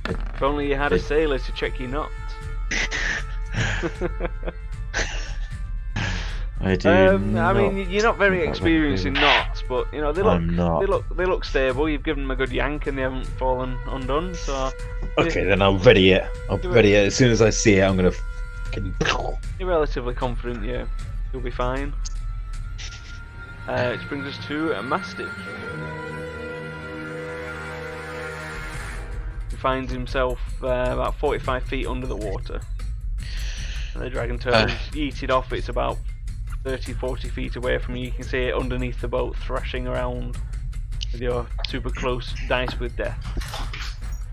If only you had a sailor to check your knots. I do. I mean, you're not very experienced in knots, but you know I'm not. they look stable. You've given them a good yank and they haven't fallen undone. So Okay, then I'll ready it. I'll ready it as soon as I see it. I'm gonna. you're relatively confident. You'll be fine. Which brings us to a mastiff. He finds himself about 45 feet under the water. And the dragon turtle's yeeted off. It's about 30-40 feet away from you. You can see it underneath the boat, thrashing around with your super close dice with death.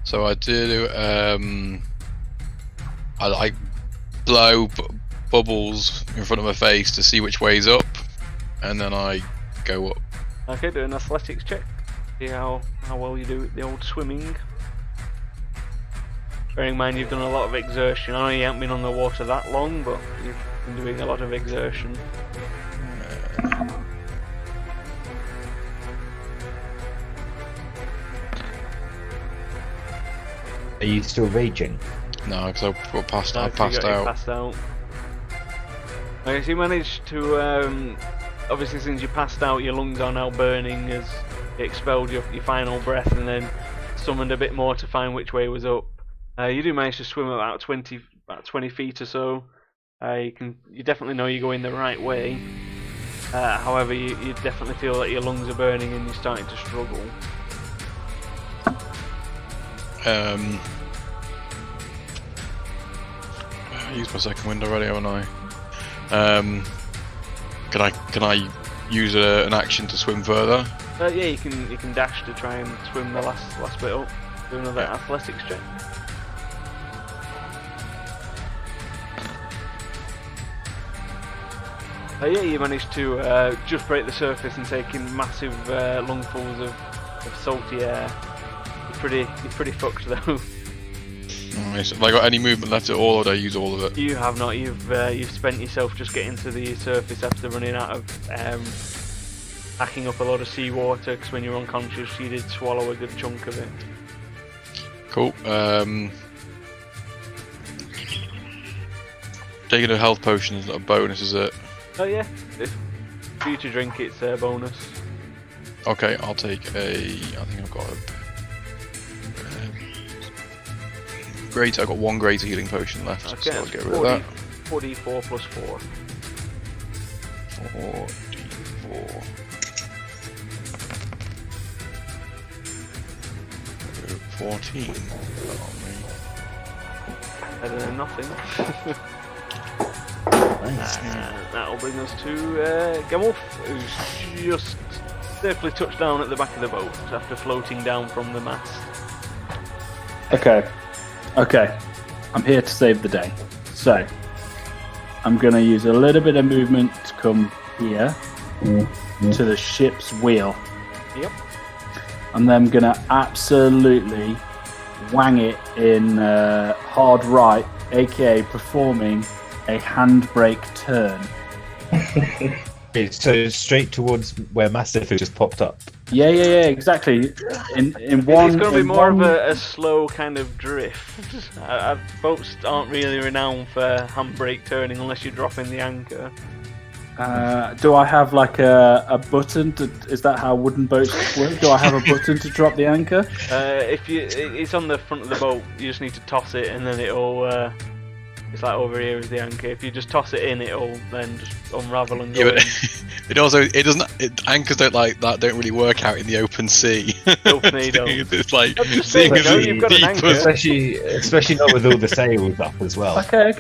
So I do. I like blow bubbles in front of my face to see which way's up, and then I go up. Okay, do an athletics check. See how well you do at the old swimming. Bearing in mind you've done a lot of exertion. I know you haven't been on the water that long, but you've been doing a lot of exertion. Are you still raging? No, because I passed No, out. 'cause you passed out. Okay, so you managed to, obviously since you passed out, your lungs are now burning as you expelled your final breath and then summoned a bit more to find which way was up. You do manage to swim about 20 feet or so. You definitely know you're going the right way. However, you definitely feel that your lungs are burning and you're starting to struggle. I used my second wind already, haven't I? Can I use an action to swim further? Yeah, you can dash to try and swim the last bit up. Do another athletics check. Yeah, you managed to just break the surface and take in massive lungfuls of salty air. You're pretty fucked though. Nice. Have I got any movement left at all, or do I use all of it? You have not. You've spent yourself just getting to the surface after running out of hacking up a lot of seawater. Because when you were unconscious, you did swallow a good chunk of it. Cool. Taking a health potion is not a bonus, is it? Oh yeah. If for you to drink, it's a bonus. Okay, I'll take I think I've got a. Great, I've got one greater healing potion left, Okay, so I'll get rid of that. 4d4 plus 4. 4d4. 14. Better than nothing. That'll bring us to Gamulf, who's just safely touched down at the back of the boat after floating down from the mast. Okay, I'm here to save the day. So, I'm going to use a little bit of movement to come here to the ship's wheel. Yep. And then I'm going to absolutely wang it in hard right, aka performing a handbrake turn. Okay, so straight towards where Mastiff has just popped up. Yeah, exactly. In one. It's going to be more of a slow kind of drift. Boats aren't really renowned for handbrake turning unless you're dropping the anchor. Do I have like a button? Is that how wooden boats work? Do I have a button to drop the anchor? It's on the front of the boat. You just need to toss it, and then it'll It's like over here is the anchor. If you just toss it in, it'll then just unravel and go Yeah, in. but it doesn't. Anchors don't like that. Don't really work out in the open sea. Open sea don't. It's like I'm just seeing saying, as no, you've got an anchor. Especially not with all the sails up as well. Okay.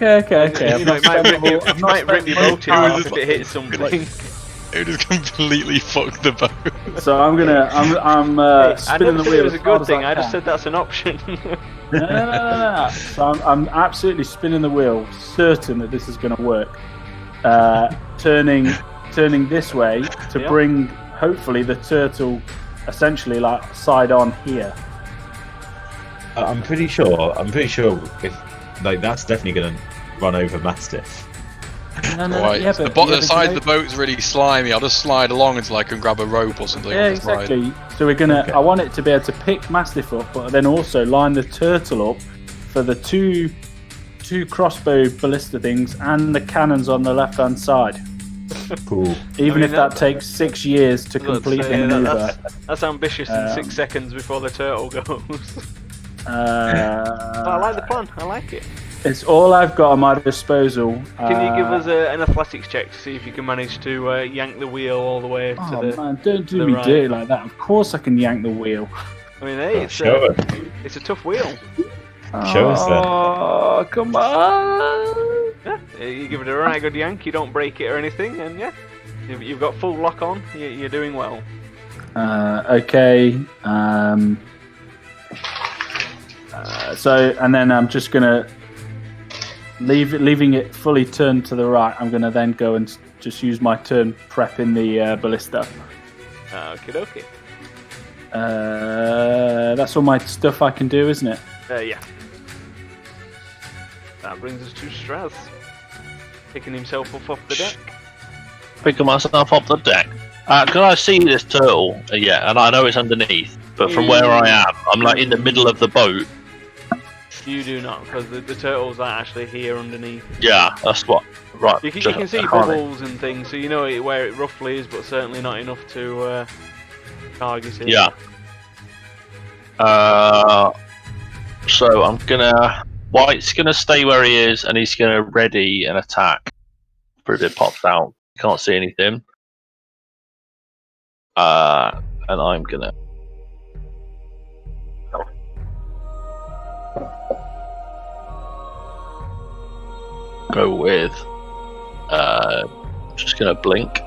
You know, it might rip your boat in half if it hits something. It would just completely fuck the boat. So I'm I spinning never the said wheel. it was a as hard good as thing. I just can. said that's an option. No. So I'm absolutely spinning the wheel, certain that this is going to work. Turning this way to Yeah. bring, hopefully, the turtle essentially like side on here. I'm pretty sure if like that's definitely going to run over Mastiff. No, Right. yeah, the but the side of the boat's really slimy. I'll just slide along until I can grab a rope or something. Yeah, on the side. exactly. So we're gonna. Okay. I want it to be able to pick Mastiff up, but then also line the turtle up for the two crossbow ballista things and the cannons on the left-hand side. Cool. Even mean, if that takes 6 years to complete the maneuver. That's ambitious in 6 seconds before the turtle goes. But I like the plan. I like it. It's all I've got on my disposal. Can you give us an athletics check to see if you can manage to yank the wheel all the way to Oh the? man, don't do the me right. dirty like that. Of course I can yank the wheel. I mean, hey, Show it's a tough wheel. Show us then. Oh, come on. Yeah, you give it a right good yank. You don't break it or anything, and yeah, you've got full lock on. You're doing well. Okay. So, and then I'm just gonna leaving it fully turned to the right. I'm gonna then go and just use my turn prepping the ballista. Okay. That's all my stuff I can do, isn't it? Yeah. That brings us to Straz, picking himself up off the deck. Picking myself up the deck. Can I see this turtle? Yeah, and I know it's underneath, but from where I am, I'm like in the middle of the boat. You do not, because the turtles are actually here underneath. Yeah, that's what. Right. You can see bubbles and things, so you know where it roughly is, but certainly not enough to target it. Yeah. So I'm gonna. White's gonna stay where he is, and he's gonna ready an attack. If it pops out, can't see anything. And I'm gonna. Go with. Just gonna blink.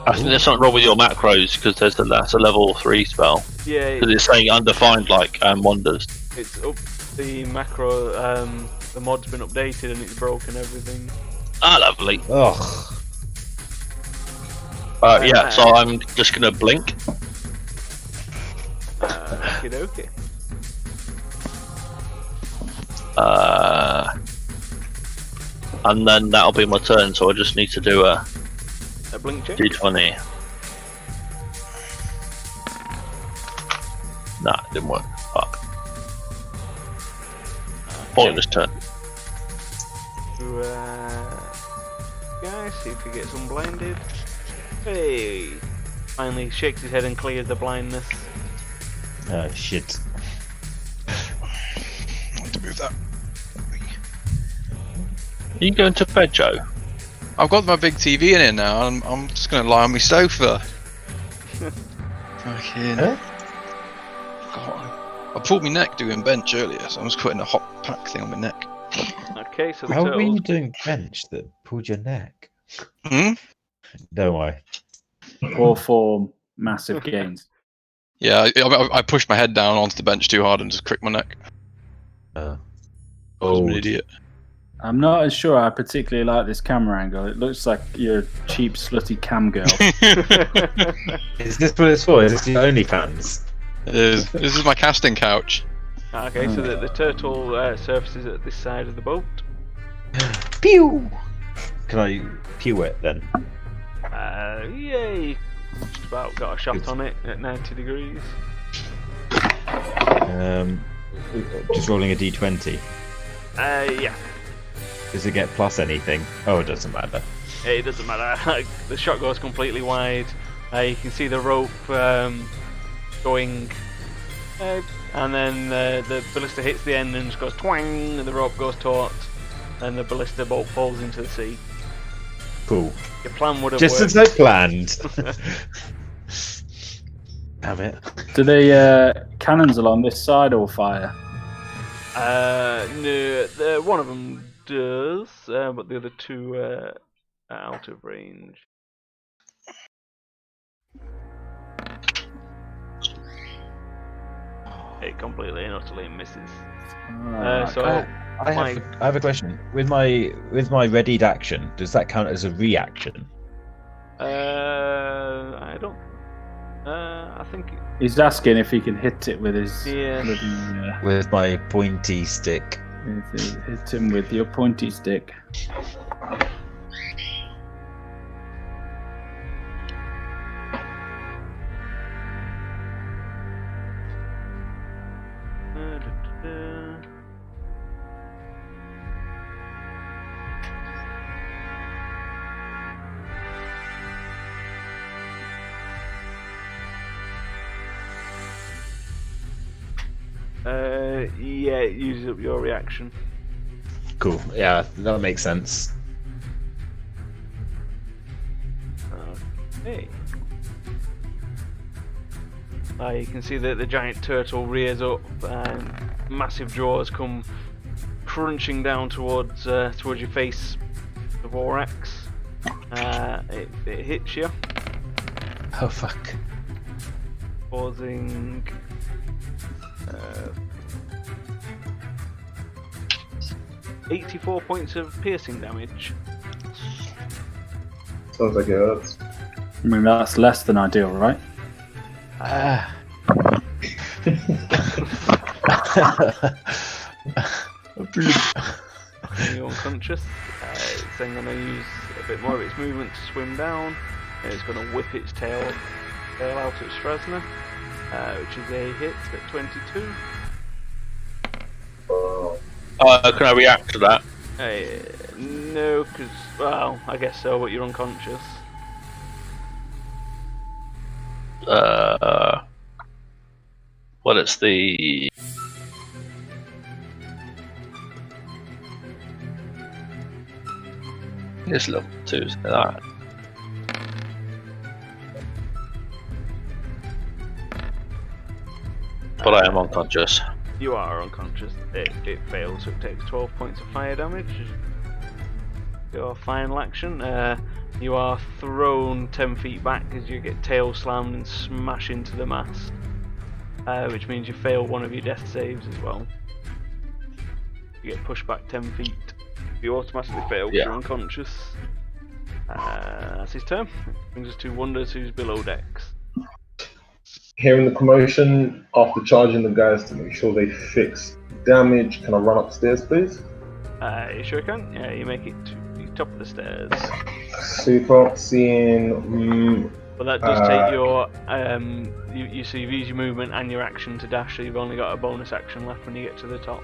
I think there's something wrong with your macros because that's a level 3 spell. Yeah, Because it's saying undefined like wonders. it's up the macro. The mod's been updated and it's broken everything. Ah, lovely. Ugh. Yeah, so I'm just gonna blink. Okay. And then that'll be my turn. So I just need to do a A blink check. d20. Nah, it didn't work. Fuck. Pointless turn. Guys, see if he gets unblinded. Hey! Finally shakes his head and clears the blindness. Oh shit. I want to move that. Are you going to bed, Joe? I've got my big TV in here now. I'm just gonna lie on my sofa. Fucking. Huh? God. I pulled my neck doing bench earlier, so I'm just putting a hot pack thing on my neck. Okay, so the How were turtles. you doing bench that pulled your neck? Hmm? Don't worry. Or for massive gains. Yeah, I pushed my head down onto the bench too hard and just cricked my neck. I was an idiot. I'm not as sure I particularly like this camera angle. It looks like you're a cheap, slutty cam girl. Is this what it's for? Is this your OnlyFans? This is my casting couch. Okay, so the turtle surfaces at this side of the boat. Pew! Can I pew it then? Yay! Just about got a shot on it at 90 degrees. Just rolling a d20. Yeah. Does it get plus anything? Oh, it doesn't matter. It doesn't matter. The shot goes completely wide. You can see the rope going and then the ballista hits the end and just goes twang, and the rope goes taut, and the ballista bolt falls into the sea. Cool. Your plan would have Just worked. as I planned. Damn it. Do the cannons along this side all fire? No, one of them does, but the other two are out of range. It completely and utterly misses. So I have a question. With my readied action, does that count as a reaction? I don't. I think. He's asking if he can hit it with his Yeah. bloody, With my pointy stick. hit him with your pointy stick. Yeah, it uses up your reaction. Cool. Yeah, that makes sense. Okay. You can see that the giant turtle rears up and massive jaws come crunching down towards your face, the Vorax. It hits you, Oh fuck. causing 84 points of piercing damage. Sounds like it hurts. I mean, that's less than ideal, right? You're unconscious. It's then going to use a bit more of its movement to swim down. And it's going to whip its tail out at Strasna, which is a hit at 22. Can I react to that? No, because, well, I guess so, but you're unconscious. Well, it's the... It's level 2, so that. But I am unconscious. You are unconscious. It fails, so it takes 12 points of fire damage. Your final action. You are thrown 10 feet back as you get tail slammed and smash into the mast, which means you fail one of your death saves as well. You get pushed back 10 feet. You automatically fail because you're unconscious. That's his turn. Brings us to Wonders, who's below decks. Hearing the commotion after charging the guys to make sure they fix damage, can I run upstairs, please? You sure can. Yeah, you make it to the top of the stairs. Super. Seeing. But that does take your so you've used your movement and your action to dash, so you've only got a bonus action left when you get to the top.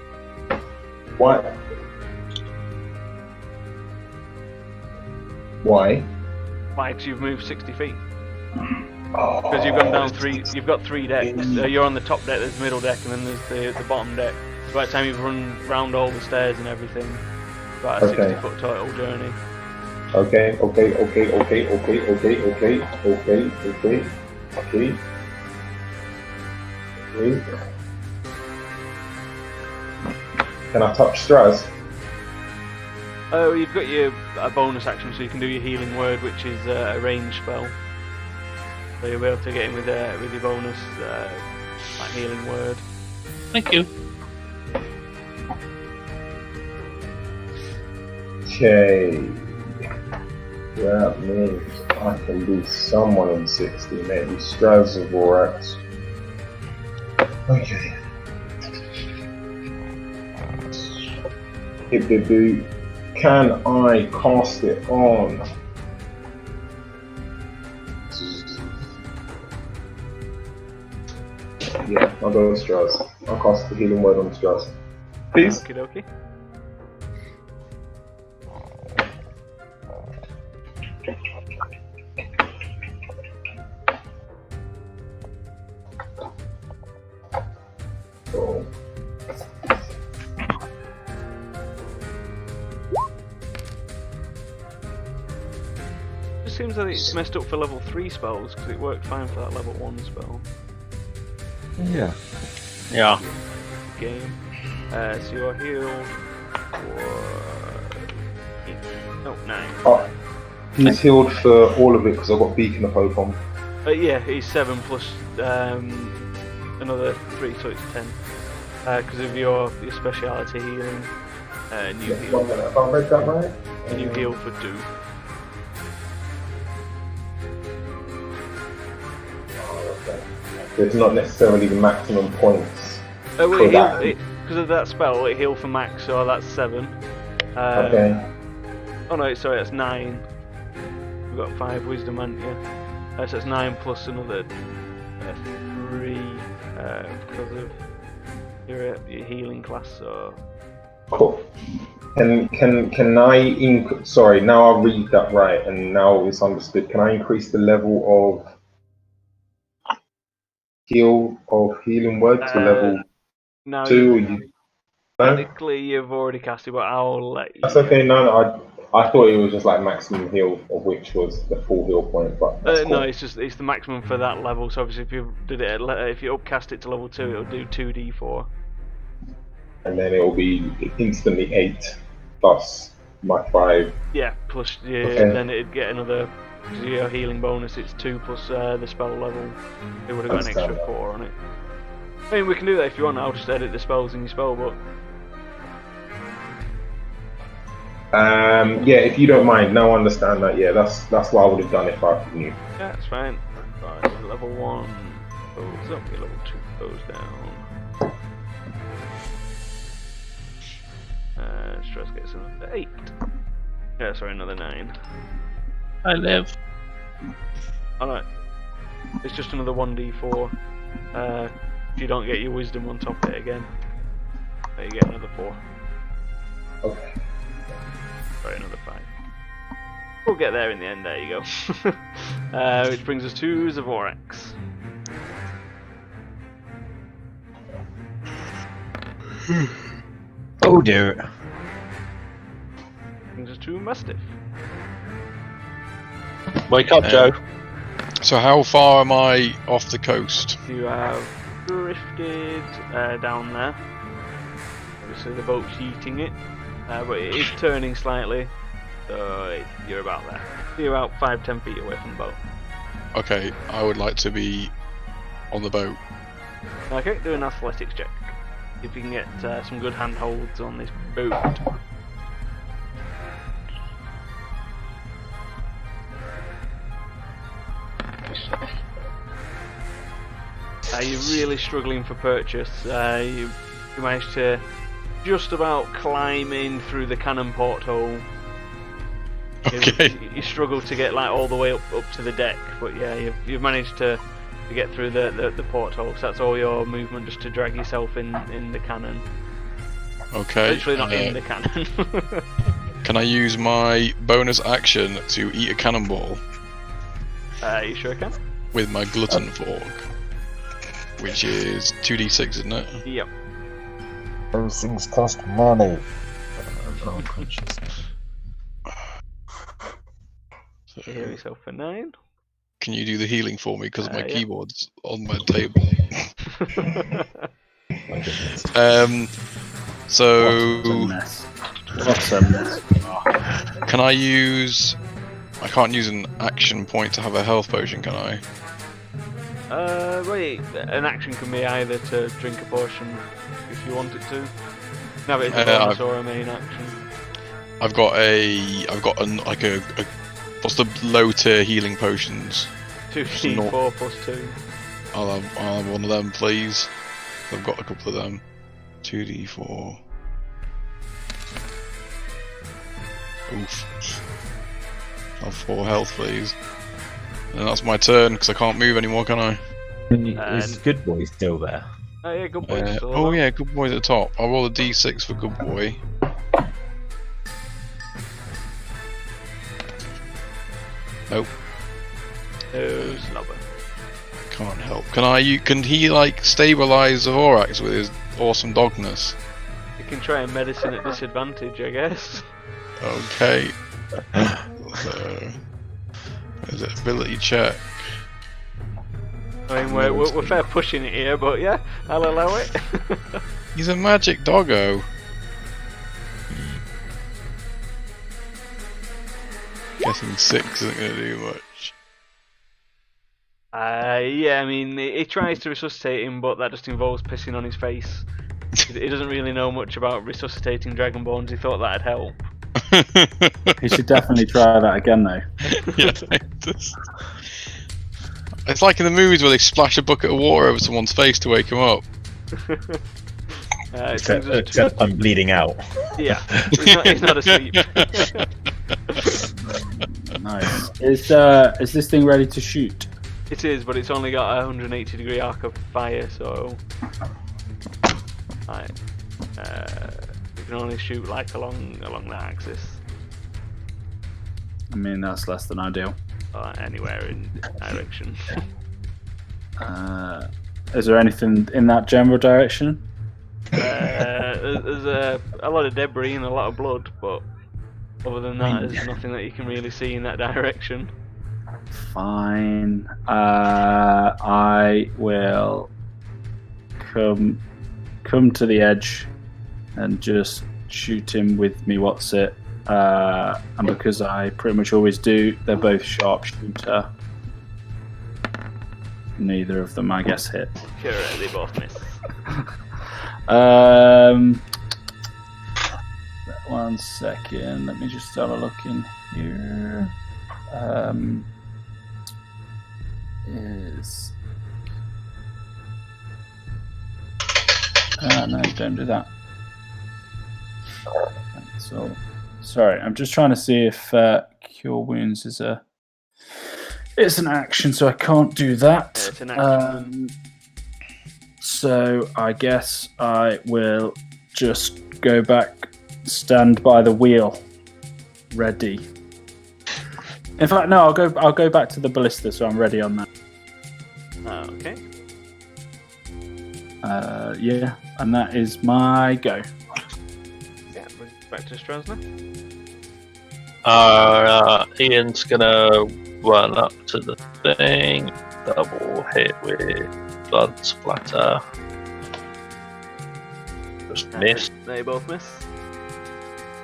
Why? Why? Why? Because you've moved 60 feet. Oh, Because you've gone down three. You've got 3 decks. You're on the top deck. There's the middle deck, and then there's the bottom deck. So by the time you've run round all the stairs and everything, it's about a 60-foot total journey. Okay. Can I touch Straz? Oh, you've got a bonus action, so you can do your healing word, which is a range spell. So you'll be able to get in with your bonus like healing word. Thank you. Okay. That means I can do someone in 60, maybe Straz or Vorax. Okay. If they do, can I cast it on? Yeah, I'll go with Straz. I'll cast the healing word on Straz. Please? Okie dokie. seems like it's messed up for level 3 spells because it worked fine for that level 1 spell. Yeah. Yeah. Game. So you're healed for 9. Oh, he's healed for all of it because I've got Beacon of Hope on. Yeah, he's 7 plus another 3, so it's 10. Because of your speciality healing. And you heal. Have I read that right? And you heal for 2. Oh, okay. It's not necessarily the maximum points. Because of that spell, it heal for max, so that's 7. Okay. Oh no, sorry, that's 9. We've got 5 wisdom, haven't you? So it's 9 plus another 3 because of your healing class. So. Cool. Can I sorry, now I read that right and now it's understood. Can I increase the level of healing word to level no, 2? Technically, you've already cast it, but I'll let you. That's okay. No, I thought it was just like maximum heal, of which was the full heal point. But that's cool. No, it's the maximum for that level. So obviously, if you did it, if you upcast it to level 2, it'll do 2d4. And then it'll be instantly 8 plus my 5. Yeah, plus then it'd get another. Because your healing bonus, it's 2 plus the spell level. It would have got an extra 4 on it. I mean, we can do that if you want. I'll just edit the spells in your spell book. Yeah, if you don't mind. Now I understand that. Yeah, that's what I would have done if I knew. Yeah, that's fine. Right, so level 1 goes up, your level 2 goes down. Let's try to get another 8. Yeah, sorry, another 9. I live. Alright. It's just another 1d4. If you don't get your wisdom on top of it again, you get another 4. Okay. Sorry, another 5. We'll get there in the end, there you go. Which brings us to Zavorax. Oh dear. Brings us to Mastiff. Wake up, Joe. So how far am I off the coast? You have drifted down there. Obviously the boat's eating it, but it is turning slightly, so you're about there. You're about 5-10 feet away from the boat. Okay, I would like to be on the boat. Okay, do an athletics check. If you can get some good handholds on this boat. You're really struggling for purchase. You managed to just about climb in through the cannon porthole. Okay. You struggle to get like all the way up to the deck, but yeah, you've managed to get through the porthole. So that's all your movement, just to drag yourself in the cannon. Okay. Literally not in the cannon. Can I use my bonus action to eat a cannonball You sure can. with my glutton fork? Which is 2d6, isn't it? Yep. Those things cost money. I'm unconscious. You heal yourself for 9. Can you do the healing for me because my yeah. keyboard's on my table? My goodness. So What's a mess? can I use? I can't use an action point to have a health potion, can I? Wait, an action can be either to drink a potion if you want it to. No, but it's a bonus or a main action. I've got like a what's the low tier healing potions? 2d4 plus 2. I'll have one of them, please. I've got a couple of them. 2d4. Oof. I'll have 4 health, please. And that's my turn because I can't move anymore, can I? Is Good Boy still there? Oh yeah, good boy. Oh yeah, good boy's at the top. I'll roll a d6 for good boy. Nope. No, slobber. Can't help. Can he like stabilize Zavorax with his awesome dogness? You can try and medicine at disadvantage, I guess. Okay. So, Is it ability check? I mean, we're fair pushing it here, but yeah, I'll allow it. He's a magic doggo. Guessing 6 isn't going to do much. Yeah, I mean, he tries to resuscitate him, but that just involves pissing on his face. He doesn't really know much about resuscitating Dragonborns. He thought that'd help. He should definitely try that again, though. Yeah, it's like in the movies where they splash a bucket of water over someone's face to wake him up. Except I'm bleeding out. Yeah, he's not asleep. Nice. Is this thing ready to shoot? It is, but it's only got a 180-degree arc of fire, so you can only shoot like along the axis. I mean, that's less than ideal. Anywhere in direction. Is there anything in that general direction? There's a lot of debris and a lot of blood, but other than that, there's nothing that you can really see in that direction. Fine. I will come to the edge and just shoot him with me. What's it? And because I pretty much always do, they're both sharpshooter. Neither of them, I guess, hit. Sure, they both miss. 1 second. Let me just have a look in here. No, don't do that. So, sorry, I'm just trying to see if Cure Wounds is it's an action, so I can't do that. Yeah, it's an action. So I guess I will just go back, stand by the wheel, ready. In fact, no, I'll go back to the ballista, so I'm ready on that. Okay. Yeah, and that is my go. Yeah, back to Strasna. Ian's gonna run up to the thing, double hit with blood splatter. Just missed. They both miss.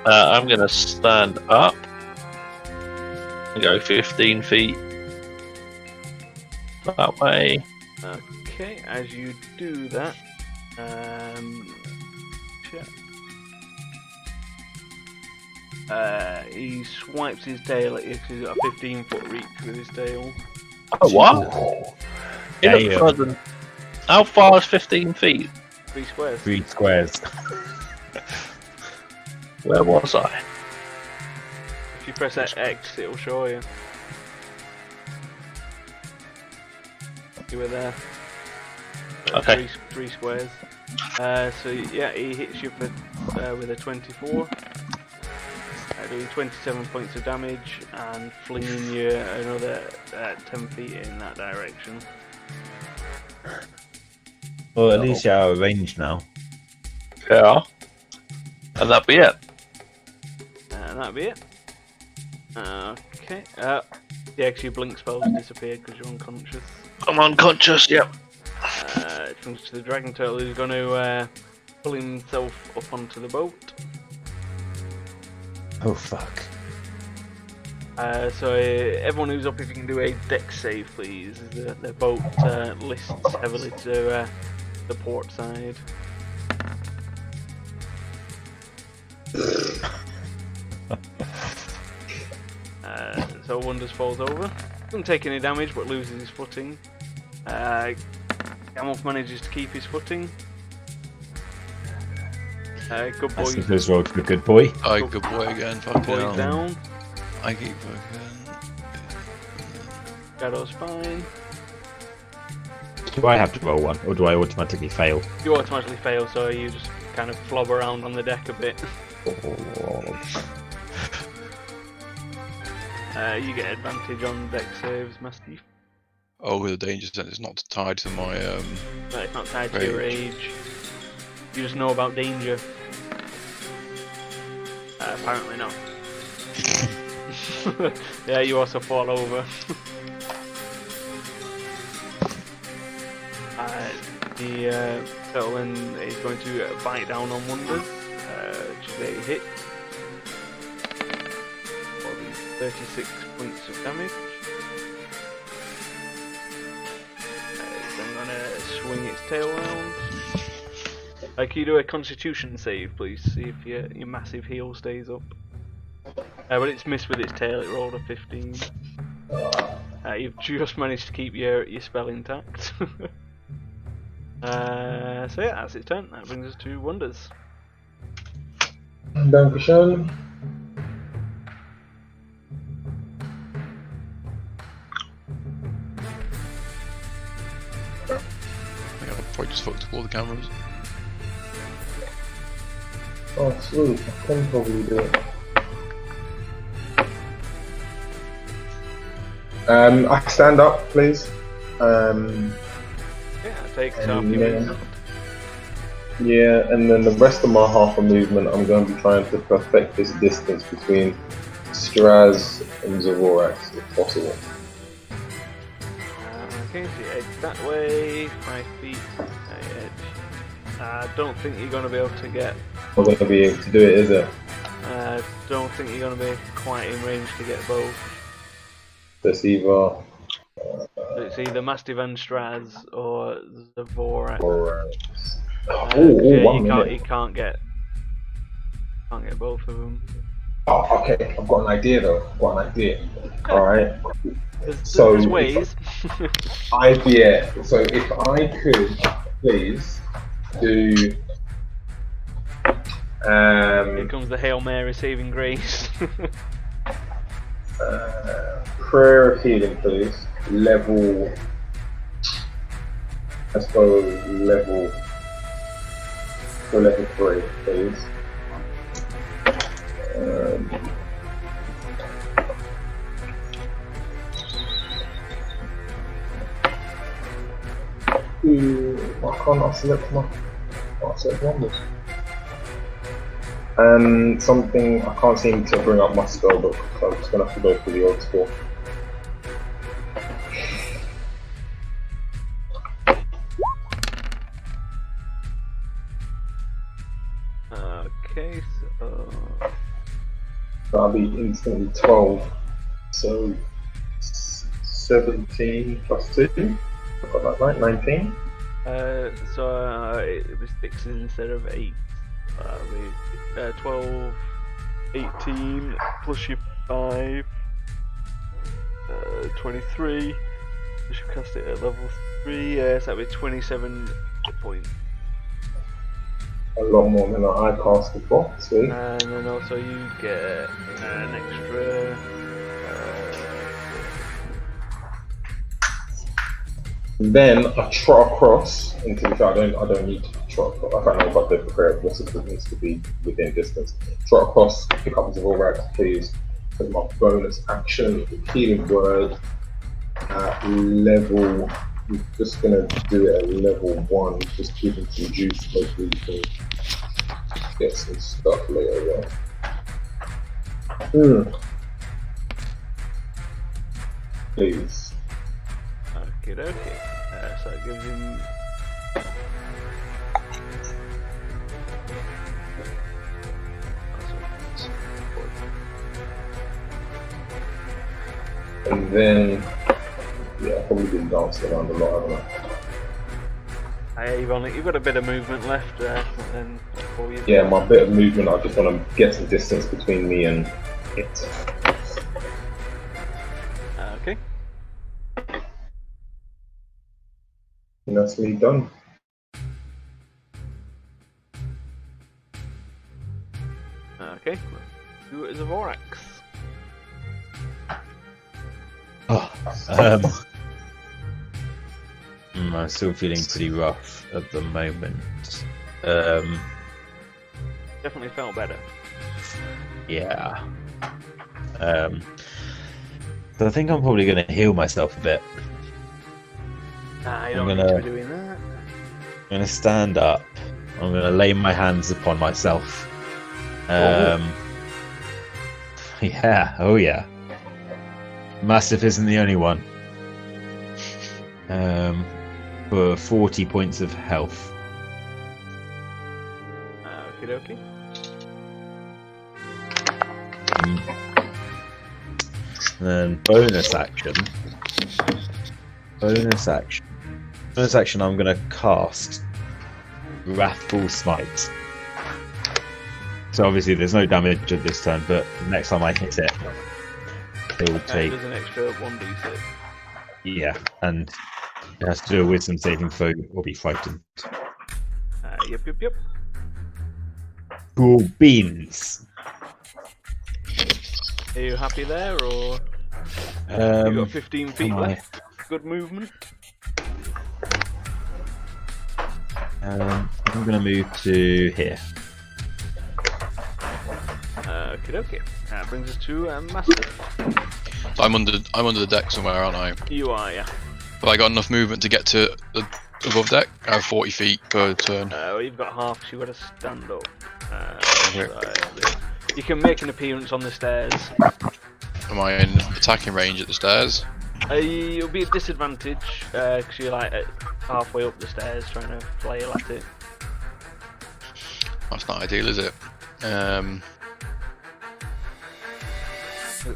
I'm gonna stand up and go 15 feet that way. Okay, as you do that, he swipes his tail at you because he's got a 15-foot reach with his tail. Oh, what? Yeah. How far is 15 feet? 3 squares. 3 squares. Where was I? If you press X, it'll show you. You were there. Okay. 3 squares. So yeah, he hits you with a 24. Doing 27 points of damage and flinging you another 10 feet in that direction. Well, at least you're out of range now. Yeah. And that'd be it. And that'd be it. Okay. Yeah, because your blink spells disappeared because you're unconscious. I'm unconscious, yep. It comes to the dragon turtle who's going to pull himself up onto the boat. Oh, fuck. So everyone who's up, if you can do a dex save, please. The boat lists heavily to the port side. So Wonders falls over. Doesn't take any damage, but loses his footing. Gamolf manages to keep his footing. Good boy. That's his roll for a good boy. Good boy again. Good boy down. I keep working. Shadow's fine. Do I have to roll one, or do I automatically fail? You automatically fail, so you just kind of flob around on the deck a bit. You get advantage on deck saves, Mastiff. Oh, with the danger sense, it's not tied to my No, it's not tied to your age. You just know about danger. Apparently not. Yeah, you also fall over. The turtle is going to bite down on Wonders, which is a hit. For the 36 points of damage. I'm gonna swing its tail round. Can you do a Constitution save, please? See if your massive heal stays up. But it's missed with its tail. It rolled a 15. You've just managed to keep your spell intact. So yeah, that's its turn. That brings us to Wonders. Dankeschön. I think I'll probably just fuck all the cameras. Oh, sweet. I can probably do it. I stand up, please. Yeah, take half your movement. Yeah, and then the rest of my half a movement, I'm going to be trying to perfect this distance between Straz and Zavorax, if possible. Okay, so you edge that way, 5 feet, edge. I don't think you're going to be able to get... I'm going to be able to do it, is it? I don't think you're going to be quite in range to get both. That's either... It's either Mastiff and Straz or Zavorax. You can't get both of them. Oh, okay. I've got an idea though. Alright. There's ways. Idea. So if I could please do Here comes the Hail Mary saving grace. prayer of healing, please. Level, I suppose level 3, please. Why can't I select Wonders? And something, I can't seem to bring up my spell book, so I'm just going to have to go through the old school. Okay, so... That'll be instantly 12, so 17 plus 2, I got that right, 19? It was 6 instead of 8. 12, 18, plus your 5, 23, we should cast it at level 3, so that'd be 27 points. A lot more than I cast before, sweet. And then also you get an extra... Then I trot across into the field. I don't need to trot across. I don't know if I prepare what's it needs to be within distance. Trot across, pick up Zavorax, please. With my bonus action, healing word at level. I'm just gonna do it at level 1. Just give him some juice. Hopefully you can get some stuff later on. Please. Okay. So it gives him... And then, yeah, I've probably been dancing around a lot, haven't I? You've got a bit of movement left there. Then before you... Yeah, my bit of movement, I just want to get some distance between me and it. Okay. And that's me done. Okay, let's do it as a Vorax. I'm still feeling pretty rough at the moment. Definitely felt better. Yeah. So I think I'm probably going to heal myself a bit. Nah, you don't need to be doing that. I'm going to stand up. I'm going to lay my hands upon myself. Yeah, oh yeah. Mastiff isn't the only one. For 40 points of health. Okie dokie. Then bonus action. Bonus action, I'm going to cast Wrathful Smite. So obviously there's no damage at this turn, but next time I hit it, it will take... There's an extra 1d6. Yeah, and it has to do a wisdom saving throw or be frightened. Yep. Cool beans. Are you happy there, or you got 15 feet left? Good movement. I'm going to move to here. Okie dokie. That brings us to Mastiff. So I'm under the deck somewhere, aren't I? You are, yeah. But I got enough movement to get to the above deck. I have 40 feet per turn. Well, you've got half, so you've got to stand up. Okay. So you can make an appearance on the stairs. Am I in attacking range at the stairs? You'll be at disadvantage because you're like halfway up the stairs trying to flail at it. That's not ideal, is it?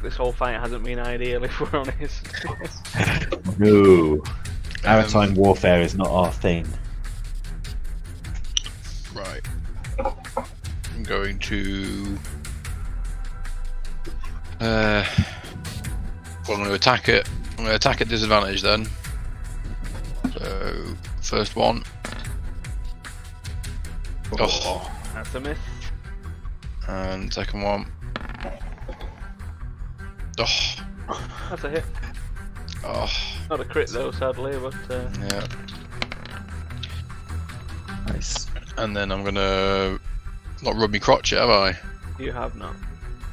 This whole fight hasn't been ideal, if we're honest. No. Maritime warfare is not our thing. Right. I'm going to... well, I'm going to attack it. I'm going to attack at disadvantage then. So, first one. Oh. That's a miss. And second one. Oh. That's a hit. Oh. Not a crit though, sadly, but Yeah. Nice. And then I'm gonna not rub me crotch yet, have I? you have not.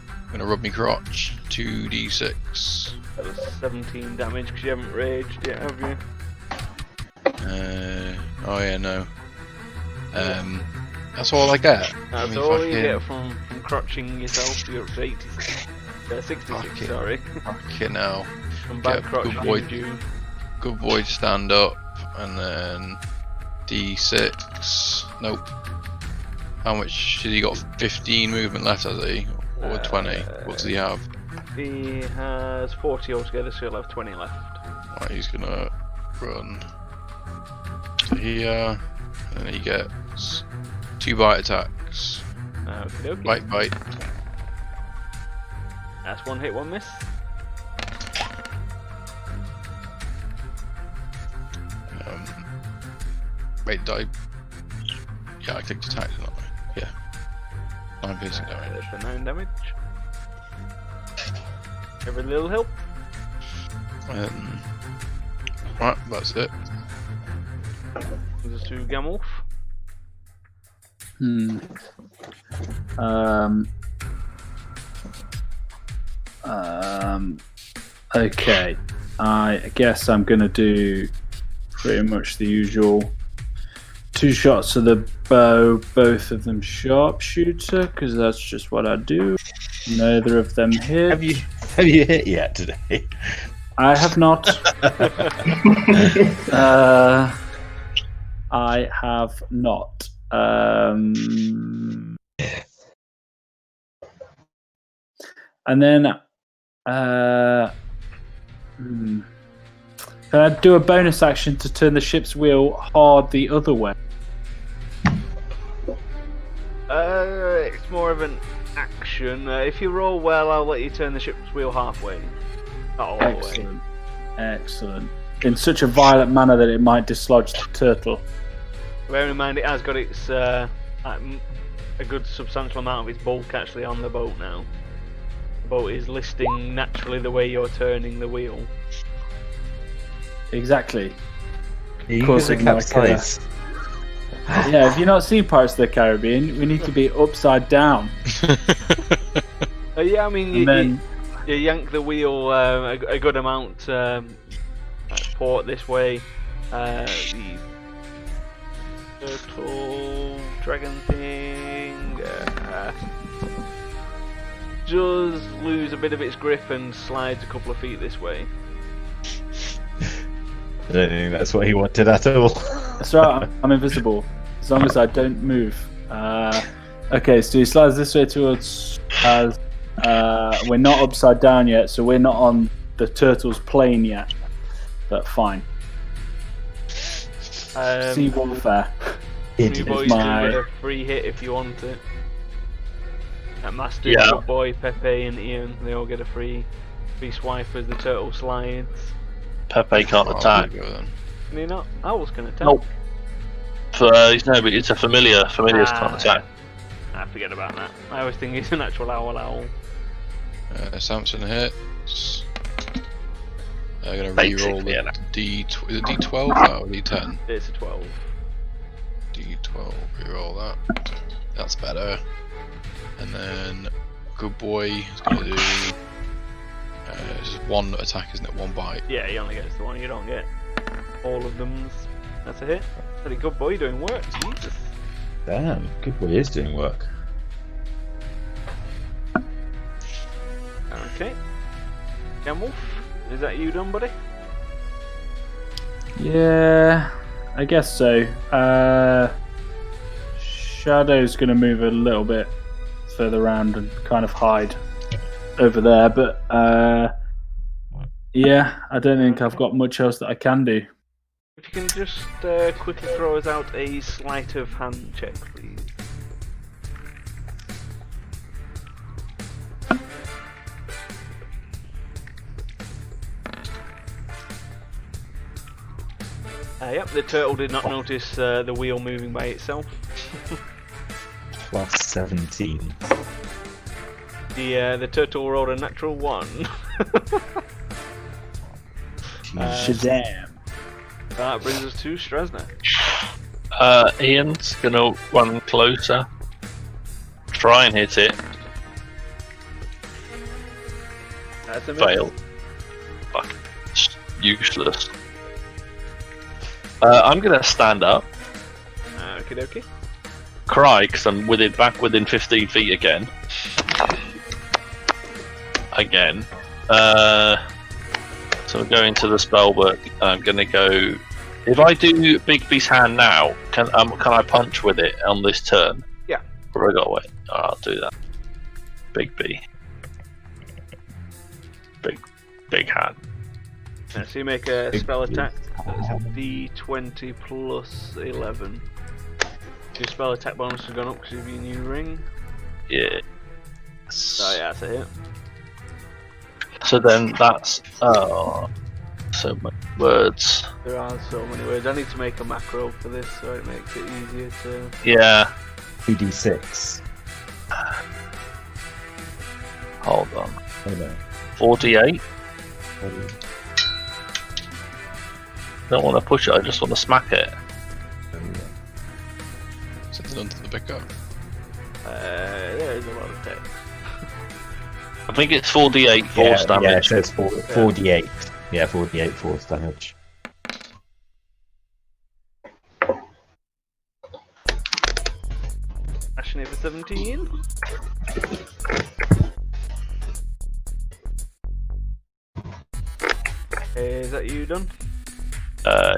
I'm gonna rub me crotch. 2d6. That was 17 damage because you haven't raged yet, have you? Oh yeah, no. That's all I get. That's I mean, all you get from crotching yourself. You're up to 86. 66, Fucking- sorry. Fucking hell. From bad Yeah, crotching good boy. in June. Good boy to stand up, and then d6. Nope. How much has he got? 15 movement left, has he? Or 20? What does he have? He has 40 altogether, so he'll have 20 left. Right, he's gonna run to here, and then he gets 2 bite attacks. Okey-dokey. Bite. That's one hit, one miss. Wait, did I? Yeah, I clicked attack, didn't I? Yeah. 9 piercing damage. For 9 damage. Every little help. Right, that's it. This is to Gamolf. Okay. I guess I'm gonna do pretty much the usual 2 shots of the bow, both of them sharpshooter, because that's just what I do. Neither of them hit. Have you hit yet today? I have not. I have not. And then, can I do a bonus action to turn the ship's wheel hard the other way? It's more of an action. If you roll well, I'll let you turn the ship's wheel halfway. Not all the way. Excellent. Excellent. In such a violent manner that it might dislodge the turtle. Bear in mind, it has got its a good substantial amount of its bulk actually on the boat now. The boat is listing naturally the way you're turning the wheel. Exactly. You Causing capsize. Yeah, have you not seen Pirates of the Caribbean? We need to be upside down. Yeah, I mean, And you yank the wheel a good amount port this way. The turtle dragon thing. does lose a bit of its grip and slides a couple of feet this way. I don't think that's what he wanted at all. That's right, I'm invisible. As long as I don't move. Okay, so he slides this way towards us. We're not upside down yet, so we're not on the turtle's plane yet. But fine. Sea warfare. You boys can get a free hit if you want it. Master, Good Boy, Pepe, and Ian, they all get a free swipe as the turtle slides. Pepe can't attack. Can he not? Owls can attack. Nope. But it's a familiar. Familiars can't attack. I forget about that. I always think he's an actual owl. Samson hits. I'm gonna re-roll the D12. Is it D12 now or D10? It's a 12. D12. Re-roll that. That's better. And then Good Boy is gonna do. It's just one attack, isn't it? One bite. Yeah, he only gets the one. You don't get all of them. That's a hit. Pretty Good Boy doing work. Jesus. Damn, Good Boy is doing work. Okay. Gamwolf, is that you done, buddy? Yeah, I guess so. Shadow's going to move a little bit further around and kind of hide over there, but yeah, I don't think I've got much else that I can do. If you can just quickly throw us out a sleight of hand check, please. Yep, the turtle did not notice the wheel moving by itself. Plus 17. The turtle rolled a natural 1. Shazam. That brings us to Strasna. Ian's gonna run closer, try and hit it. That's a miss. Fail. Fuck. It's useless. I'm gonna stand up, Okie dokie. cry because I'm back within 15 feet again. So I'm going to the spell book. I'm gonna go. If I do Bigby's hand now, can I punch with it on this turn? Yeah. Or I got away. I'll do that. Bigby. Big hand. So you make a spell attack. It's D20 plus 11. Your spell attack bonus has gone up because of your new ring. Yeah. Oh yeah, that's a hit. So then that's so many words. There are so many words. I need to make a macro for this so it makes it easier to... Yeah. 2d6. Hold on. Hold on. 48. Don't want to push it. I just want to smack it. Send it onto the pickup. There's a lot of text. I think it's 4d8 force damage. Yeah, it says 4d8. Yeah, 4d8 force damage. Ashing it for 17. Is that you done?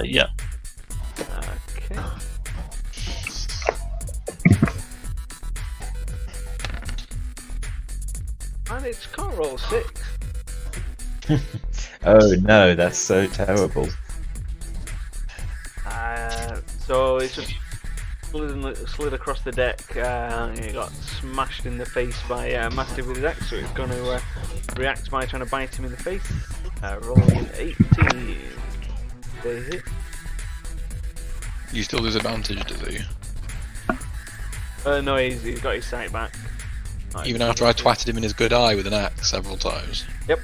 Yeah. Okay. And it's can't roll 6. Oh no, that's so terrible. So it's just slid across the deck. It got smashed in the face by Mastiff with his axe, so it's going to react by trying to bite him in the face. Rolling an 18. They hit. You still disadvantaged, does he? No, he's got his sight back. Even after I twatted him in his good eye with an axe several times. Yep.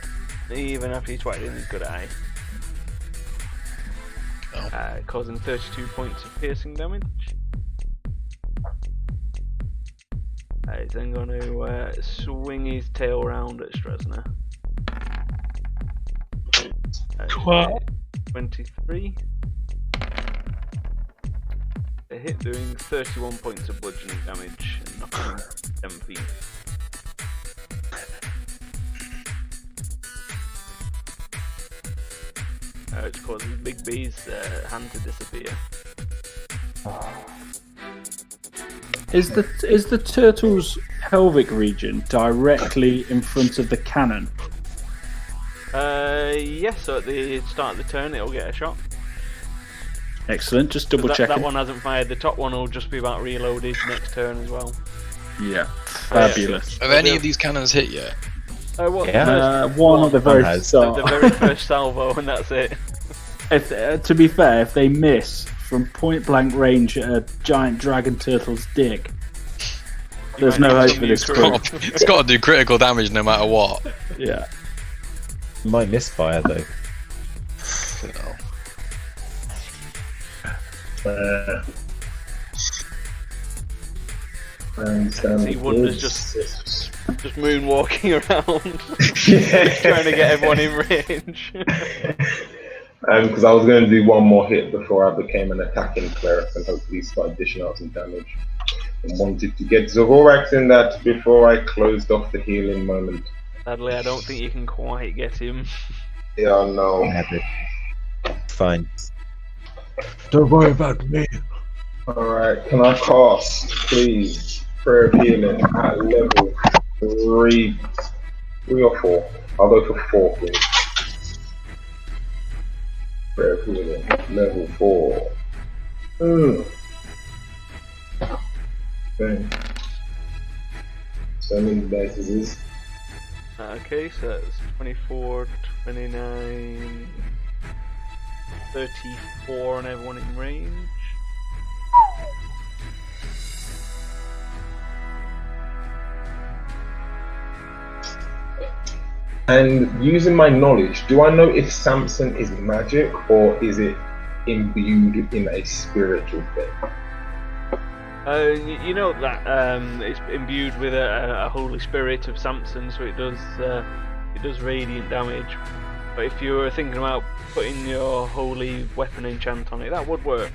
Even after he twatted in his good eye. Oh. Causing 32 points of piercing damage. He's then going to swing his tail round at Strasna. 23. A hit doing 31 points of bludgeoning damage and knocking him 10 feet. It causes Big B's hand to disappear. Is the turtle's pelvic region directly in front of the cannon? Yes, so at the start of the turn it'll get a shot. Excellent, just double checking. That one hasn't fired. The top one will just be about reloaded next turn as well. Yeah, fabulous. Have any of these cannons hit yet? What? One at the very start. The very first salvo, and that's it. To be fair, if they miss from point blank range at a giant dragon turtle's dick, there's no hope for this crew. It's got to do critical damage no matter what. Yeah. Might misfire though. See Wonder's just moonwalking around, trying to get everyone in range. Because I was going to do one more hit before I became an attacking cleric and hopefully start dishing out some damage. And wanted to get Zavorax in that before I closed off the healing moment. Sadly, I don't think you can quite get him. Yeah, no. Fine. Don't worry about me. Alright, can I cast, please, Prayer of Healing at level 3 or 4? I'll go for 4, please. Prayer of Healing, level 4. Okay. So many dice. Okay, so that's 24, 29, 34 on everyone in range. And using my knowledge, do I know if Samson is magic or is it imbued in a spiritual thing? You know that it's imbued with a holy spirit of Samson, so it does radiant damage. But if you were thinking about putting your holy weapon enchant on it, that would work.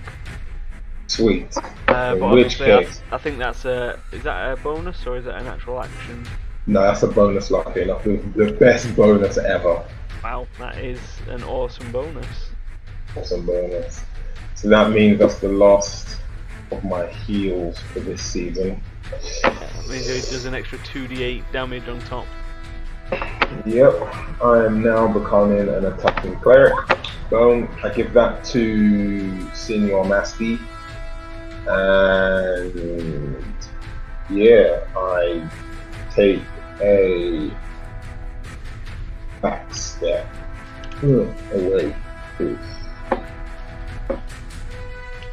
Sweet. But In which case, I think that's is that a bonus or is that an actual action? no, that's a bonus. Lucky enough, the best bonus ever. Wow, that is an awesome bonus. Awesome bonus. So that means that's the last of my heals for this season. That means it does an extra 2d8 damage on top. Yep, I am now becoming an attacking cleric. Boom. I give that to Senior Masti. And yeah, I take a back step away.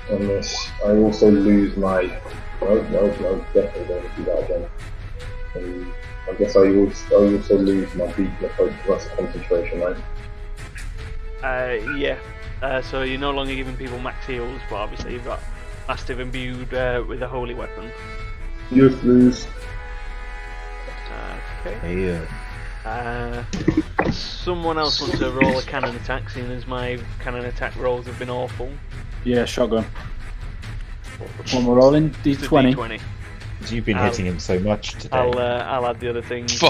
Unless I also lose my... No, definitely don't do that again. I guess I also lose my weakness, that's a concentration, right? Yeah. So you're no longer giving people max heals, but obviously you've got Mastiff imbued with a holy weapon. Yes, please. Okay. Someone else wants to roll a cannon attack, seeing as my cannon attack rolls have been awful. Yeah, shotgun. One more rolling, D20. D20. You've been hitting him so much today. I'll add the other things.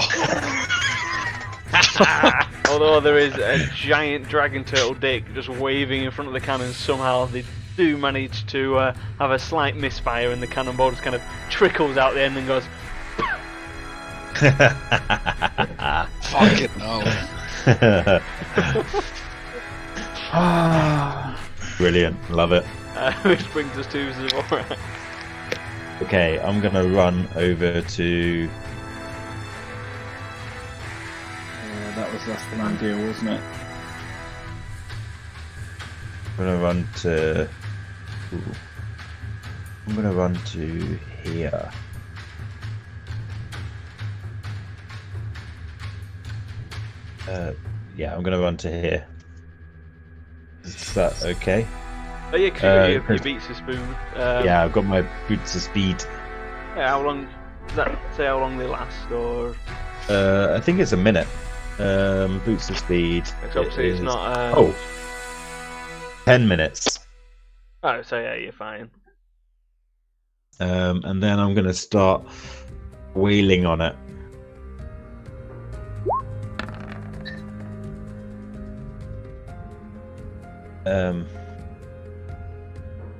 Although there is a giant dragon turtle dick just waving in front of the cannon, somehow they do manage to have a slight misfire, and the cannonball just kind of trickles out the end and goes. Fuck it, no. Brilliant, love it. Which brings us to Zavorax. Okay, I'm gonna run over to. That was less than ideal, wasn't it? I'm gonna run to. I'm gonna run to here. Yeah, I'm gonna run to here. Is that okay? Oh yeah, because you got your beats of spoon. Yeah, I've got my boots of speed. Yeah, how long does that say? How long they last, or? I think it's a minute. Boots of speed. Obviously, it's not. 10 minutes. Oh, so yeah, you're fine. And then I'm gonna start wailing on it.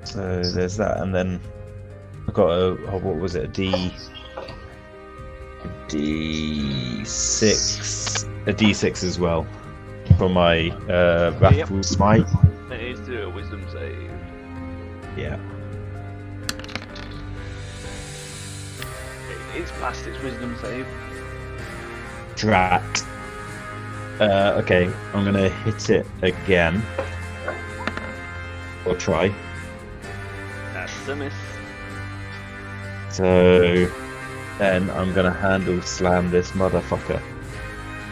So there's that, and then I got a what was it? A D6 as well for my Wrathful Smite. It needs to do a wisdom save. Yeah. It's past its wisdom save. Drat. Okay, I'm gonna hit it again. Or try. That's a miss. So then I'm gonna handle slam this motherfucker.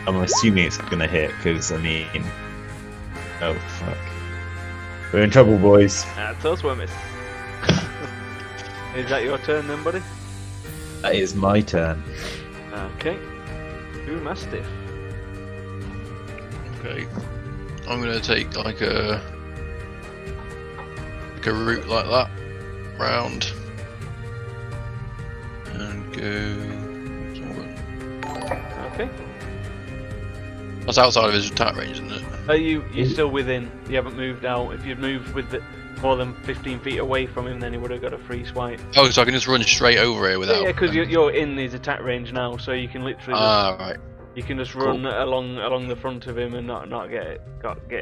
I'm assuming it's gonna hit because I mean, oh fuck, we're in trouble, boys. That's also a miss. Is that your turn then, buddy? That is my turn. Okay. Do Mastiff. Okay. I'm gonna take like a route like that round and go. Okay. That's outside of his attack range, isn't it? You're still within. You haven't moved out. If you'd moved with more than 15 feet away from him, then he would have got a free swipe. Oh, so I can just run straight over here without. Yeah, because you're in his attack range now, so you can literally. Right. You can just run along the front of him and not get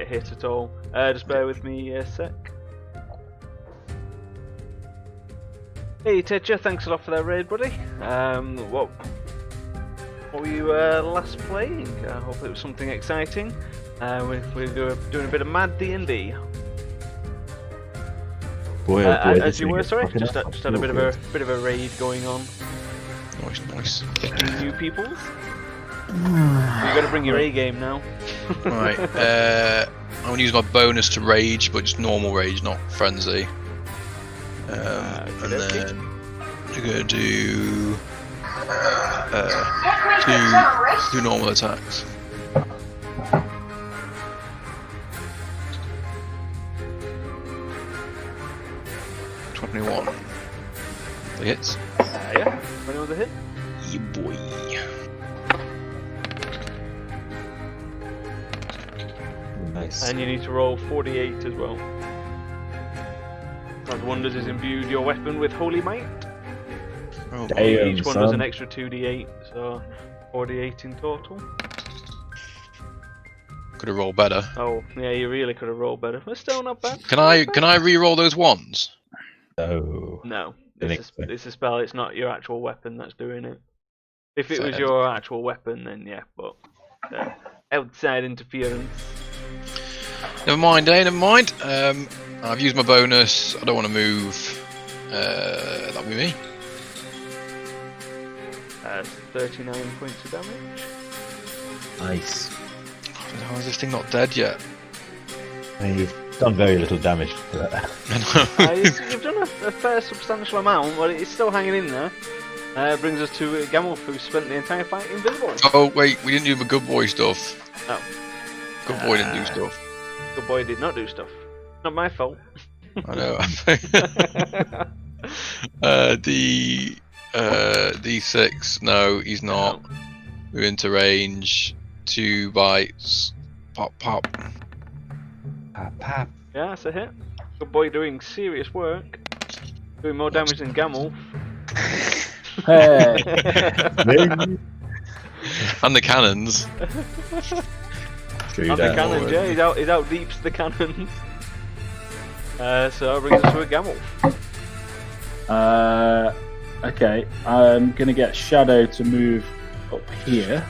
hit at all. Just bear with me a sec. Hey Tetcher, thanks a lot for that raid, buddy. What were you last playing? I hope it was something exciting. We're doing a bit of mad D&D. Boy, as you were, sorry, just had a bit of a raid going on. Nice. Picking new peoples. You got to bring your A game now. Right. I'm gonna use my bonus to rage, but just normal rage, not frenzy. And then you're gonna do two normal attacks. $21. The hits. Yeah. 21's a hit. Yeah, boy. Nice. And you need to roll 48 as well. God Wonders has imbued your weapon with Holy Might. Oh, Damn, Each one son. does an extra 2d8, so 48 in total. could have rolled better. Oh, yeah, you really could have rolled better. But still not bad. Can I re-roll those ones? No. No, Didn't it's a spell. It's not your actual weapon that's doing it. If it was Fair. your actual weapon, then yeah, but outside interference. Never mind, Never mind. I've used my bonus. I don't want to move. That'll be me. 39 points of damage. Nice. How is this thing not dead yet? I mean, you've done very little damage to that. You've done a fair substantial amount, but it's still hanging in there. Brings us to Gamulf, who spent the entire fight invisible. Oh wait, we didn't do the good boy stuff. Oh. Good boy didn't do stuff. Good boy did not do stuff. Not my fault. I know. D6. No, he's not. We're into range. 2 bites. Pop, pop. Pap, pap. Yeah, that's a hit. Good boy doing serious work. Doing more damage than Gamulf. Hey. And the cannons. True And the that. cannons, yeah, he's out deeps the cannons. So that brings us to a Gamulf. Okay, I'm gonna get Shadow to move up here,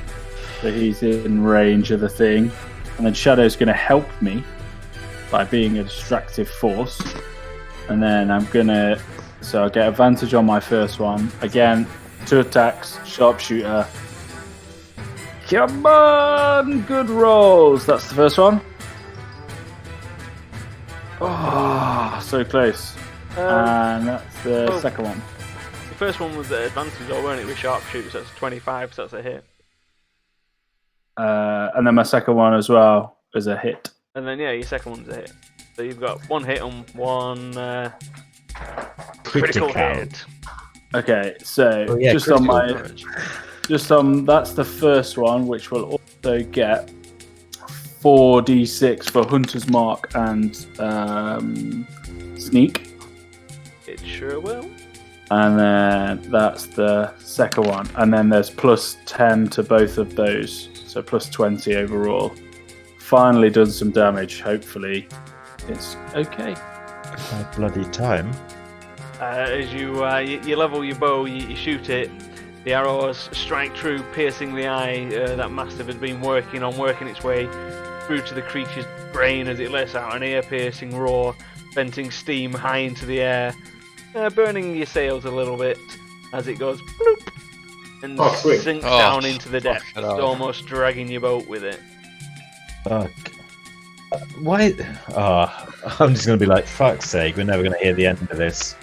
so he's in range of the thing, and then Shadow's gonna help me by being a distractive force, and then I'll get advantage on my first one. Again, 2 attacks, sharpshooter. Come on, good rolls. That's the first one. Oh, so close. And that's the second one. The first one was the advantage, or weren't it, with sharpshooter, so that's 25, so that's a hit. And then my second one as well is a hit. And then, yeah, your second one's a hit. So you've got 1 hit on 1 critical hit. Okay, so Oh, yeah, just on critical my, that's the first one, which will also get 4d6 for Hunter's Mark and Sneak. It sure will. And then that's the second one. And then there's plus 10 to both of those. So plus 20 overall. Finally done some damage. Hopefully it's okay. Bloody time. As you level your bow, you shoot it. The arrows strike true, piercing the eye. That Mastiff has been working its way through to the creature's brain as it lets out an ear-piercing roar, venting steam high into the air, burning your sails a little bit as it goes bloop and sinks down into the depths, almost dragging your boat with it. Fuck. Why? I'm just going to be like, fuck's sake, we're never going to hear the end of this.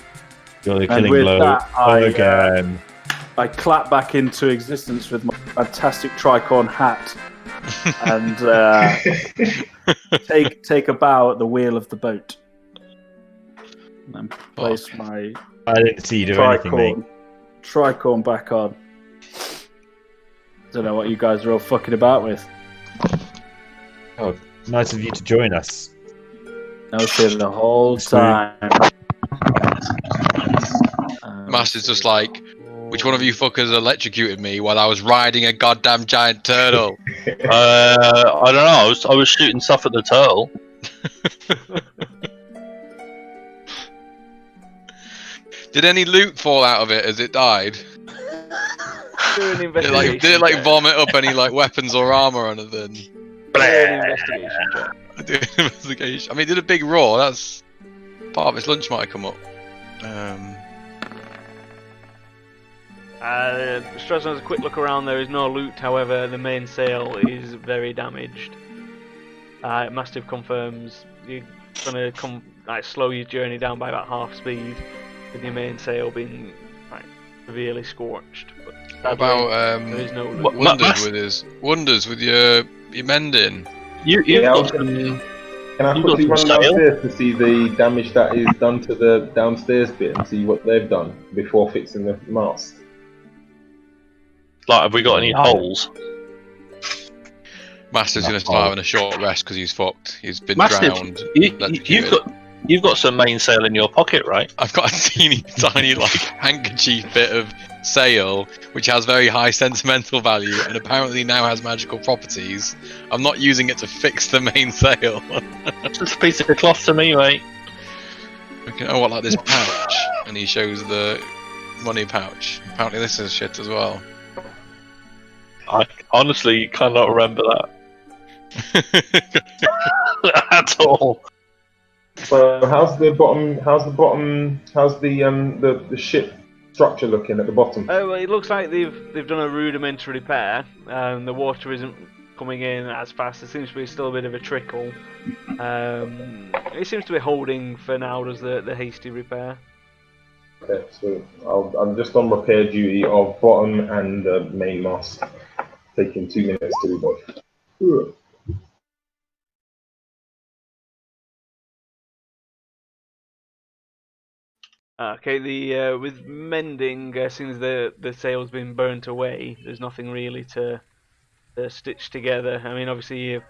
You're the killing blow again. I clap back into existence with my fantastic tricorn hat and take a bow at the wheel of the boat. And then place my I didn't see you do anything, mate. Tricorn back on. Don't know what you guys are all fucking about with. Oh, nice of you to join us. I was here the whole time. Master's just like, which one of you fuckers electrocuted me while I was riding a goddamn giant turtle? I don't know. I was shooting stuff at the turtle. Did any loot fall out of it as it died? Do an Did investigation. it like vomit up any like weapons or armor or anything? Do an investigation check. Do an investigation. I mean, it did a big roar. That's part of its lunch might have come up. Strauss has a quick look around. There is no loot, however, the main sail is very damaged. Mastiff confirms you're gonna slow your journey down by about half speed, with your main sail being severely scorched. But what about there is no loot. Wonders with your mending? You've got some. Can I quickly run downstairs to see the damage that is done to the downstairs bit and see what they've done before fixing the mast? Like, have we got any holes? Master's gonna start having a short rest because he's fucked. He's been drowned. You've got some mainsail in your pocket, right? I've got a teeny tiny like handkerchief bit of sail which has very high sentimental value and apparently now has magical properties. I'm not using it to fix the main sail. It's just a piece of cloth to me, mate. Okay, oh, what, like this pouch? And he shows the money pouch. Apparently this is shit as well. I honestly cannot remember that at all. So how's the ship structure looking at the bottom? Oh, well, it looks like they've done a rudimentary repair. The water isn't coming in as fast. There seems to be still a bit of a trickle. It seems to be holding for now. Does the hasty repair? Okay, so I'm just on repair duty of bottom and main mast, taking 2 minutes to do both. Okay, with mending, since the sail's been burnt away, there's nothing really to stitch together. I mean, obviously you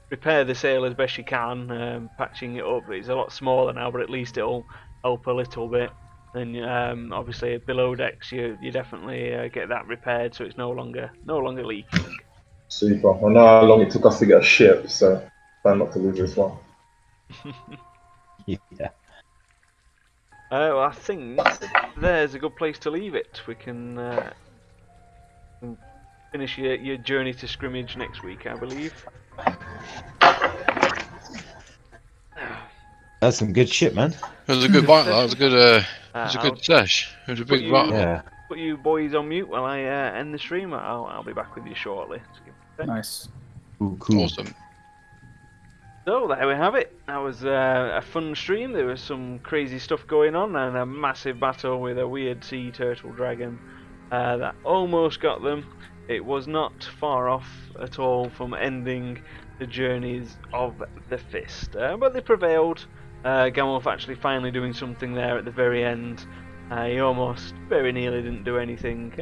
repair the sail as best you can, patching it up. It's a lot smaller now, but at least it'll help a little bit. And obviously below decks, you definitely get that repaired, so it's no longer leaking. Super. I know how long it took us to get a ship, so plan not to lose this one. Yeah. Well, I think there's a good place to leave it. We can finish your journey to scrimmage next week, I believe. That's some good shit, man. It was a good battle. That was a good. It was a good sesh. It was a big battle. Yeah. Put you boys on mute while I end the stream. I'll be back with you shortly. Nice. Ooh, cool. Awesome. So there we have it. That was a fun stream. There was some crazy stuff going on and a massive battle with a weird sea turtle dragon that almost got them. It was not far off at all from ending the journeys of the Fist, but they prevailed. Gamolf actually finally doing something there at the very end. He almost very nearly didn't do anything.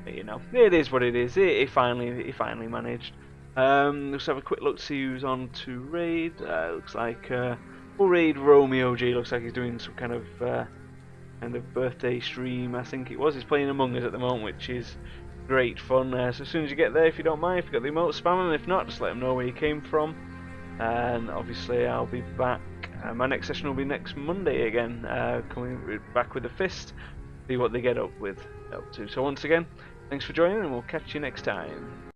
You know, it is what it is. He finally managed. Let's have a quick look to see who's on to raid. Looks like we'll raid Romeo G. Looks like he's doing some kind of birthday stream. I think it was. He's playing Among Us at the moment, which is great fun. So as soon as you get there, if you don't mind, if you got the emote, spam him. If not, just let him know where you came from. And obviously, I'll be back. My next session will be next Monday again. Coming back with the fist. See what they get up to. So once again, thanks for joining, and we'll catch you next time.